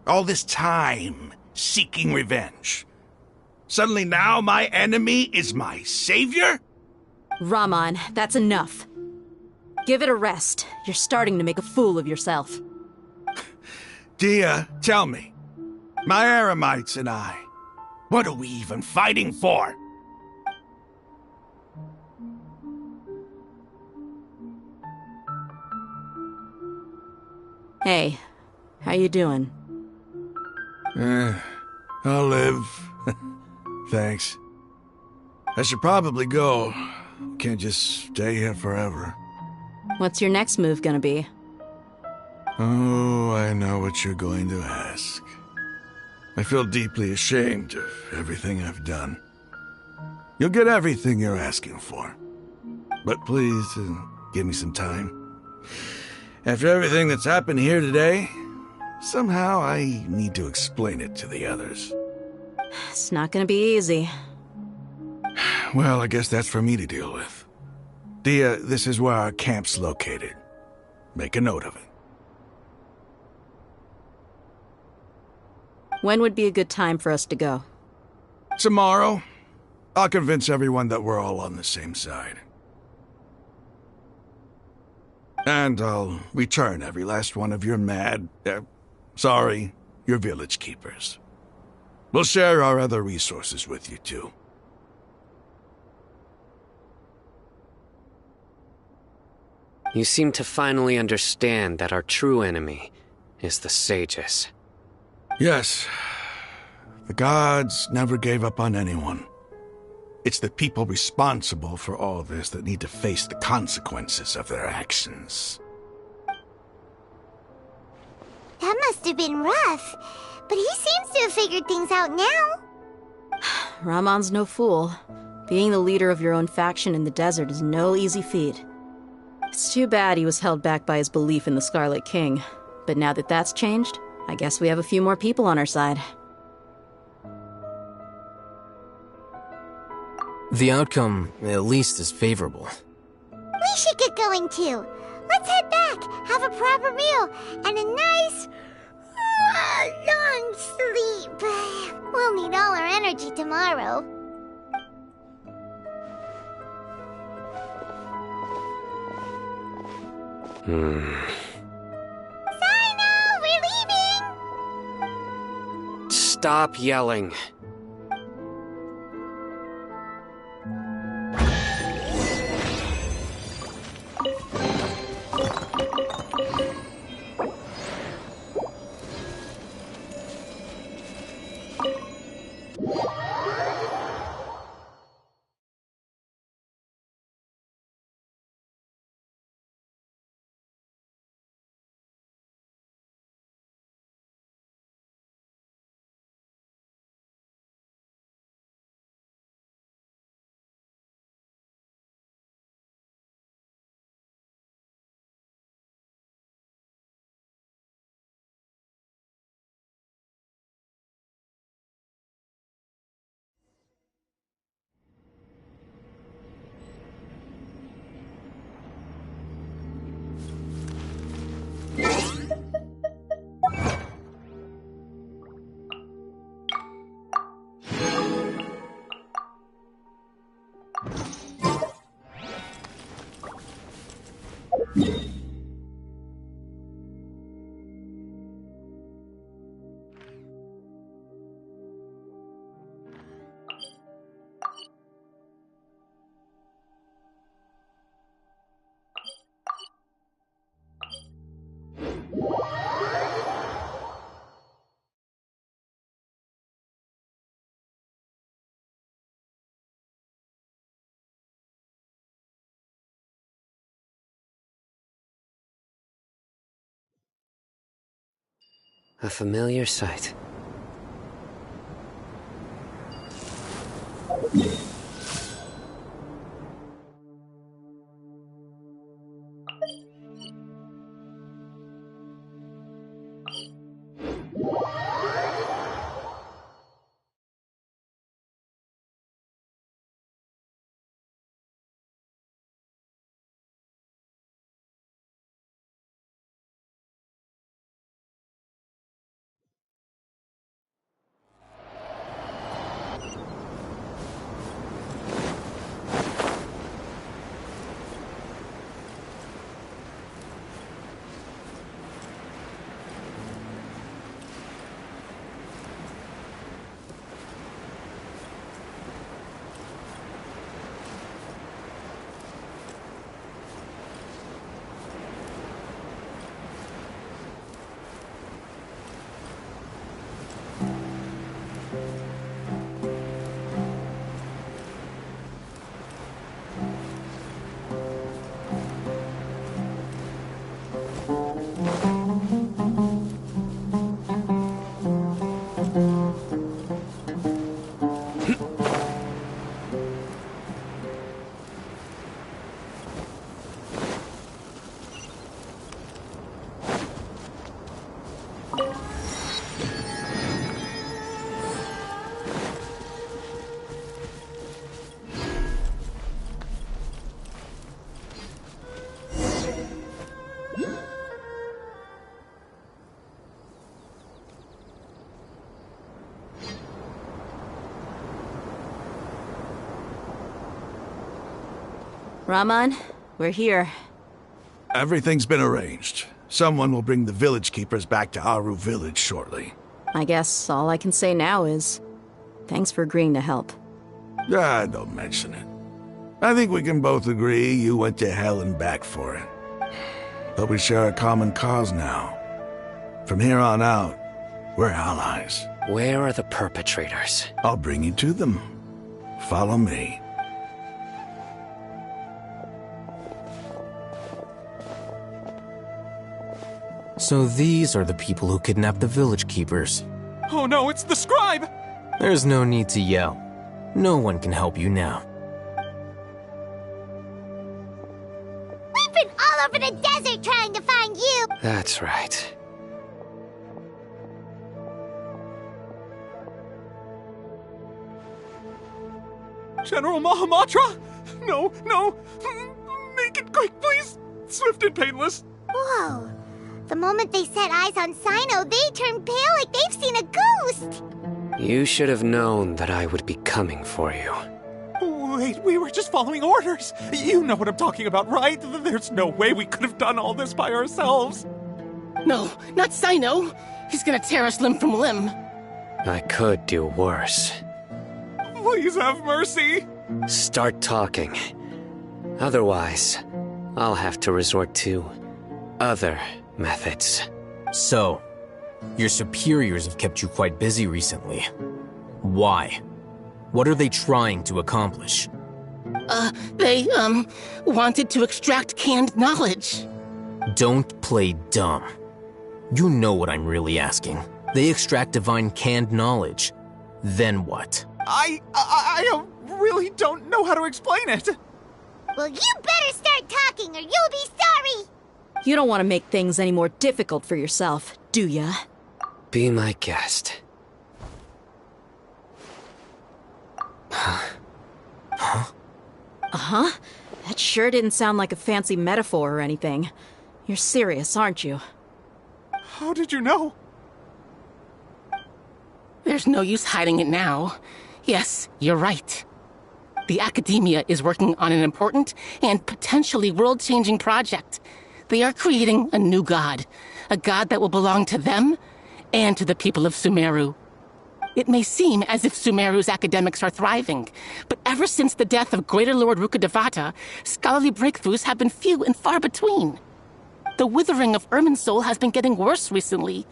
all this time seeking revenge, Suddenly now my enemy is my savior? Rahman, that's enough. Give it a rest. You're starting to make a fool of yourself. Dia, tell me. My Eremites and I, what are we even fighting for? Hey, how you doing? I'll live. Thanks. I should probably go. Can't just stay here forever. What's your next move gonna be? Oh, I know what you're going to ask. I feel deeply ashamed of everything I've done. You'll get everything you're asking for. But please, give me some time. After everything that's happened here today, somehow I need to explain it to the others. It's not gonna be easy. Well, I guess that's for me to deal with. Dia, this is where our camp's located. Make a note of it. When would be a good time for us to go? Tomorrow, I'll convince everyone that we're all on the same side. And I'll return every last one of your your village keepers. We'll share our other resources with you, too. You seem to finally understand that our true enemy is the sages. Yes. The gods never gave up on anyone. It's the people responsible for all this that need to face the consequences of their actions. That must have been rough, but he seems to have figured things out now. Rahman's no fool. Being the leader of your own faction in the desert is no easy feat. It's too bad he was held back by his belief in the Scarlet King. But now that that's changed, I guess we have a few more people on our side. The outcome, at least, is favorable. We should get going too. Let's head back, have a proper meal, and a nice, long sleep. We'll need all our energy tomorrow. Sino, we're leaving! Stop yelling. A familiar sight. Raman, we're here. Everything's been arranged. Someone will bring the village keepers back to Aru village shortly. I guess all I can say now is thanks for agreeing to help. Don't mention it. I think we can both agree you went to hell and back for it. But we share a common cause now. From here on out, we're allies. Where are the perpetrators? I'll bring you to them. Follow me. So these are the people who kidnapped the village keepers. Oh no, it's the scribe! There's no need to yell. No one can help you now. We've been all over the desert trying to find you! That's right. General Mahamatra? No, no! Make it quick, please! Swift and painless! Whoa. The moment they set eyes on Sino, they turn pale like they've seen a ghost! You should have known that I would be coming for you. Wait, we were just following orders! You know what I'm talking about, right? There's no way we could have done all this by ourselves! No, not Sino! He's gonna tear us limb from limb! I could do worse. Please have mercy! Start talking. Otherwise, I'll have to resort to other methods. So, your superiors have kept you quite busy recently. Why? What are they trying to accomplish? They wanted to extract canned knowledge. Don't play dumb. You know what I'm really asking. They extract divine canned knowledge. Then what? I really don't know how to explain it. Well, you better start talking or you'll be sorry! You don't want to make things any more difficult for yourself, do ya? Be my guest. Uh-huh. That sure didn't sound like a fancy metaphor or anything. You're serious, aren't you? How did you know? There's no use hiding it now. Yes, you're right. The Academia is working on an important and potentially world-changing project. They are creating a new god. A god that will belong to them and to the people of Sumeru. It may seem as if Sumeru's academics are thriving, but ever since the death of Greater Lord Rukkhadevata, scholarly breakthroughs have been few and far between. The withering of Irminsul has been getting worse recently.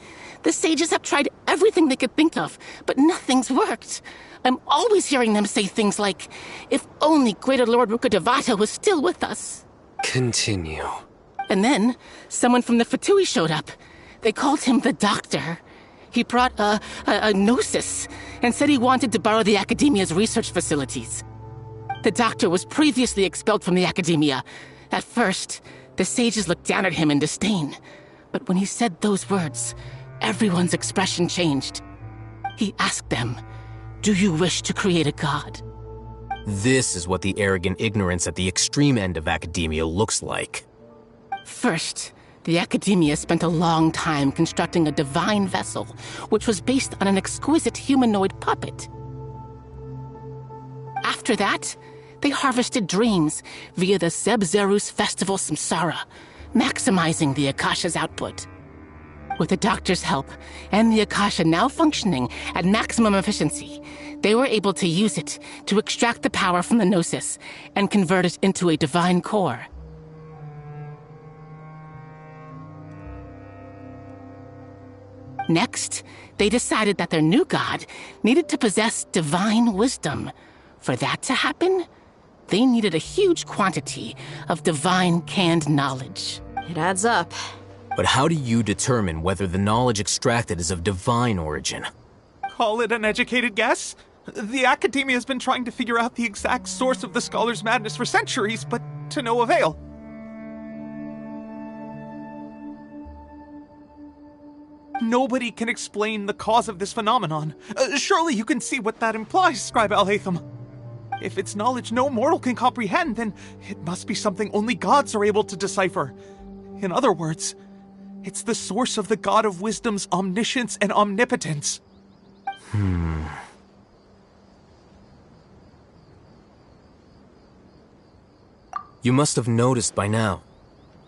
The sages have tried everything they could think of, but nothing's worked. I'm always hearing them say things like, if only Greater Lord Rukkhadevata was still with us. Continue. And then, someone from the Fatui showed up. They called him the Doctor. He brought a gnosis and said he wanted to borrow the Academia's research facilities. The Doctor was previously expelled from the Academia. At first, the sages looked down at him in disdain. But when he said those words, everyone's expression changed. He asked them, "Do you wish to create a god?" This is what the arrogant ignorance at the extreme end of academia looks like. First, the Academia spent a long time constructing a divine vessel, which was based on an exquisite humanoid puppet. After that, they harvested dreams via the Zeb-Zerus Festival Samsara, maximizing the Akasha's output. With the Doctor's help, and the Akasha now functioning at maximum efficiency, they were able to use it to extract the power from the Gnosis and convert it into a divine core. Next, they decided that their new god needed to possess divine wisdom. For that to happen, they needed a huge quantity of divine canned knowledge. It adds up. But how do you determine whether the knowledge extracted is of divine origin? Call it an educated guess? The Academia has been trying to figure out the exact source of the scholar's madness for centuries, but to no avail. Nobody can explain the cause of this phenomenon. Surely you can see what that implies, Scribe Al-Haytham. If it's knowledge no mortal can comprehend, then it must be something only gods are able to decipher. In other words, it's the source of the God of Wisdom's omniscience and omnipotence. You must have noticed by now.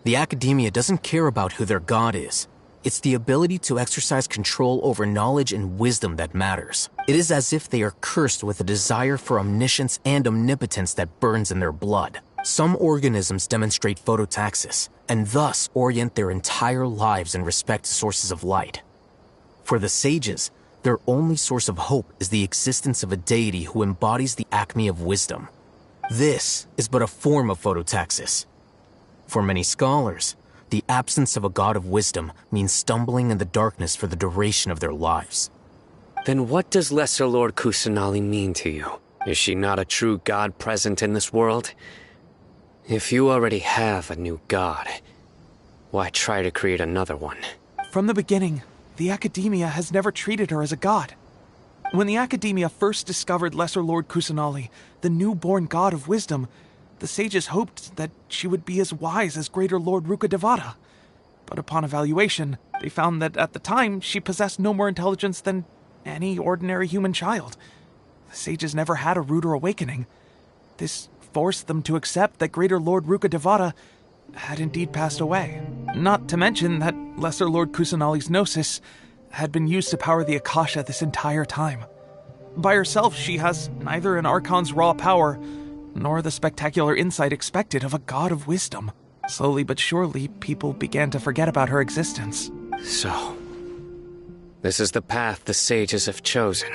The Academia doesn't care about who their god is. It's the ability to exercise control over knowledge and wisdom that matters. It is as if they are cursed with a desire for omniscience and omnipotence that burns in their blood. Some organisms demonstrate phototaxis, and thus orient their entire lives in respect to sources of light. For the sages, their only source of hope is the existence of a deity who embodies the acme of wisdom. This is but a form of phototaxis. For many scholars, the absence of a god of wisdom means stumbling in the darkness for the duration of their lives. Then what does Lesser Lord Kusanali mean to you? Is she not a true god present in this world? If you already have a new god, why try to create another one? From the beginning, the Academia has never treated her as a god. When the Academia first discovered Lesser Lord Kusanali, the newborn god of wisdom, the sages hoped that she would be as wise as Greater Lord Rukkhadevata. But upon evaluation, they found that at the time she possessed no more intelligence than any ordinary human child. The sages never had a ruder awakening. This forced them to accept that Greater Lord Rukkhadevata had indeed passed away. Not to mention that Lesser Lord Kusanali's gnosis had been used to power the Akasha this entire time. By herself, she has neither an Archon's raw power, nor the spectacular insight expected of a god of wisdom. Slowly but surely, people began to forget about her existence. So, this is the path the sages have chosen.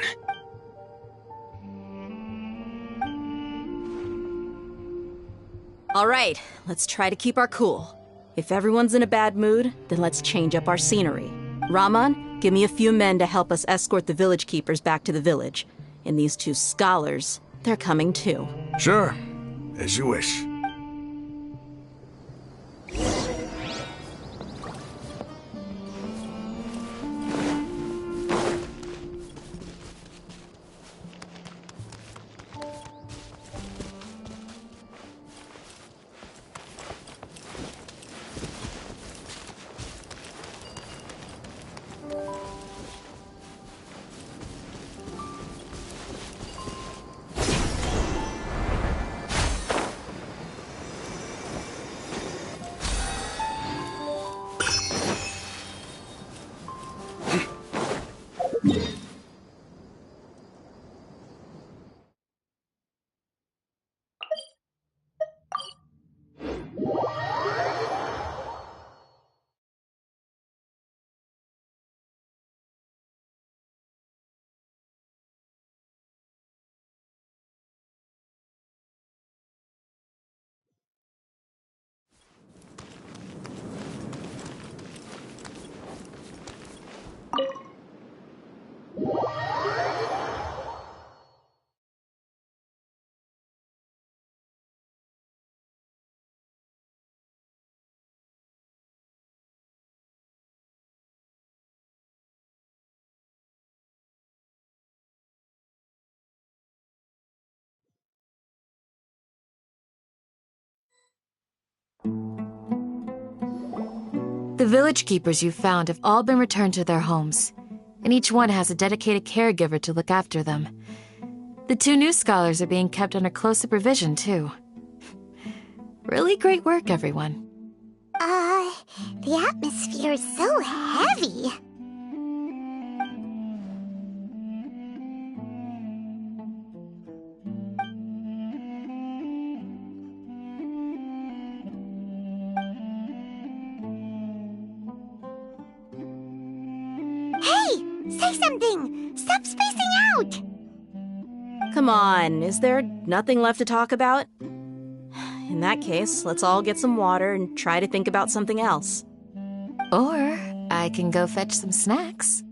All right, let's try to keep our cool. If everyone's in a bad mood, then let's change up our scenery. Raman, give me a few men to help us escort the village keepers back to the village. And these two scholars, they're coming too. Sure, as you wish. The village keepers you found have all been returned to their homes, and each one has a dedicated caregiver to look after them. The two new scholars are being kept under close supervision, too. Really great work, everyone. The atmosphere is so heavy. Hey! Say something! Stop spacing out! Come on, is there nothing left to talk about? In that case, let's all get some water and try to think about something else. Or I can go fetch some snacks.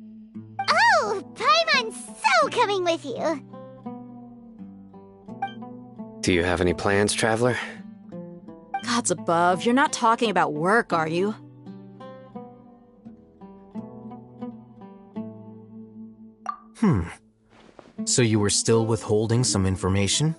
Oh, Paimon's so coming with you! Do you have any plans, Traveler? Gods above, you're not talking about work, are you? So you were still withholding some information?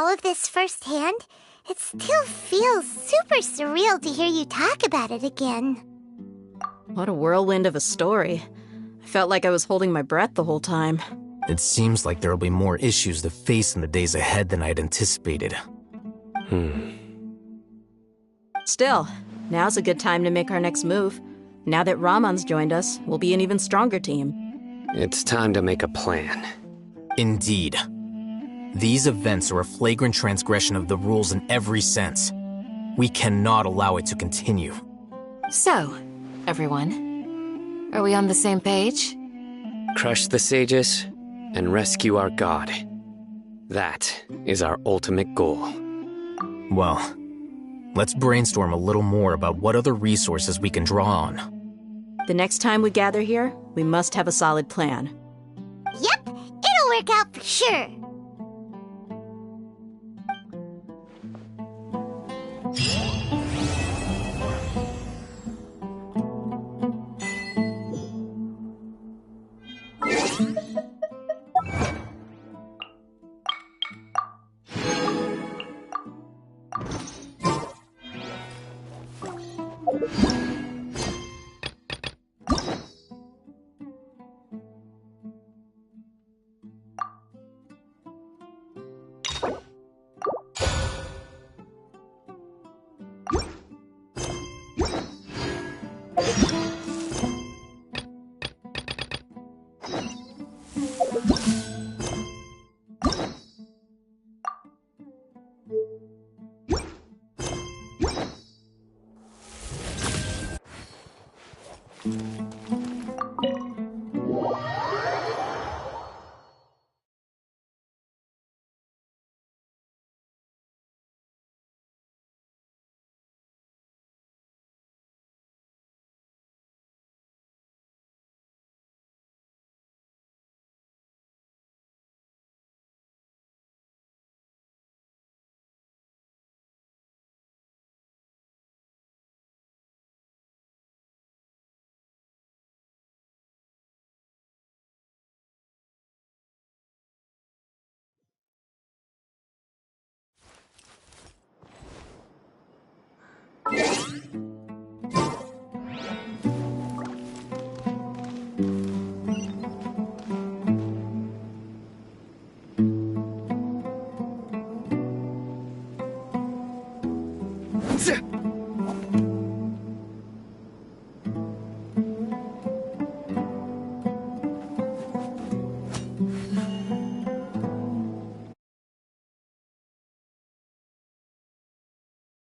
all of this firsthand, it still feels super surreal to hear you talk about it again. What a whirlwind of a story. I felt like I was holding my breath the whole time. It seems like there'll be more issues to face in the days ahead than I'd anticipated. Still, now's a good time to make our next move. Now that Ramon's joined us, we'll be an even stronger team. It's time to make a plan. Indeed. These events are a flagrant transgression of the rules in every sense. We cannot allow it to continue. So, everyone, are we on the same page? Crush the sages and rescue our god. That is our ultimate goal. Well, let's brainstorm a little more about what other resources we can draw on. The next time we gather here, we must have a solid plan. Yep, it'll work out for sure.